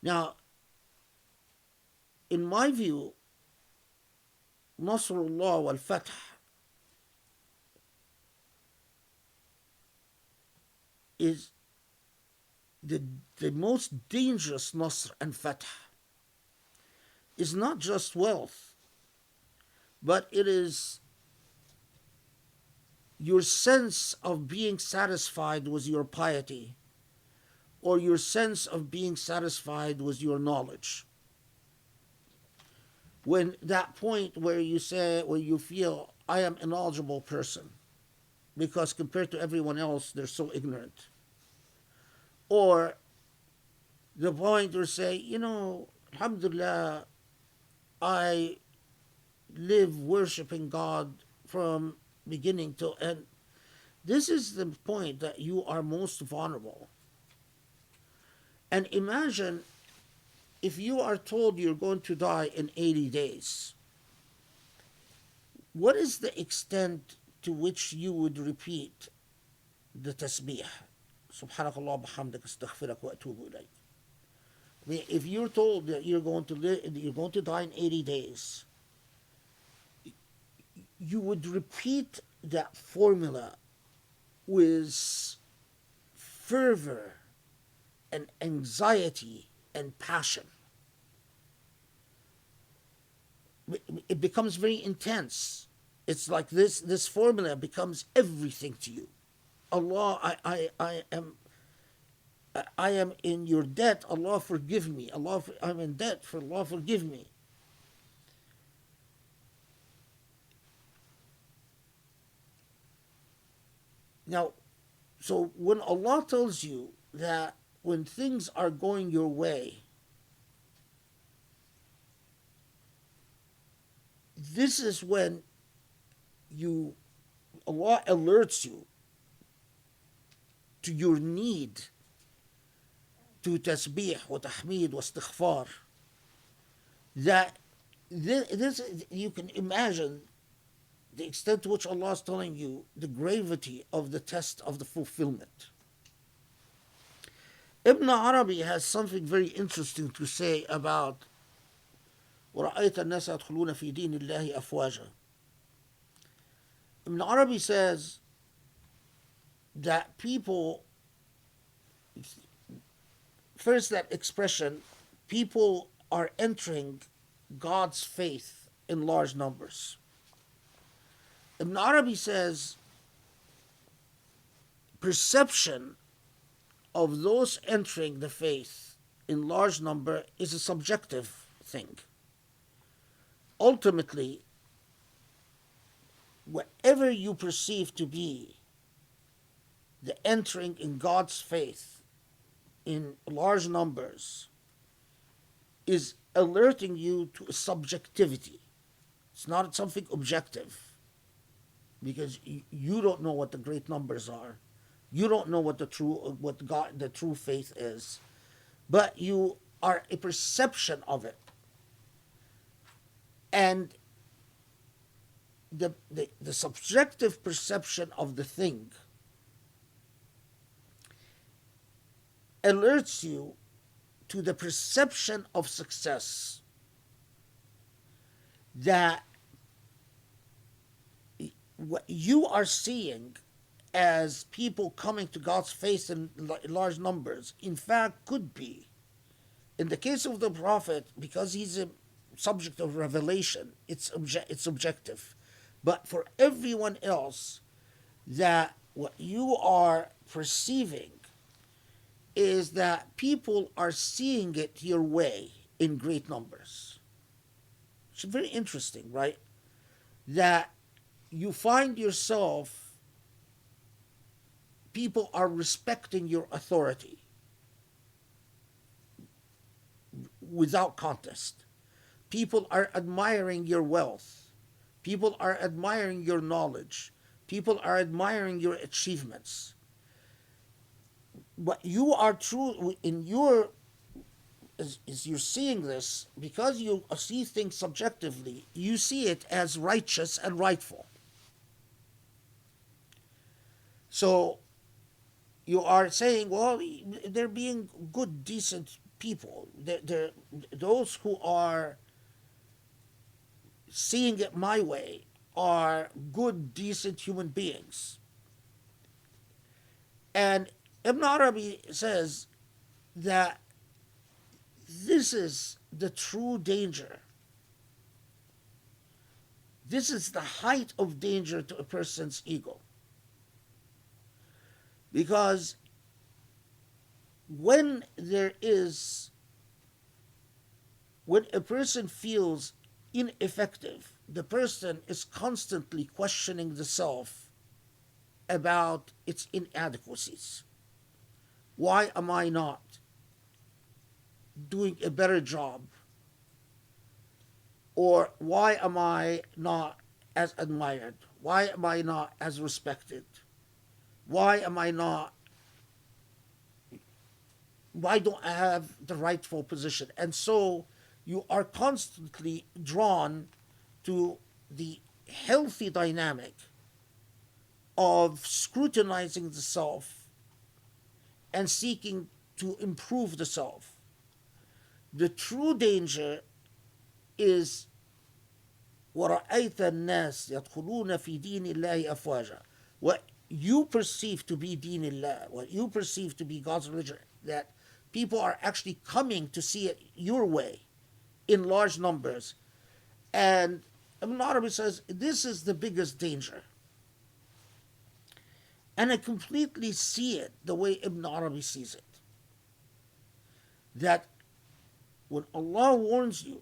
Now, in my view, Nasrullah wal Fath is the, the most dangerous Nasr and Fath is not just wealth, but it is your sense of being satisfied with your piety, or your sense of being satisfied with your knowledge. When that point where you say, where you feel, I am a knowledgeable person, because compared to everyone else, they're so ignorant. Or the point where you say, you know, Alhamdulillah, I live worshiping God from beginning to end. This is the point that you are most vulnerable. And imagine if you are told you're going to die in 80 days. What is the extent to which you would repeat the tasbih? Subhanakallah bihamdik astaghfiruka wa atubu ilayk. I mean, if you're told that you're going to die in 80 days, you would repeat that formula with fervor and anxiety and passion. It becomes very intense. It's like this formula becomes everything to you. Allah, I am in your debt. Allah forgive me. I'm in debt. For Allah forgive me. Now, so when Allah tells you that when things are going your way, this is when Allah alerts you to your need to tasbih wa tahmeed wa istighfar. That this you can imagine the extent to which Allah is telling you the gravity of the test of the fulfillment. Ibn Arabi has something very interesting to say about وَرَأَيْتَ النَّاسَ يَدْخُلُونَ فِي دِينِ اللَّهِ أَفْوَاجًا. Ibn Arabi says that people, first that expression, people are entering God's faith in large numbers. Ibn Arabi says perception of those entering the faith in large number is a subjective thing. Ultimately, whatever you perceive to be the entering in God's faith in large numbers is alerting you to a subjectivity. It's not something objective, because you don't know what the great numbers are. You don't know what the true faith is, but you are a perception of it. And the subjective perception of the thing alerts you to the perception of success, that what you are seeing as people coming to God's faith in large numbers, in fact, could be, in the case of the Prophet, because he's a subject of revelation, it's subjective. But for everyone else, that what you are perceiving is that people are seeing it your way in great numbers. It's very interesting, right? That you find yourself, people are respecting your authority without contest. People are admiring your wealth. People are admiring your knowledge. People are admiring your achievements. But you are true in your, as you're seeing this, because you see things subjectively, you see it as righteous and rightful. So you are saying, well, they're being good, decent people. They're those who are seeing it my way, are good, decent human beings. And Ibn Arabi says that this is the true danger. This is the height of danger to a person's ego. Because when a person feels ineffective, the person is constantly questioning the self about its inadequacies. Why am I not doing a better job? Or why am I not as admired? Why am I not as respected? Why don't I have the rightful position? And so you are constantly drawn to the healthy dynamic of scrutinizing the self and seeking to improve the self. The true danger is وَرَأَيْتَ النَّاسِ يَدْخُلُونَ فِي دِينِ اللَّهِ أَفْوَاجًا. What you perceive to be Deen Allah, what you perceive to be God's religion, that people are actually coming to see it your way in large numbers. And Ibn Arabi says this is the biggest danger. And I completely see it the way Ibn Arabi sees it. That when Allah warns you,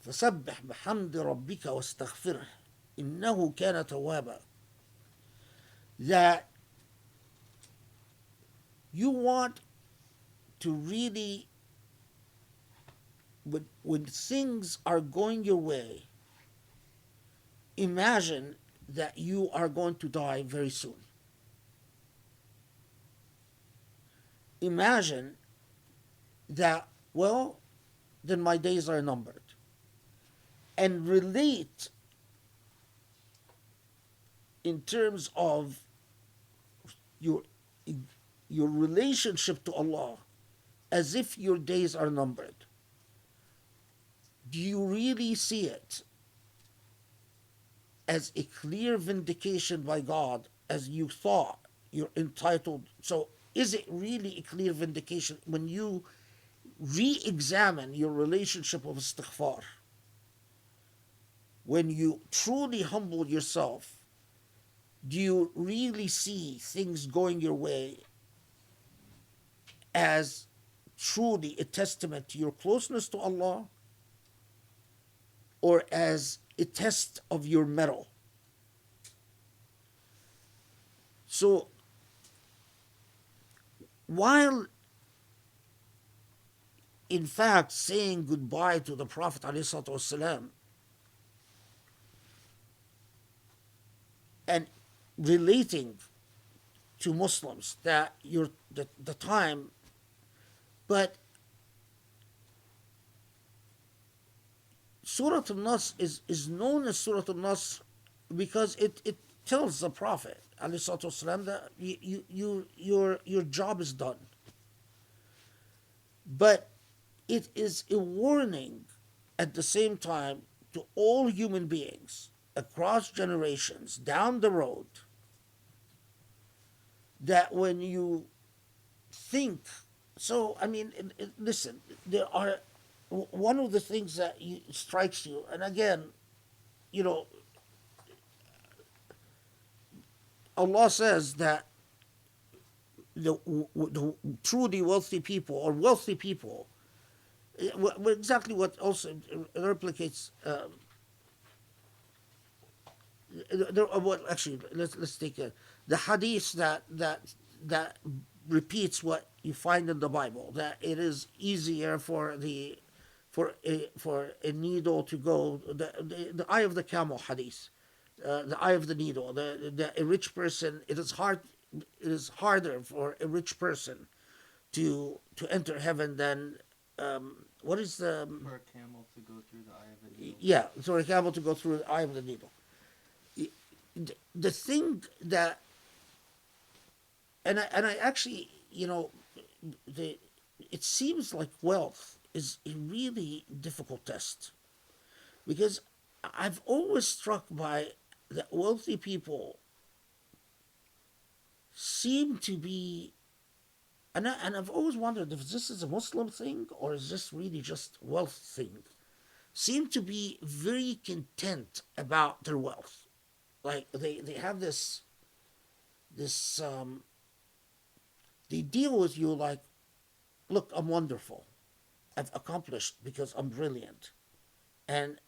فَسَبِّحْ بِحَمْدِ رَبِّكَ وَاسْتَغْفِرْهُ إِنَّهُ كَانَ تَوَّابًا, that you want to really, when things are going your way, imagine that you are going to die very soon. Imagine that, well, then my days are numbered. And relate in terms of your relationship to Allah as if your days are numbered. Do you really see it as a clear vindication by God as you thought you're entitled? So is it really a clear vindication when you re-examine your relationship of istighfar? When you truly humble yourself, do you really see things going your way as truly a testament to your closeness to Allah, or as a test of your mettle? So, while in fact saying goodbye to the Prophet ﷺ and relating to Muslims that the time, but Surah An-Nasr is known as Surah An-Nasr because it tells the Prophet ﷺ that your job is done. But it is a warning at the same time to all human beings across generations down the road that when you think, so I mean, listen, there are, one of the things that strikes you, and again, you know, Allah says that the truly wealthy people, or wealthy people, exactly what also replicates. Well, actually, let's take the hadith that repeats what you find in the Bible. That it is easier for a needle to go, the eye of the camel hadith, the eye of the needle. A rich person, it is harder for a rich person to enter heaven than what is the For a camel to go through the eye of a needle. yeah, for a camel to go through the eye of the needle. The thing that, and I actually, you know, it seems like wealth is a really difficult test, because I've always struck by that wealthy people seem to be, and I've always wondered if this is a Muslim thing or is this really just wealth thing, seem to be very content about their wealth. Like they have this they deal with you like, look, I'm wonderful. I've accomplished because I'm brilliant. And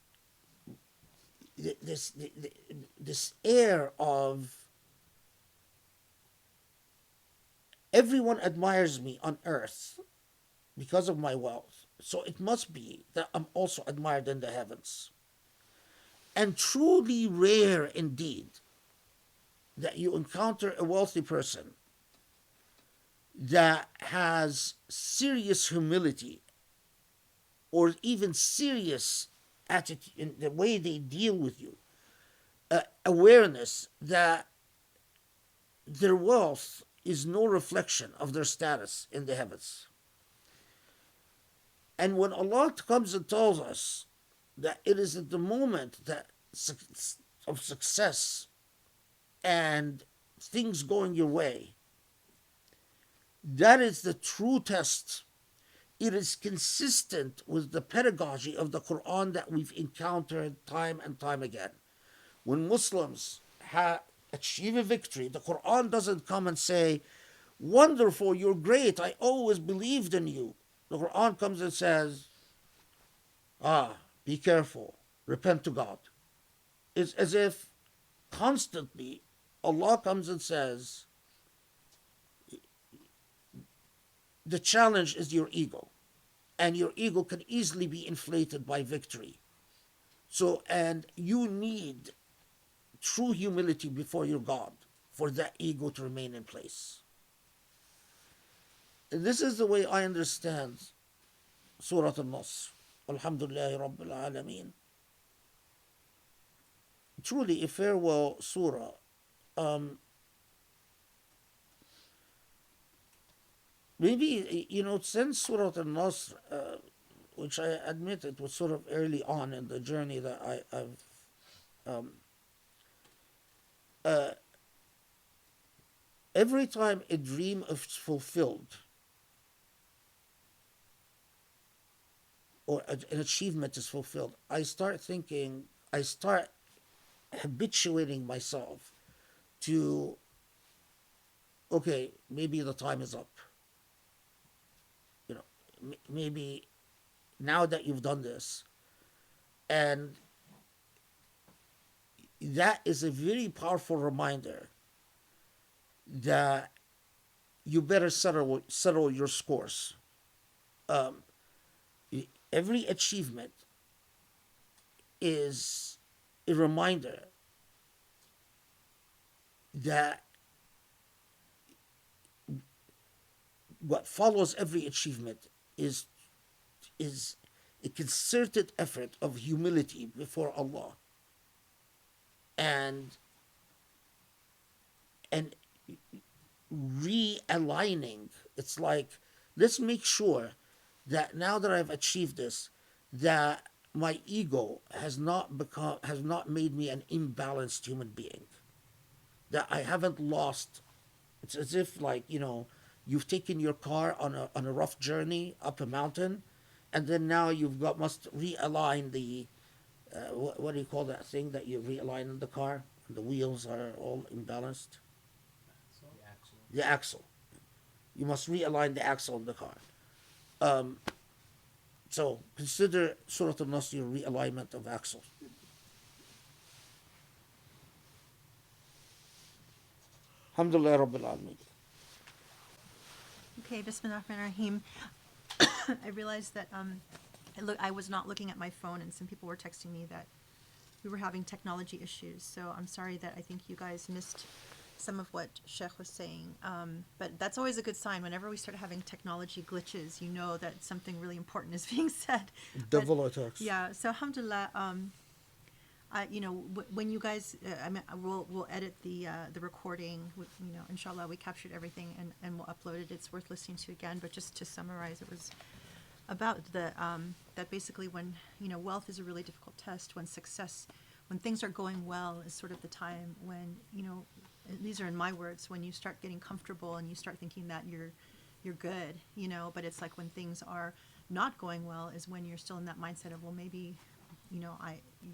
this air of everyone admires me on earth because of my wealth. So it must be that I'm also admired in the heavens. And truly rare indeed that you encounter a wealthy person that has serious humility or even serious attitude in the way they deal with you, awareness that their wealth is no reflection of their status in the heavens. And when Allah comes and tells us that it is at the moment that of success and things going your way, that is the true test. It is consistent with the pedagogy of the Quran that we've encountered time and time again. When Muslims achieve a victory, the Quran doesn't come and say, wonderful, you're great, I always believed in you. The Quran comes and says, be careful, repent to God. It's as if constantly Allah comes and says, the challenge is your ego, and your ego can easily be inflated by victory. So, and you need true humility before your God for that ego to remain in place. And this is the way I understand Surah An-Nasr. Alhamdulillahi Rabbil Alameen. Truly a farewell surah. Maybe, since Surah An-Nasr, which I admit it was sort of early on in the journey that I've every time a dream is fulfilled or an achievement is fulfilled, I start habituating myself to, okay, maybe the time is up. Maybe now that you've done this, and that is a very powerful reminder that you better settle your scores. Every achievement is a reminder that what follows every achievement is a concerted effort of humility before Allah, and realigning. It's like, let's make sure that now that I've achieved this, that my ego has not made me an imbalanced human being, that I haven't lost. It's as if, like, you've taken your car on a rough journey up a mountain, and then now must realign the what do you call that thing that you realign in the car? The wheels are all imbalanced. The axle. You must realign the axle in the car. So consider Surah An-Nasr your realignment of axles. Alhamdulillah Rabbil Alameen. Okay, Bismillahirrahmanirrahim. I realized that I was not looking at my phone, and some people were texting me that we were having technology issues. So I'm sorry that I think you guys missed some of what Sheikh was saying. But that's always a good sign. Whenever we start having technology glitches, you know that something really important is being said. Devil attacks. Yeah. So alhamdulillah, when you guys, we'll edit the recording. Inshallah, we captured everything and we'll upload it. It's worth listening to again. But just to summarize, it was about the that basically when wealth is a really difficult test, when things are going well is sort of the time when these are in my words, when you start getting comfortable and you start thinking that you're good, but it's like when things are not going well is when you're still in that mindset of, well, maybe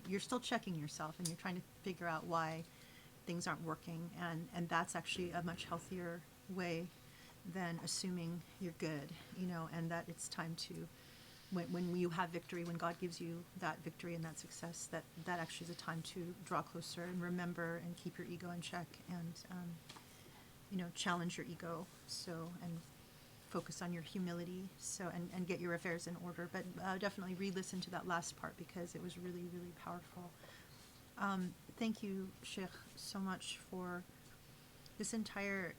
you're still checking yourself and you're trying to figure out why things aren't working, and that's actually a much healthier way than assuming you're good, and that it's time to, when you have victory, when God gives you that victory and that success, that actually is a time to draw closer and remember and keep your ego in check and challenge your ego, and focus on your humility, and get your affairs in order. But definitely re-listen to that last part because it was really, really powerful. Thank you, Sheikh, so much for this entire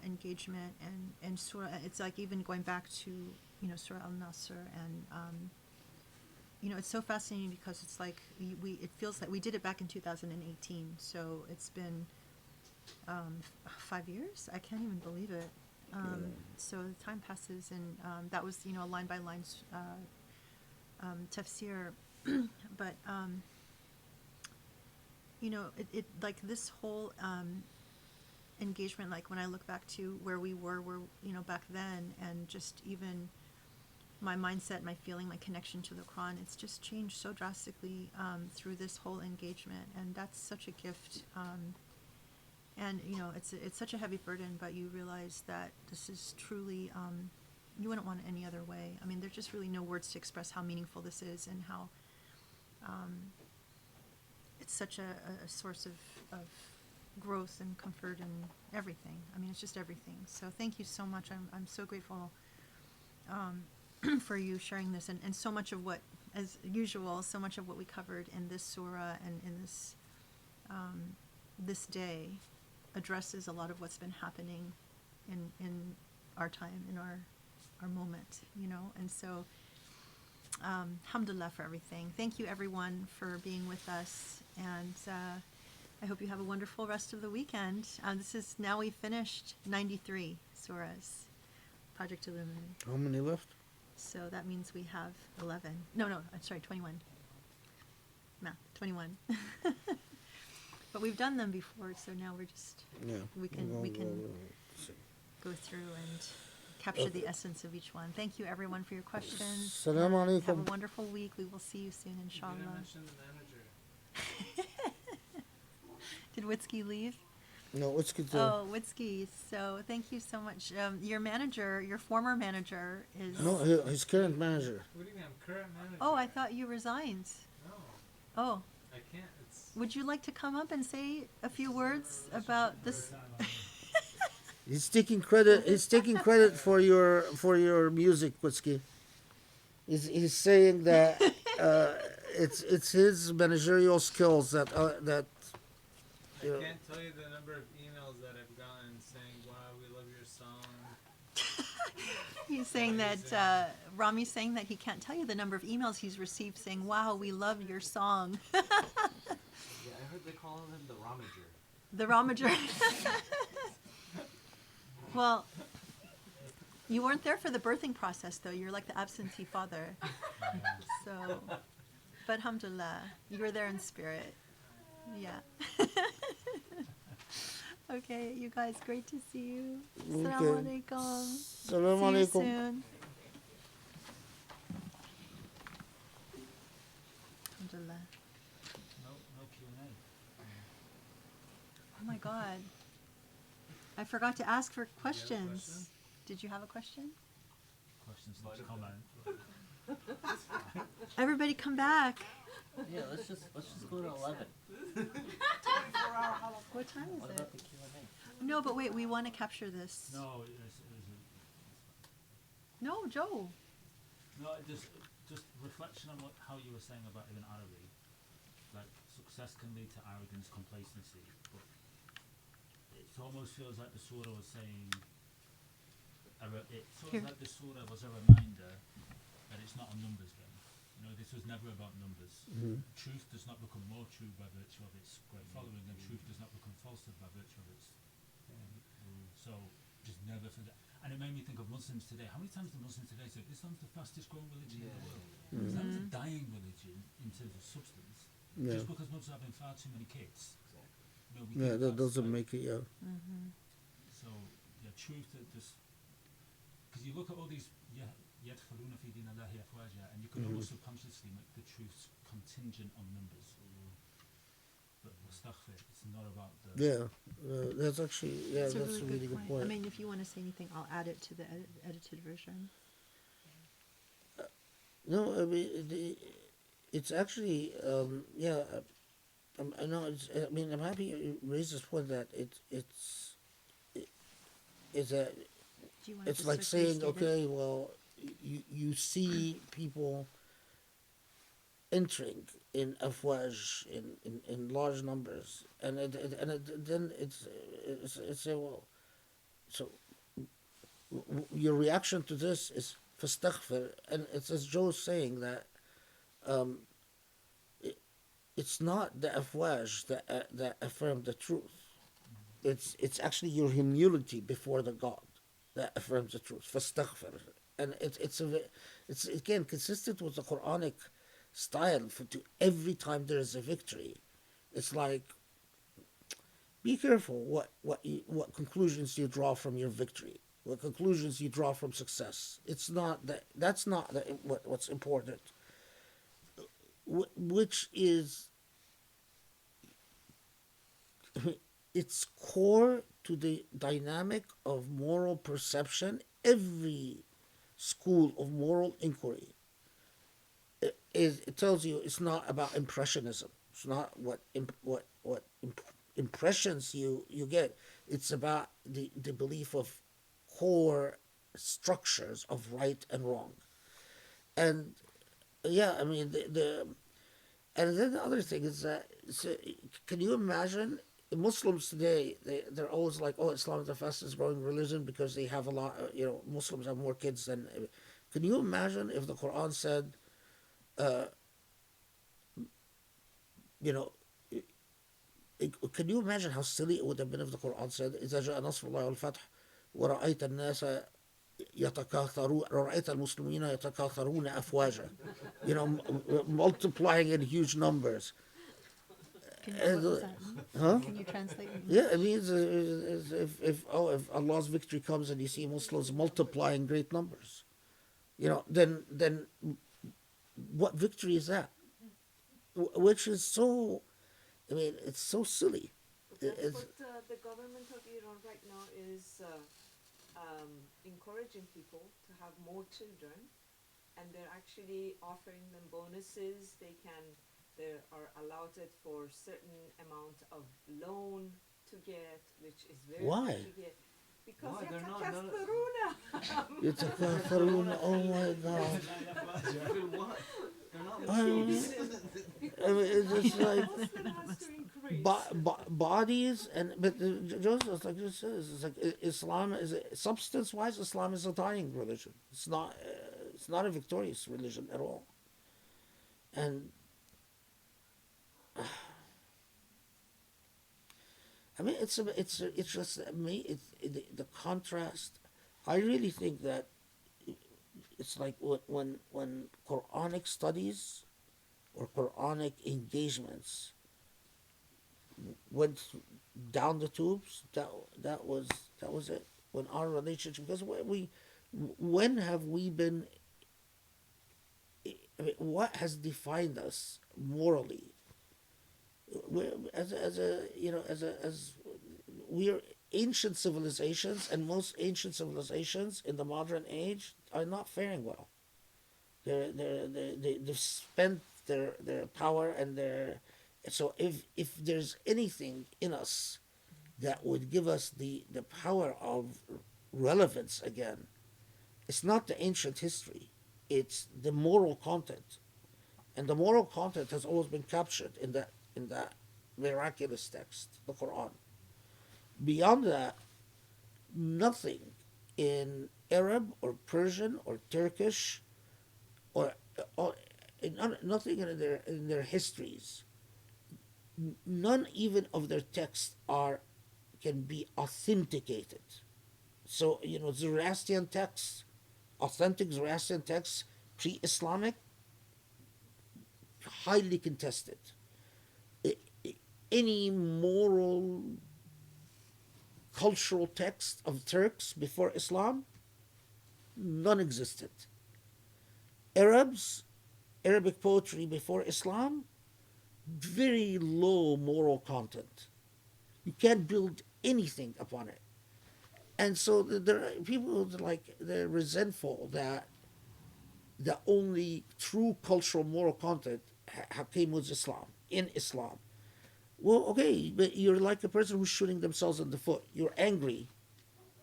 engagement and Surah. It's like even going back to Surah Al-Nasr, and it's so fascinating because it's like it feels like we did it back in 2018, so it's been 5 years. I can't even believe it. So the time passes, and that was a line by line Tafsir, but it like this whole engagement, like when I look back to where we were back then, and just even my mindset, my feeling, my connection to the Quran, it's just changed so drastically through this whole engagement, and that's such a gift. And it's such a heavy burden, but you realize that this is truly, you wouldn't want it any other way. I mean, there's just really no words to express how meaningful this is, and how it's such a source of growth and comfort and everything. I mean, it's just everything. So thank you so much. I'm so grateful for you sharing this, and so much of what, as usual, so much of what we covered in this surah and in this day addresses a lot of what's been happening in our time, in our moment, and so alhamdulillah for everything. Thank you everyone for being with us, and I hope you have a wonderful rest of the weekend. Now we finished 93 surahs, Project Illumine. How many left? So that means we have 11. No, I'm sorry, 21. Math, 21. But we've done them before, so now we're just, we can go through and capture the essence of each one. Thank you everyone for your questions. Assalamu alaikum. Have a wonderful week. We will see you soon, inshallah. You didn't mention the manager. Did Witzke leave? No, what's good? Oh, Witzke. So thank you so much. Your manager, your former manager is... No, his current manager. What do you mean? I'm current manager. Oh, I thought you resigned. No, Oh. I can't. It's. Would you like to come up and say a few words about this? He's taking credit. He's taking credit for your music, Witzke. He's saying that it's his managerial skills that I can't tell you the number of emails that I've gotten saying, "Wow, we love your song." He's saying that Rami's saying that he can't tell you the number of emails he's received saying, "Wow, we love your song." Yeah, I heard they call him the Romager. The Ramager. Well, you weren't there for the birthing process, though. You're like the absentee father. So, but alhamdulillah, you were there in spirit. Yeah. Okay, you guys, great to see you. Assalamu alaikum. Assalamu See you alaikum. soon. Alhamdulillah. No Q&A. Oh my God. I forgot to ask for question? questions. Did you have a question? Questions, not comment. Everybody come back. Yeah, let's just go to 11. What time is What it? about the Q&A? No, but wait, we want to capture this. No, No, Joe. no, just reflection on how you were saying about Ibn Arabi. Like, success can lead to arrogance, complacency, but it almost feels like the surah was saying, Here. like the surah was a reminder that it's not a numbers game. This was never about numbers. Truth does not become more true by virtue of its great following, and truth does not become falsehood by virtue of its. So just never forget. And it made me think of Muslims today. How many times do Muslims today say Islam's the fastest growing religion in the world? Islam's a dying religion in terms of substance. Yeah. Just because Muslims are having far too many kids. You know, we Yeah, think that that's doesn't like- make it. Yeah. So, yeah, truth that just... Because you look at all these يَدْخُلُونَ فِي دِينِ اللَّهِ أَفْوَاجًا, and you can almost subconsciously make the truths contingent on numbers. But astaghfir, it's not about the... Yeah, that's actually That's a that's a really good point. I mean, if you want to say anything, I'll add it to the edited version. No, I mean it's actually I know I mean I'm happy you raised this point that it's a Do you want it's to like just saying restate it? okay, well you see people entering in afwaj in large numbers and then it's a well so your reaction to this is fastaghfir, and it's as Joe's saying that it's not the afwaj that affirm the truth. It's actually your humility before the God that affirms the truth. Fastaghfir, and it's again consistent with the Quranic style. To every time there is a victory, it's like be careful what conclusions you draw from your victory. What conclusions you draw from success. It's not that. That's not what's important. Which is its core to the dynamic of moral perception. Every school of moral inquiry it tells you it's not about impressionism. It's not what impressions you get. It's about the belief of core structures of right and wrong. And yeah, I mean and then the other thing is that can you imagine Muslims today? They're always like, oh, Islam is the fastest growing religion because they have a lot. Muslims have more kids than. Can you imagine if the Quran said, can you imagine how silly it would have been if the Quran said, إذا جاء نصر الله والفتح ورأيت الناس يتكاثرون رأيت المسلمين يتكاثرون أفواجا, multiplying in huge numbers. What does that mean? Huh? Can you translate? Yeah, it means if Allah's victory comes and you see Muslims multiplying great numbers, then what victory is that? Which is so, I mean, it's so silly. That's what the government of Iran right now is encouraging people to have more children, and they're actually offering them bonuses. They are allotted for certain amount of loan to get, which is very Why? hard to get. Because Why? They're not- يتكاثرون. يتكاثرون, oh my God. What? They're not I mean, it's just like Muslim has to increase. bodies but Joseph, like you said, it's like Islam is substance wise. Islam is a dying religion. It's not a victorious religion at all. And I mean, it's just the contrast. I really think that it's like when Quranic studies or Quranic engagements went down the tubes. That was it. When our relationship, because when have we been? I mean, what has defined us morally? As we are ancient civilizations, and most ancient civilizations in the modern age are not faring well. They've spent their power and their. So if there's anything in us that would give us the power of relevance again, it's not the ancient history, it's the moral content. And the moral content has always been captured in that miraculous text, the Quran. Beyond that, nothing in Arab or Persian or Turkish or nothing in their histories. None even of their texts can be authenticated. So, you know, Zoroastrian texts, authentic Zoroastrian texts, pre-Islamic, highly contested. Any moral, cultural text of Turks before Islam, non-existent. Arabs, Arabic poetry before Islam, very low moral content. You can't build anything upon it. And so there are people like they're resentful that the only true cultural moral content came with Islam, in Islam. Well, okay, but you're like a person who's shooting themselves in the foot. You're angry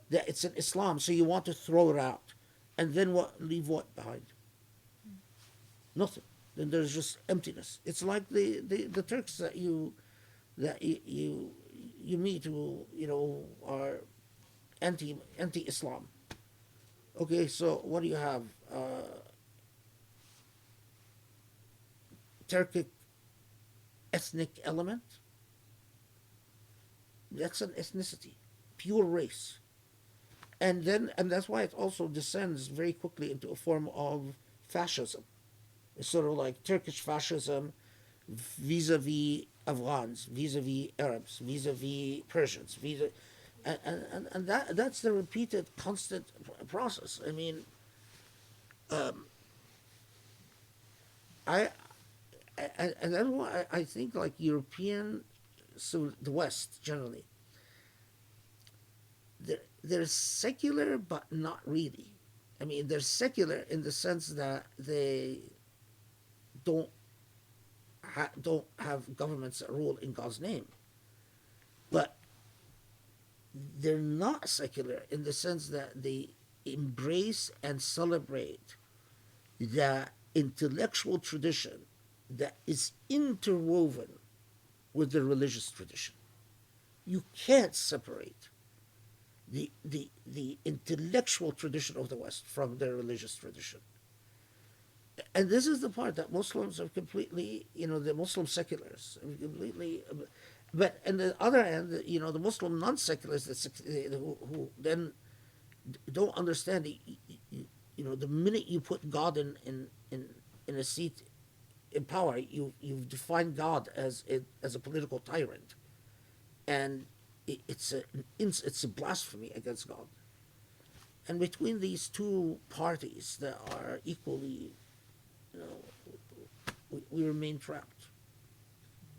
that it's in Islam, so you want to throw it out. And then what? Leave what behind? Nothing. Then there's just emptiness. It's like the Turks that you meet who, you know, are anti-Islam. Okay, so what do you have? Turkic ethnic element. That's an ethnicity, pure race. And that's why it also descends very quickly into a form of fascism. It's sort of like Turkish fascism vis-a-vis Afghans, vis-a-vis Arabs, vis-a-vis Persians, and that's the repeated, constant process. I mean, and that's why I think like European, so the West generally, they're secular but not really. I mean, they're secular in the sense that they don't have governments that rule in God's name, but they're not secular in the sense that they embrace and celebrate the intellectual tradition that is interwoven with the religious tradition. You can't separate the intellectual tradition of the West from their religious tradition. And this is the part that Muslims have completely, you know, the Muslim seculars have completely, but on the other hand, you know, the Muslim non-seculars who then don't understand, you know, the minute you put God in a seat in power, you've defined God as a political tyrant, and it's a blasphemy against God. And between these two parties that are equally, you know, we remain trapped.